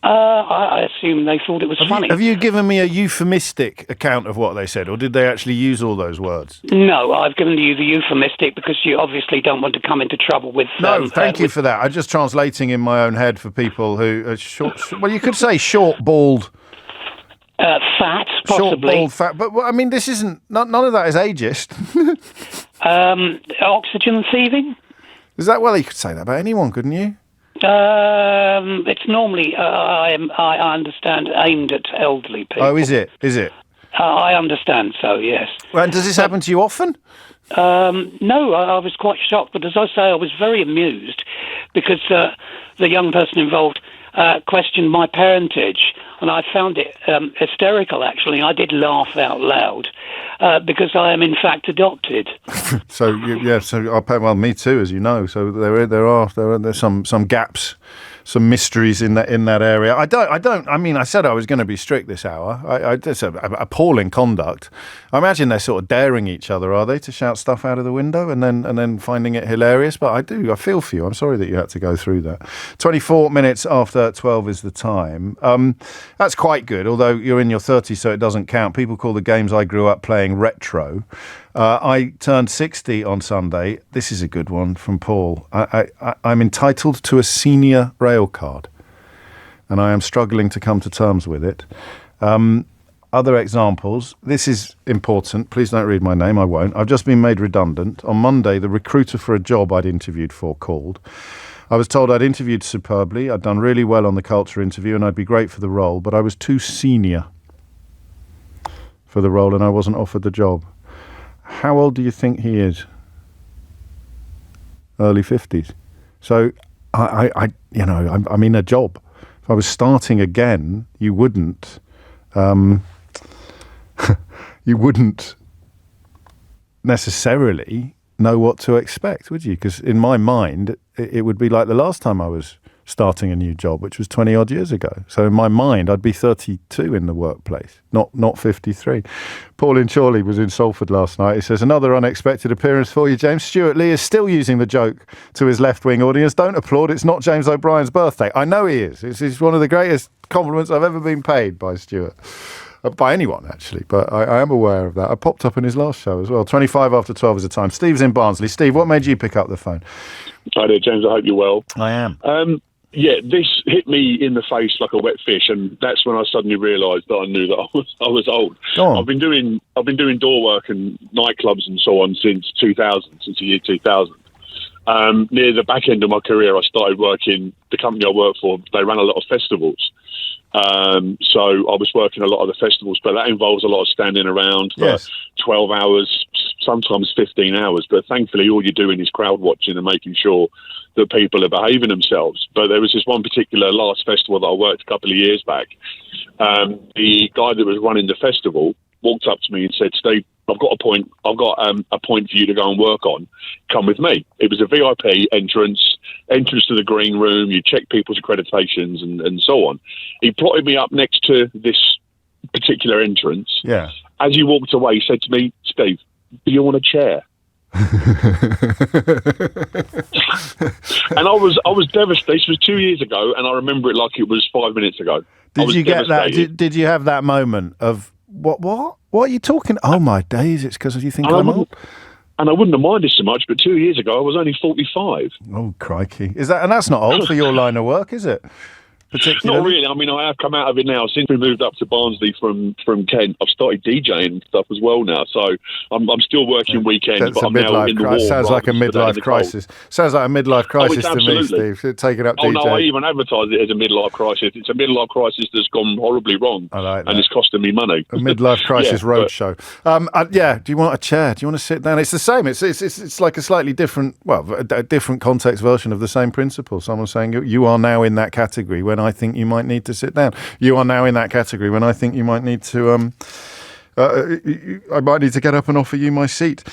I assume they thought it was funny. Have you given me a euphemistic account of what they said, or did they actually use all those words? No, I've given you the euphemistic because you obviously don't want to come into trouble with... No, thank you for that. I'm just translating in my own head for people who are short... Well, you could say short, bald... fat, possibly. Short, bald, fat. But, I mean, this isn't... None of that is ageist. Oxygen thieving? Is that... Well, you could say that about anyone, couldn't you? It's normally, I understand, aimed at elderly people. Oh, is it? Is it? I understand so, yes. Well, and does this happen to you often? No, I was quite shocked, but as I say, I was very amused because the young person involved questioned my parentage, and I found it hysterical, actually. I did laugh out loud because I am, in fact, adopted. So well, me too, as you know. So there are some gaps, some mysteries in that area. I mean, I said I was going to be strict this hour. It's appalling conduct. I imagine they're sort of daring each other, are they, to shout stuff out of the window and then finding it hilarious? But I feel for you. I'm sorry that you had to go through that. 24 minutes after 12 is the time. That's quite good, although you're in your 30s, so it doesn't count. People call the games I grew up playing retro. I turned 60 on Sunday. This is a good one from Paul. I'm entitled to a senior rail card, and I am struggling to come to terms with it. Other examples. This is important. Please don't read my name. I won't. I've just been made redundant. On Monday, the recruiter for a job I'd interviewed for called. I was told I'd interviewed superbly. I'd done really well on the culture interview, and I'd be great for the role, but I was too senior for the role, and I wasn't offered the job. How old do you think he is? Early 50s. So I'm in a job. If I was starting again, you wouldn't necessarily know what to expect, would you? Because in my mind, it would be like the last time I was starting a new job, which was 20 odd years ago. So in my mind, I'd be 32 in the workplace, not 53. Paul in Chorley was in Salford last night. He says, another unexpected appearance for you, James. Stuart Lee is still using the joke to his left-wing audience. Don't applaud. It's not James O'Brien's birthday. I know he is. It's one of the greatest compliments I've ever been paid by Stuart. By anyone, actually, but I am aware of that. I popped up in his last show as well. 25 after 12 is the time. Steve's in Barnsley. Steve, what made you pick up the phone? Hi there, James. I hope you're well. I am. Yeah, this hit me in the face like a wet fish, and that's when I suddenly realised that I knew that I was old. Go on. I've been doing door work and nightclubs and so on since the year 2000. Near the back end of my career, I started working. The company I work for, they ran a lot of festivals. So I was working a lot of the festivals, but that involves a lot of standing around for 12 hours, sometimes 15 hours. But thankfully, all you're doing is crowd watching and making sure that people are behaving themselves. But there was this one particular last festival that I worked a couple of years back. The guy that was running the festival walked up to me and said, Steve, I've got a point for you to go and work on. Come with me. It was a VIP entrance to the green room. You check people's accreditations and so on. He plotted me up next to this particular entrance. Yeah. As he walked away, he said to me, Steve, do you want a chair? And I was devastated. This was 2 years ago, and I remember it like it was 5 minutes ago. Did you get that? Did you have that moment of what are you talking? Oh my days! It's because you think I'm old. And I wouldn't have minded so much, but 2 years ago I was only 45. Oh crikey! Is that? And that's not old for your line of work, is it? Not really. I mean, I have come out of it now. Since we moved up to Barnsley from Kent, I've started DJing and stuff as well now. So I'm still working weekends, but I'm now in the war. Sounds like a midlife crisis. Sounds like a midlife crisis to me, Steve. Taking up DJing. Oh, no, I even advertise it as a midlife crisis. It's a midlife crisis that's gone horribly wrong. I like that. And it's costing me money. A midlife crisis roadshow. Do you want a chair? Do you want to sit down? It's the same. It's like a slightly different, a different context version of the same principle. Someone's saying, you are now in that category when I think you might need to sit down. You are now in that category when I think you might need to I might need to get up and offer you my seat.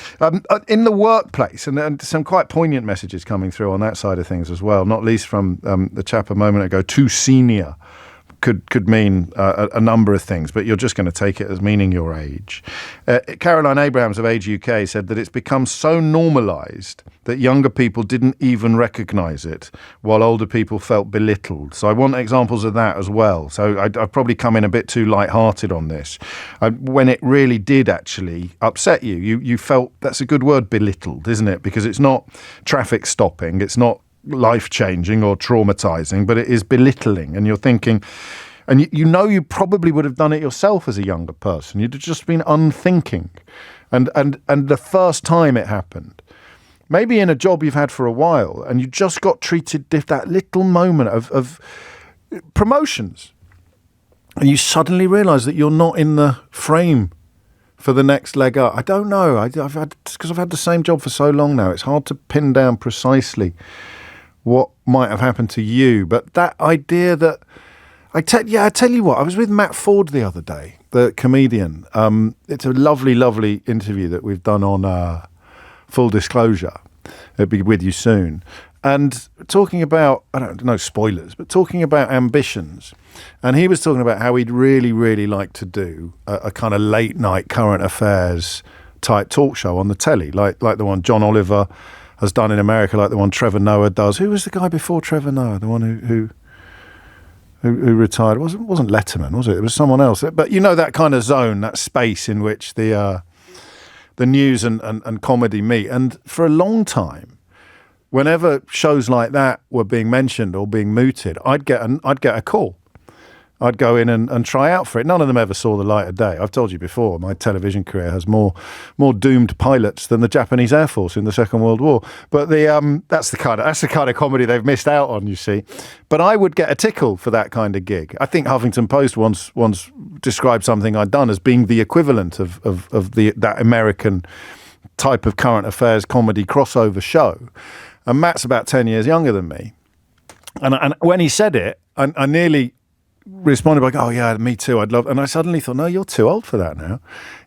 In the workplace, and some quite poignant messages coming through on that side of things as well, not least from the chap a moment ago, too senior. could mean a number of things, but you're just going to take it as meaning your age. Caroline Abrahams of Age UK said that it's become so normalised that younger people didn't even recognise it, while older people felt belittled. So I want examples of that as well. So I've probably come in a bit too light-hearted on this. When it really did actually upset you, you felt, that's a good word, belittled, isn't it? Because it's not traffic stopping, it's not life-changing or traumatising, but it is belittling. And you're thinking, and you probably would have done it yourself as a younger person. You'd have just been unthinking. And the first time it happened, maybe in a job you've had for a while, and you just got treated that little moment of promotions, and you suddenly realise that you're not in the frame for the next leg up. I don't know. Because I've had the same job for so long now, it's hard to pin down precisely what might have happened to you. But that idea that I tell you what, I was with Matt Ford the other day, the comedian. It's a lovely, lovely interview that we've done on Full Disclosure. It'll be with you soon. And talking about, I don't know, spoilers, but talking about ambitions. And he was talking about how he'd really, really like to do a kind of late night current affairs type talk show on the telly, like the one John Oliver has done in America, like the one Trevor Noah does. Who was the guy before Trevor Noah? The one who retired? It wasn't Letterman, was it? It was someone else. But you know, that kind of zone, that space in which the news and comedy meet. And for a long time, whenever shows like that were being mentioned or being mooted, I'd get a call. I'd go in and try out for it. None of them ever saw the light of day. I've told you before, my television career has more doomed pilots than the Japanese Air Force in the Second World War. But that's the kind of comedy they've missed out on, you see. But I would get a tickle for that kind of gig. I think Huffington Post once described something I'd done as being the equivalent of that American type of current affairs comedy crossover show. And Matt's about 10 years younger than me. And when he said it, I nearly responded by, oh yeah, me too, I'd love. And I suddenly thought, no, you're too old for that now.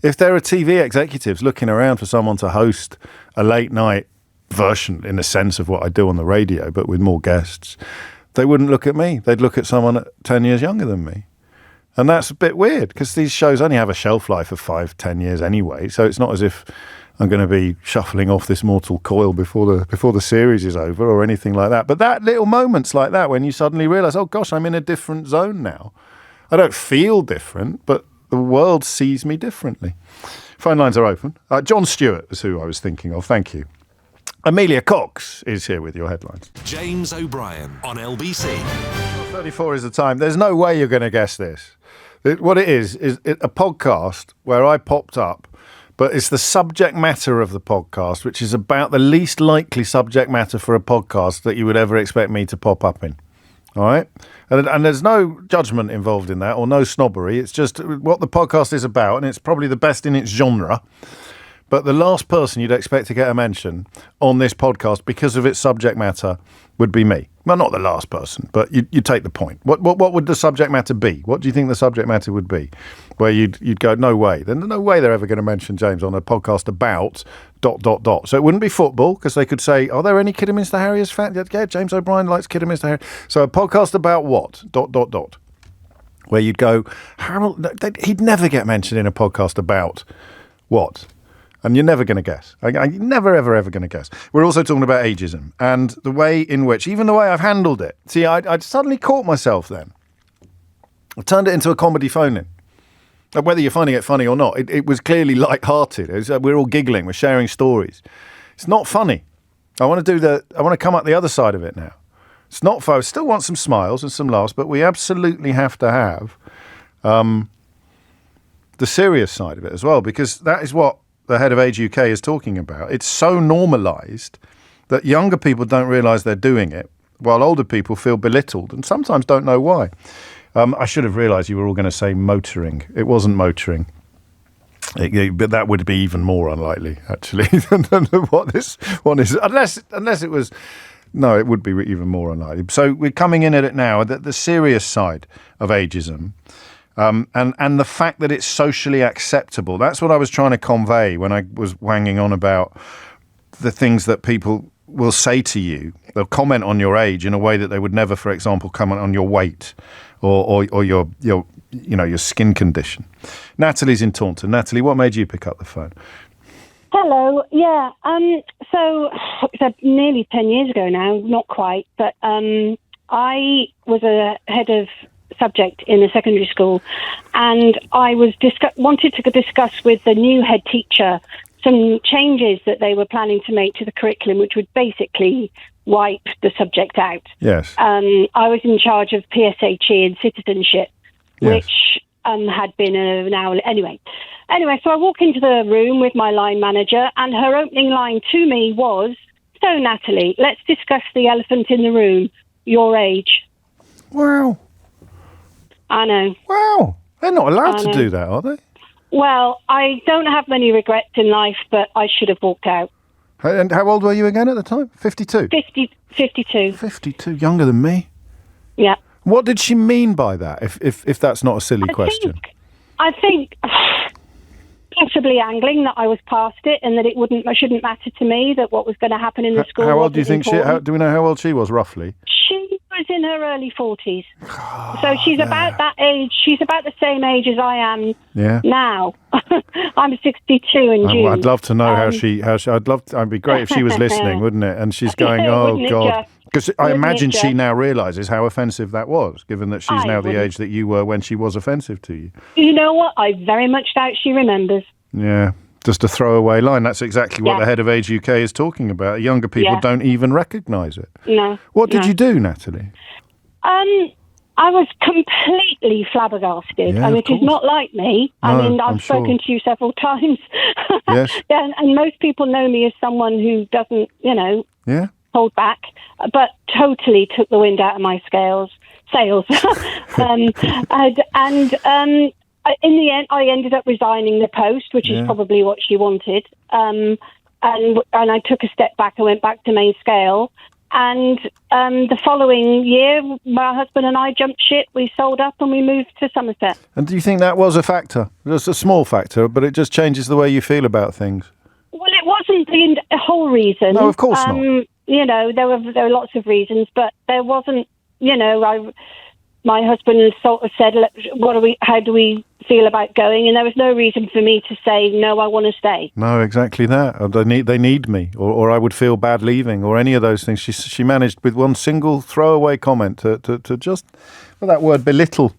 If there are TV executives looking around for someone to host a late night version, in the sense of what I do on the radio, but with more guests, they wouldn't look at me. They'd look at someone 10 years younger than me. And that's a bit weird, because these shows only have a shelf life of 5-10 years anyway. So it's not as if I'm going to be shuffling off this mortal coil before the series is over or anything like that. But that little moments like that, when you suddenly realise, oh gosh, I'm in a different zone now. I don't feel different, but the world sees me differently. Phone lines are open. John Stewart is who I was thinking of. Thank you. Amelia Cox is here with your headlines. James O'Brien on LBC. 34 is the time. There's no way you're going to guess this. What it is a podcast where I popped up, but it's the subject matter of the podcast, which is about the least likely subject matter for a podcast that you would ever expect me to pop up in. All right? And there's no judgment involved in that, or no snobbery. It's just what the podcast is about, and it's probably the best in its genre. But the last person you'd expect to get a mention on this podcast because of its subject matter would be me. Well, not the last person, but you take the point. What would the subject matter be? What do you think the subject matter would be? Where you'd go, no way. Then no way they're ever going to mention James on a podcast about ... So it wouldn't be football, because they could say, are there any Kidderminster Harriers fans? Yeah, James O'Brien likes Kidderminster Harriers. So a podcast about what ? Where you'd go, Harold, he'd never get mentioned in a podcast about what? And you're never going to guess. You're never, ever, ever going to guess. We're also talking about ageism and the way in which, even the way I've handled it. See, I'd suddenly caught myself then. I turned it into a comedy phone-in. Whether you're finding it funny or not, it was clearly light-hearted. We're all giggling. We're sharing stories. It's not funny. I want to come up the other side of it now. It's not fun. I still want some smiles and some laughs, but we absolutely have to have the serious side of it as well, because that is what the head of Age UK is talking about. It's so normalised that younger people don't realise they're doing it, while older people feel belittled and sometimes don't know why. I should have realised you were all going to say motoring. It wasn't motoring. But that would be even more unlikely, actually, than what this one is. Unless it was... No, it would be even more unlikely. So we're coming in at it now, the serious side of ageism. And the fact that it's socially acceptable. That's what I was trying to convey when I was wanging on about the things that people will say to you. They'll comment on your age in a way that they would never, for example, comment on your weight or your your skin condition. Natalie's in Taunton. Natalie, what made you pick up the phone? Hello. Yeah. So nearly 10 years ago now, not quite, but I was a head of subject in a secondary school, and I was wanted to discuss with the new head teacher some changes that they were planning to make to the curriculum, which would basically wipe the subject out. Yes. I was in charge of PSHE and citizenship, Yes. which had been an hour. Anyway, so I walk into the room with my line manager, and her opening line to me was, "So, Natalie, let's discuss the elephant in the room, your age." Wow. I know. Wow. They're not allowed to do that, are they? Well, I don't have many regrets in life, but I should have walked out. And how old were you again at the time? 52? 52. 52, younger than me. Yeah. What did she mean by that, if that's not a silly question? I think possibly angling that I was past it and that it shouldn't matter to me, that what was going to happen in the school. How old do you think do we know how old she was, roughly? She was in her early 40s. So she's about that age. She's about the same age as I am now. I'm 62 in June. I'd love to know how she. It'd be great if she was listening, wouldn't it? And she's going, oh, God. Because I imagine she now realises how offensive that was, given that she's now the age that you were when she was offensive to you. You know what? I very much doubt she remembers. Yeah. Just a throwaway line. That's exactly what the head of Age UK is talking about. Younger people don't even recognise it. No. What did you do, Natalie? I was completely flabbergasted. Yeah, it is not like me. No, I've spoken to you several times. Yes. And most people know me as someone who doesn't, hold back, but totally took the wind out of my sails. In the end, I ended up resigning the post, which is probably what she wanted. And I took a step back. I went back to main scale. And the following year, my husband and I jumped ship. We sold up and we moved to Somerset. And do you think that was a factor? It was a small factor, but it just changes the way you feel about things. Well, it wasn't the whole reason. No, of course not. There were lots of reasons, but there wasn't. My husband sort of said, how do we feel about going? And there was no reason for me to say, no, I want to stay. No, exactly that. They need me, or I would feel bad leaving, or any of those things. She managed with one single throwaway comment to just, that word, belittle.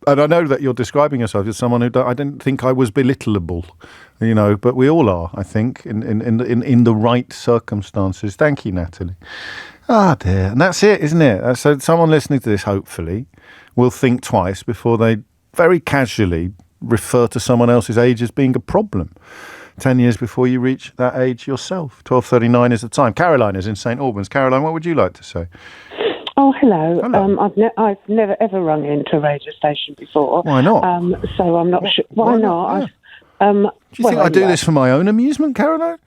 And I know that you're describing yourself as someone who I didn't think I was belittleable, but we all are, I think, in the right circumstances. Thank you, Natalie. Ah, dear. And that's it, isn't it? So someone listening to this, hopefully, will think twice before they very casually refer to someone else's age as being a problem. 10 years before you reach that age yourself. 12:39 is the time. Caroline is in St Albans. Caroline, what would you like to say? Oh, hello. I've never ever rung into a radio station before. Why not? So I'm not sure. Why not? Yeah. Do you think I do this for my own amusement, Caroline?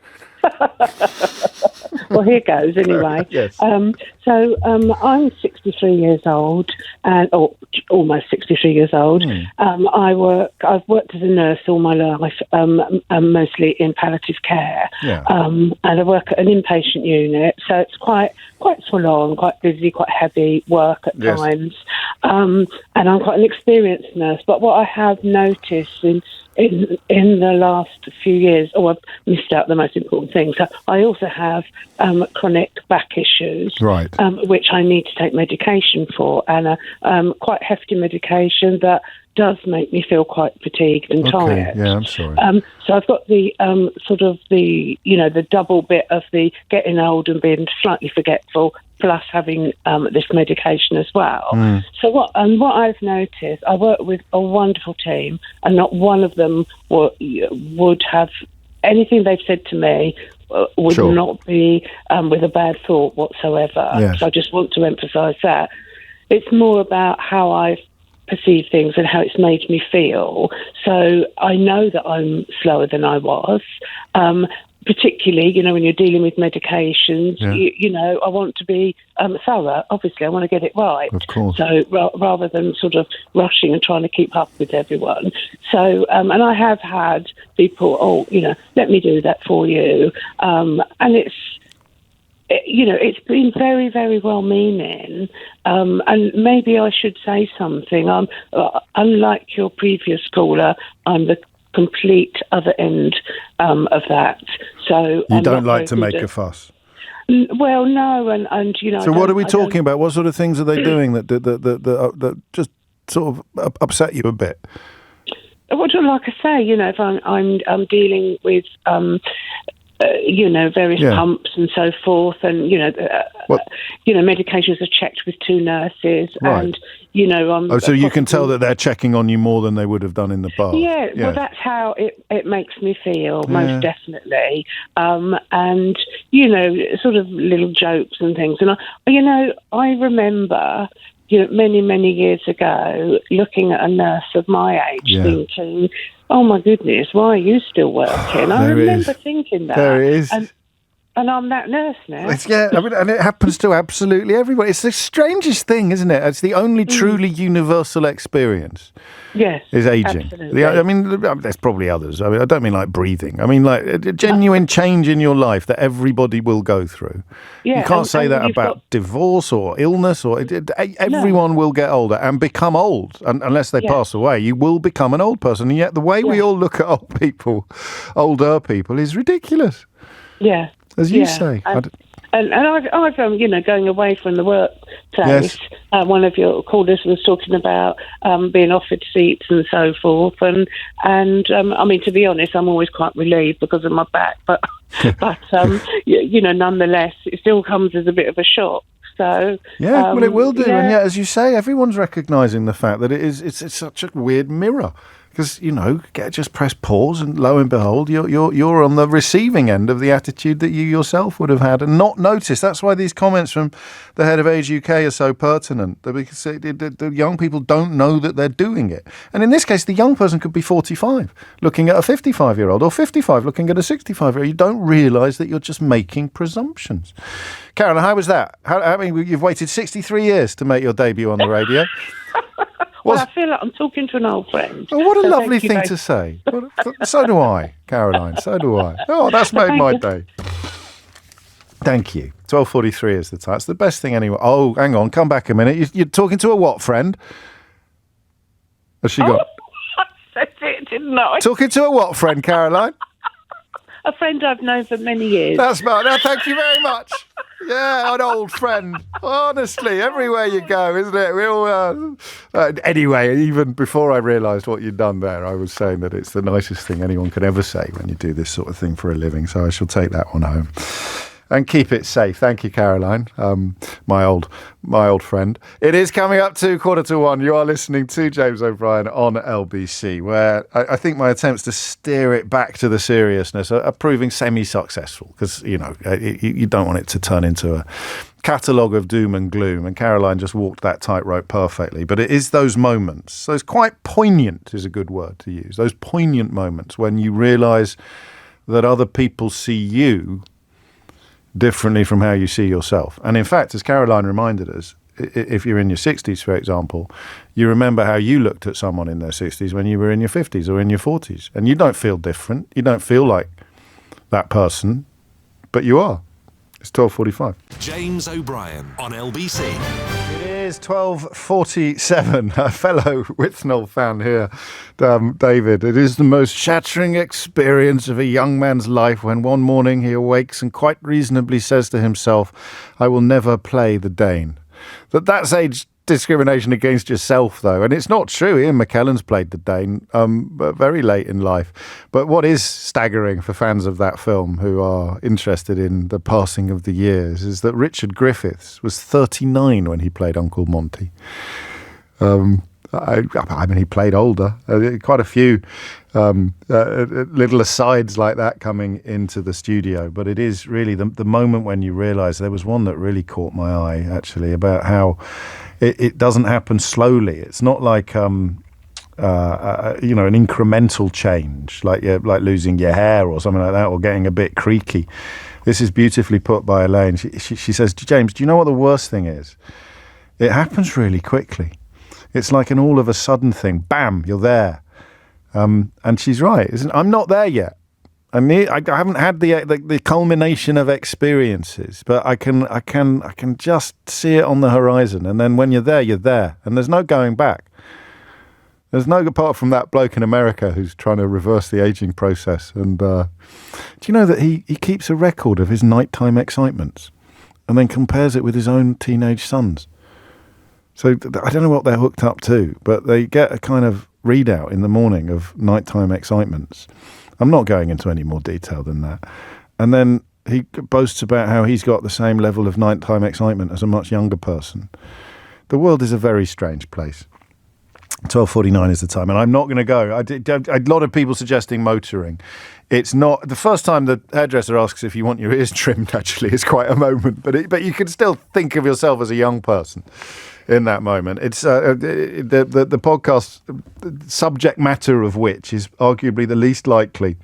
Well, here goes anyway. Yes. So I'm 63 years old, or almost 63 years old. I've worked as a nurse all my life, mostly in palliative care. Yeah. And I work at an inpatient unit, so it's quite full on, quite busy, quite heavy work at times. And I'm quite an experienced nurse. But what I have noticed in the last few years, I've missed out the most important things. So I also have chronic back issues, right? Which I need to take medication for, and quite hefty medication that does make me feel quite fatigued and tired. Yeah, I'm sorry. So I've got the the double bit of the getting old and being slightly forgetful, plus having this medication as well. So what I've noticed, I work with a wonderful team, and not one of them would have anything they've said to me would not be with a bad thought whatsoever. Yes. So I just want to emphasise that. It's more about how I've perceive things and how it's made me feel. So I know that I'm slower than I was, particularly, when you're dealing with medications, I want to be thorough. Obviously, I want to get it right. Of course. So rather than sort of rushing and trying to keep up with everyone. So, and I have had people, let me do that for you. And it's been very, very well-meaning, and maybe I should say something. Unlike your previous caller, I'm the complete other end of that. So you don't like to make a fuss. Well, no, and So what are we talking about? What sort of things are they doing that just sort of upset you a bit? What do like I say? If I'm dealing with various pumps and so forth, and medications are checked with 2 nurses, right. And so you can tell that they're checking on you more than they would have done in the past. Yeah, well, that's how it makes me feel, most definitely. And sort of little jokes and things, and I remember. Many, many years ago, looking at a nurse of my age, thinking, "Oh my goodness, why are you still working?" I remember thinking that. There it is. And I'm that nurse now. And it happens to absolutely everybody. It's the strangest thing, isn't it? It's the only truly universal experience. Yes, is aging. Absolutely. There's probably others. I don't mean like breathing. I mean like a genuine change in your life that everybody will go through. Yeah, you can't say that about divorce or illness or everyone will get older and become old unless they pass away. You will become an old person, and yet the way we all look at older people, is ridiculous. Yeah. As you say. And I've going away from the workplace, one of your callers was talking about being offered seats and so forth. And to be honest, I'm always quite relieved because of my back. But nonetheless, it still comes as a bit of a shock. So well, it will do. Yeah. And yet, as you say, everyone's recognising the fact that it's such a weird mirror. Because, just press pause and lo and behold, you're on the receiving end of the attitude that you yourself would have had and not noticed. That's why these comments from the head of Age UK are so pertinent. Because the young people don't know that they're doing it. And in this case, the young person could be 45, looking at a 55-year-old, or 55, looking at a 65-year-old. You don't realise that you're just making presumptions. Karen, how was that? You've waited 63 years to make your debut on the radio. Well, I feel like I'm talking to an old friend. Oh, what a lovely thing to say. So do I, Caroline. So do I. Oh, that's made my day. Thank you. 12:43 is the time. It's the best thing anyway. Oh, hang on. Come back a minute. You're talking to a what friend? Has she got? I said it, didn't I? Talking to a what friend, Caroline? A friend I've known for many years. That's smart. No, thank you very much. Yeah, an old friend. Honestly, everywhere you go, isn't it? We all. Anyway, even before I realised what you'd done there, I was saying that it's the nicest thing anyone could ever say when you do this sort of thing for a living. So I shall take that one home and keep it safe. Thank you, Caroline, my old friend. It is coming up to 1:45. You are listening to James O'Brien on LBC, where I think my attempts to steer it back to the seriousness are proving semi-successful because, you don't want it to turn into a catalogue of doom and gloom, and Caroline just walked that tightrope perfectly. But it is those moments, those quite poignant is a good word to use, those poignant moments when you realise that other people see you differently from how you see yourself. And in fact, as Caroline reminded us, if you're in your 60s, for example, you remember how you looked at someone in their 60s when you were in your 50s or in your 40s. And you don't feel different. You don't feel like that person, but you are. It's 12:45. James O'Brien on LBC. It is 12:47. A fellow Withnell fan here, David. It is the most shattering experience of a young man's life when one morning he awakes and quite reasonably says to himself, I will never play the Dane. That's age discrimination against yourself, though. And it's not true. Ian McKellen's played the Dane but very late in life. But what is staggering for fans of that film who are interested in the passing of the years is that Richard Griffiths was 39 when he played Uncle Monty. He played older. Quite a few little asides like that coming into the studio. But it is really the moment when you realise, there was one that really caught my eye, actually, about how it doesn't happen slowly. It's not like an incremental change, like losing your hair or something like that, or getting a bit creaky. This is beautifully put by Elaine. She says, James, do you know what the worst thing is? It happens really quickly. It's like an all of a sudden thing. Bam, you're there. And she's right. I'm not there yet. I haven't had the culmination of experiences, but I can just see it on the horizon. And then when you're there, and there's no going back. There's no, apart from that bloke in America who's trying to reverse the aging process. And do you know that he keeps a record of his nighttime excitements and then compares it with his own teenage sons? So I don't know what they're hooked up to, but they get a kind of readout in the morning of nighttime excitements. I'm not going into any more detail than that. And then he boasts about how he's got the same level of nighttime excitement as a much younger person. The world is a very strange place. 12:49 is the time, and I'm not going to go. A lot of people suggesting motoring. It's not the first time the hairdresser asks if you want your ears trimmed. Actually, it's quite a moment, but you can still think of yourself as a young person in that moment. It's the podcast subject matter of which is arguably the least likely,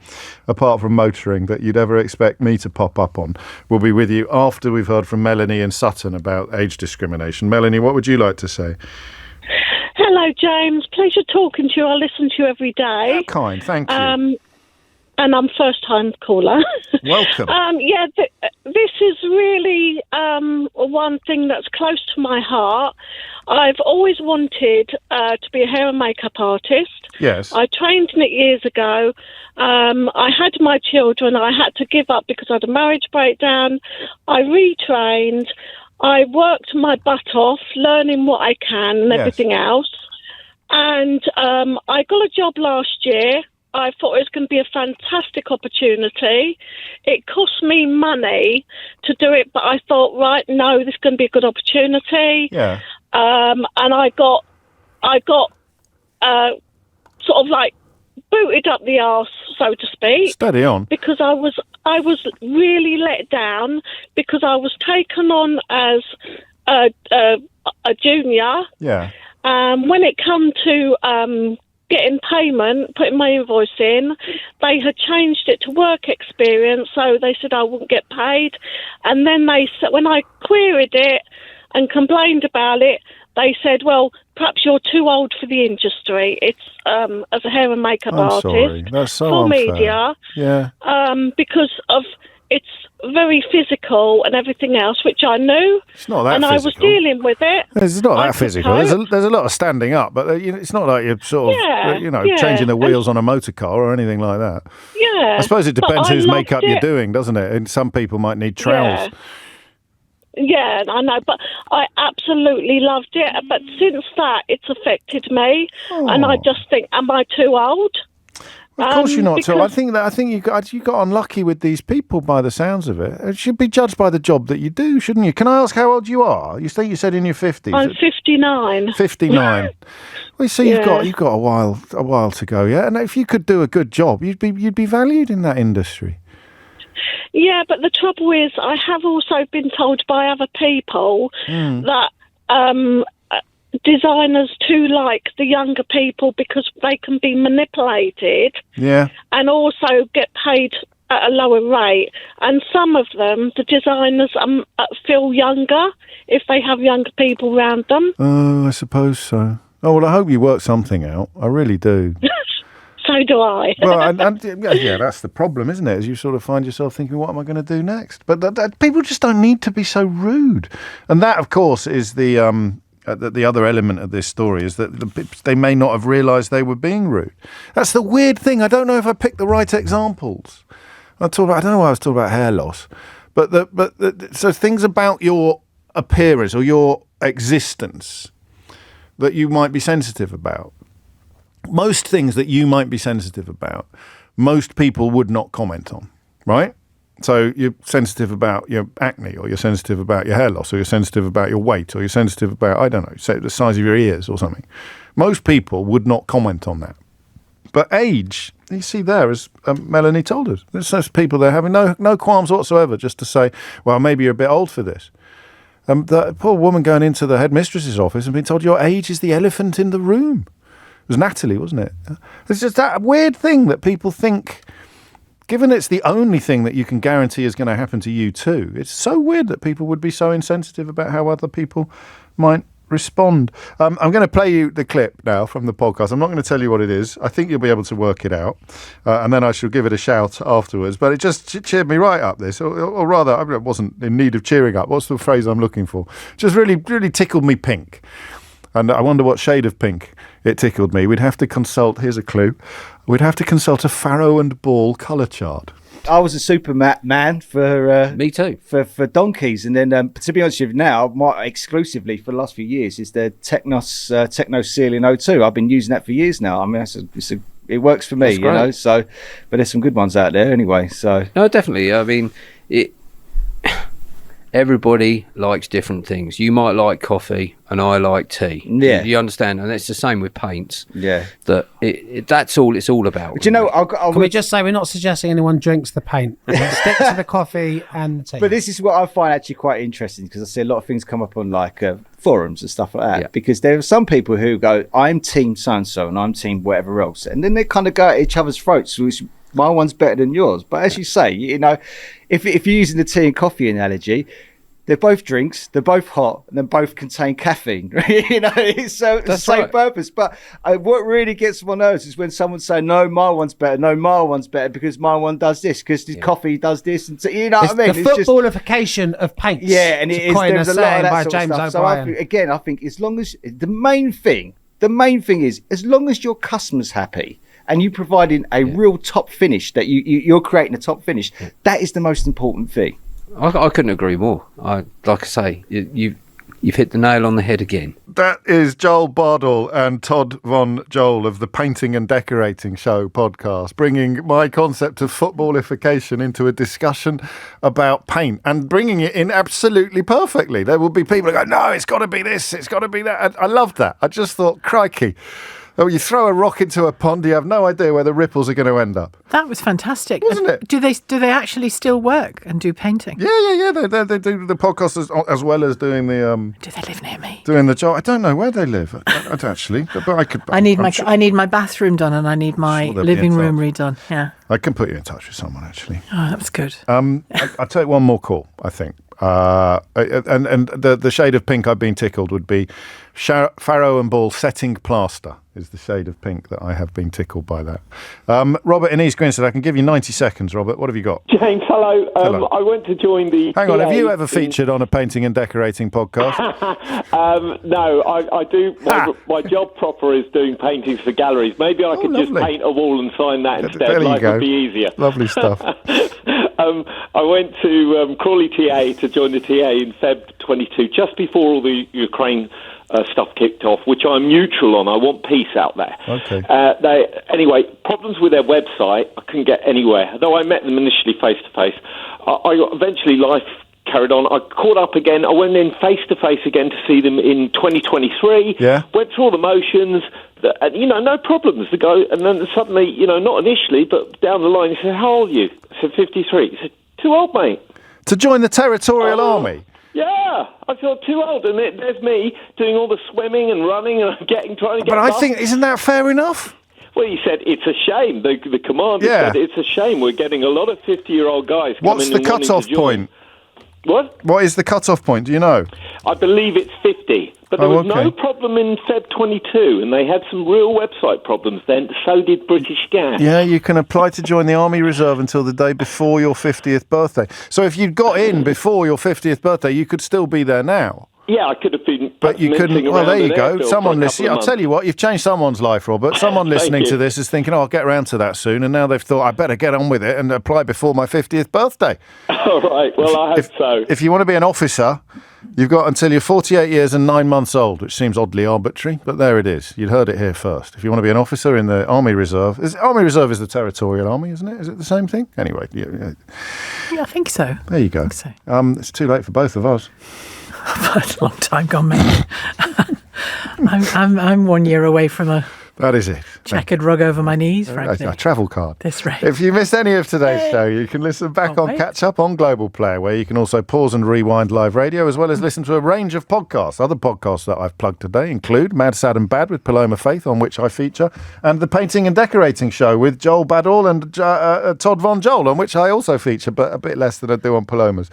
apart from motoring, that you'd ever expect me to pop up on. We'll be with you after we've heard from Melanie and Sutton about age discrimination. Melanie, what would you like to say? Hello, James. Pleasure talking to you. I listen to you every day. How kind, thank you. And I'm first-time caller. Welcome. This is really one thing that's close to my heart. I've always wanted to be a hair and makeup artist. Yes. I trained in it years ago. I had my children. I had to give up because I had a marriage breakdown. I retrained. I worked my butt off, learning what I can and everything else. And I got a job last year. I thought it was going to be a fantastic opportunity. It cost me money to do it, but I thought, right, no, this is going to be a good opportunity. Yeah. And I got sort of like booted up the arse, so to speak. Steady on. Because I was really let down because I was taken on as a junior. Yeah. When it come to getting payment, putting my invoice in, they had changed it to work experience, so they said I wouldn't get paid. And then they said, when I queried it and complained about it, they said, well, perhaps you're too old for the industry. It's as a hair and makeup artist. Sorry. That's so for unfair. Media. Yeah. Because of it's very physical and everything else, which I knew. It's not that and physical. I was dealing with it. It's not that physical. There's a lot of standing up, but it's not like you're sort of changing the wheels on a motor car or anything like that. Yeah. I suppose it depends whose makeup you're it. doing, doesn't it? And some people might need trowels. Yeah, I know, but I absolutely loved it. But since that, it's affected me, and I just think, am I too old? Of course you're not. So I think you got unlucky with these people by the sounds of it. It should be judged by the job that you do, shouldn't you? Can I ask how old you are? You said in your 50s. I'm 59. 59. Well, so you've got a while to go, yeah. And if you could do a good job, you'd be valued in that industry. Yeah, but the trouble is, I have also been told by other people that designers too like the younger people because they can be manipulated. Yeah. And also get paid at a lower rate. And some of them, the designers, feel younger if they have younger people around them. Oh, I suppose so. Oh, well, I hope you work something out. I really do. So do I. Well, yeah, that's the problem, isn't it? As you sort of find yourself thinking, what am I going to do next? But people just don't need to be so rude. And that, of course, is the other element of this story, is that they may not have realised they were being rude. That's the weird thing. I don't know if I picked the right examples. I don't know why I was talking about hair loss. So things about your appearance or your existence that you might be sensitive about. Most things that you might be sensitive about, most people would not comment on, right? So you're sensitive about your acne, or you're sensitive about your hair loss, or you're sensitive about your weight, or you're sensitive about, I don't know, say the size of your ears or something. Most people would not comment on that. But age, you see there, as Melanie told us, there's those people there having no qualms whatsoever just to say, well, maybe you're a bit old for this. The poor woman going into the headmistress's office and being told your age is the elephant in the room. It was Natalie, wasn't it? It's just that weird thing that people think, given it's the only thing that you can guarantee is going to happen to you too, it's so weird that people would be so insensitive about how other people might respond. I'm going to play you the clip now from the podcast. I'm not going to tell you what it is. I think you'll be able to work it out. And then I shall give it a shout afterwards. But it just cheered me right up, this. Or rather, I wasn't in need of cheering up. What's the phrase I'm looking for? Just really, really tickled me pink. And I wonder what shade of pink it tickled me. We'd have to consult, here's a clue, we'd have to consult a Farrow and Ball colour chart. I was a man for me too for donkeys, and then to be honest with you, now exclusively for the last few years is the Techno Ceiling O2. I've been using that for years now. I mean, it works for me, you know. So, but there's some good ones out there anyway. So no, definitely. I mean, everybody likes different things. You might like coffee and I like tea. Yeah. You understand? And it's the same with paints. Yeah. That that's all it's all about. But you know, can we just say we're not suggesting anyone drinks the paint. Stick to the coffee and the tea. But this is what I find actually quite interesting, because I see a lot of things come up on like forums and stuff like that. Yeah. Because there are some people who go, I'm team so-and-so and I'm team whatever else. And then they kind of go at each other's throats, which my one's better than yours. But as you say, you know, if you're using the tea and coffee analogy, they're both drinks, they're both hot, and they both contain caffeine. You know, it's the same purpose. But what really gets my nerves is when someone say, "No, my one's better. No, my one's better because my one does this, because the coffee does this," and so, you know what I mean. The footballification of paints. Yeah, and it is. There's a lot of that by sort James of stuff. O'Brien. So I think as long as the main thing is, as long as your customer's happy and you providing a real top finish, that you're creating a top finish, that is the most important thing. I couldn't agree more. Like I say, you've hit the nail on the head again. That is Joel Bardell and Todd Von Joel of the Painting and Decorating Show podcast, bringing my concept of footballification into a discussion about paint and bringing it in absolutely perfectly. There will be people who go, no, it's got to be this, it's got to be that. I love that. I just thought, crikey. Oh, you throw a rock into a pond, you have no idea where the ripples are going to end up. That was fantastic, wasn't it? Do they actually still work and do painting? Yeah. They do the podcast as well as doing the. Do they live near me? Doing the job. I don't know where they live. I don't actually, but I could. I need my bathroom done, and I need my living room redone. Yeah. I can put you in touch with someone actually. Oh, that was good. I'll take one more call, I think. And the shade of pink I've been tickled would be Farrow and Ball setting plaster is the shade of pink that I have been tickled by that. Robert in East Grinstead, I can give you 90 seconds, Robert. What have you got? James, hello. Hello. I went to join the... Hang on, have you ever featured on a painting and decorating podcast? No, I do. My job proper is doing paintings for galleries. Maybe I could just paint a wall and sign that instead. There you go. Would be easier. Lovely stuff. I went to Crawley TA to join the TA in Feb 22, just before all the Ukraine stuff kicked off, which I'm neutral on. I want peace out there. Okay. Anyway, problems with their website. I couldn't get anywhere. Though I met them initially face-to-face. Eventually life carried on. I caught up again. I went in face-to-face again to see them in 2023. Yeah. Went through all the motions. No problems. The guy, and then suddenly, not initially, but down the line, he said, "How old are you?" I said, 53. He said, "Too old, mate." To join the Territorial Army? Yeah, I thought too old, and there's me doing all the swimming and running and trying to get. But I think, isn't that fair enough? Well, he said it's a shame. The commander said it's a shame. We're getting a lot of 50-year-old guys. What's the cut-off point? What is the cut-off point? Do you know? I believe it's 50. But there was no problem in Feb 22, and they had some real website problems then. So did British Gas. Yeah, you can apply to join the Army Reserve until the day before your 50th birthday. So if you'd got in before your 50th birthday, you could still be there now. Yeah, I could have been. But you couldn't. Well, there you go. Someone listening. I'll tell you what. You've changed someone's life, Robert. Someone listening to this is thinking, "Oh, I'll get around to that soon," and now they've thought, "I better get on with it and apply before my 50th birthday." All right. Well, I hope so. If you want to be an officer, you've got until you're 48 years and 9 months old, which seems oddly arbitrary, but there it is. You'd heard it here first. If you want to be an officer in the Army Reserve, Army Reserve is the Territorial Army, isn't it? Is it the same thing? Anyway, yeah, I think so. There you go. I think so. It's too late for both of us. That's a long time gone, mate. I'm 1 year away from a... That is it. Checkered rug over my knees, frankly. A travel card. That's right. If you missed any of today's show, you can listen back on Catch Up on Global Player, where you can also pause and rewind live radio, as well as listen to a range of podcasts. Other podcasts that I've plugged today include Mad, Sad and Bad with Paloma Faith, on which I feature, and the Painting and Decorating Show with Joel Badall and Todd Von Joel, on which I also feature, but a bit less than I do on Paloma's.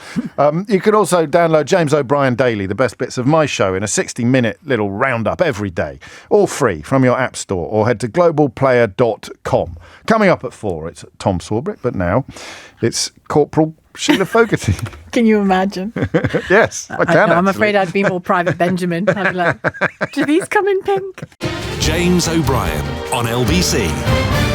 You can also download James O'Brien Daily, the best bits of my show, in a 60-minute little roundup every day, all free from your app store, or head to globalplayer.com. Coming up at 4, it's Tom Swarbrick, but now it's Corporal Sheila Fogarty. Can you imagine? Yes, I can. I'm afraid I'd be more Private Benjamin. I'd be like, do these come in pink? James O'Brien on LBC.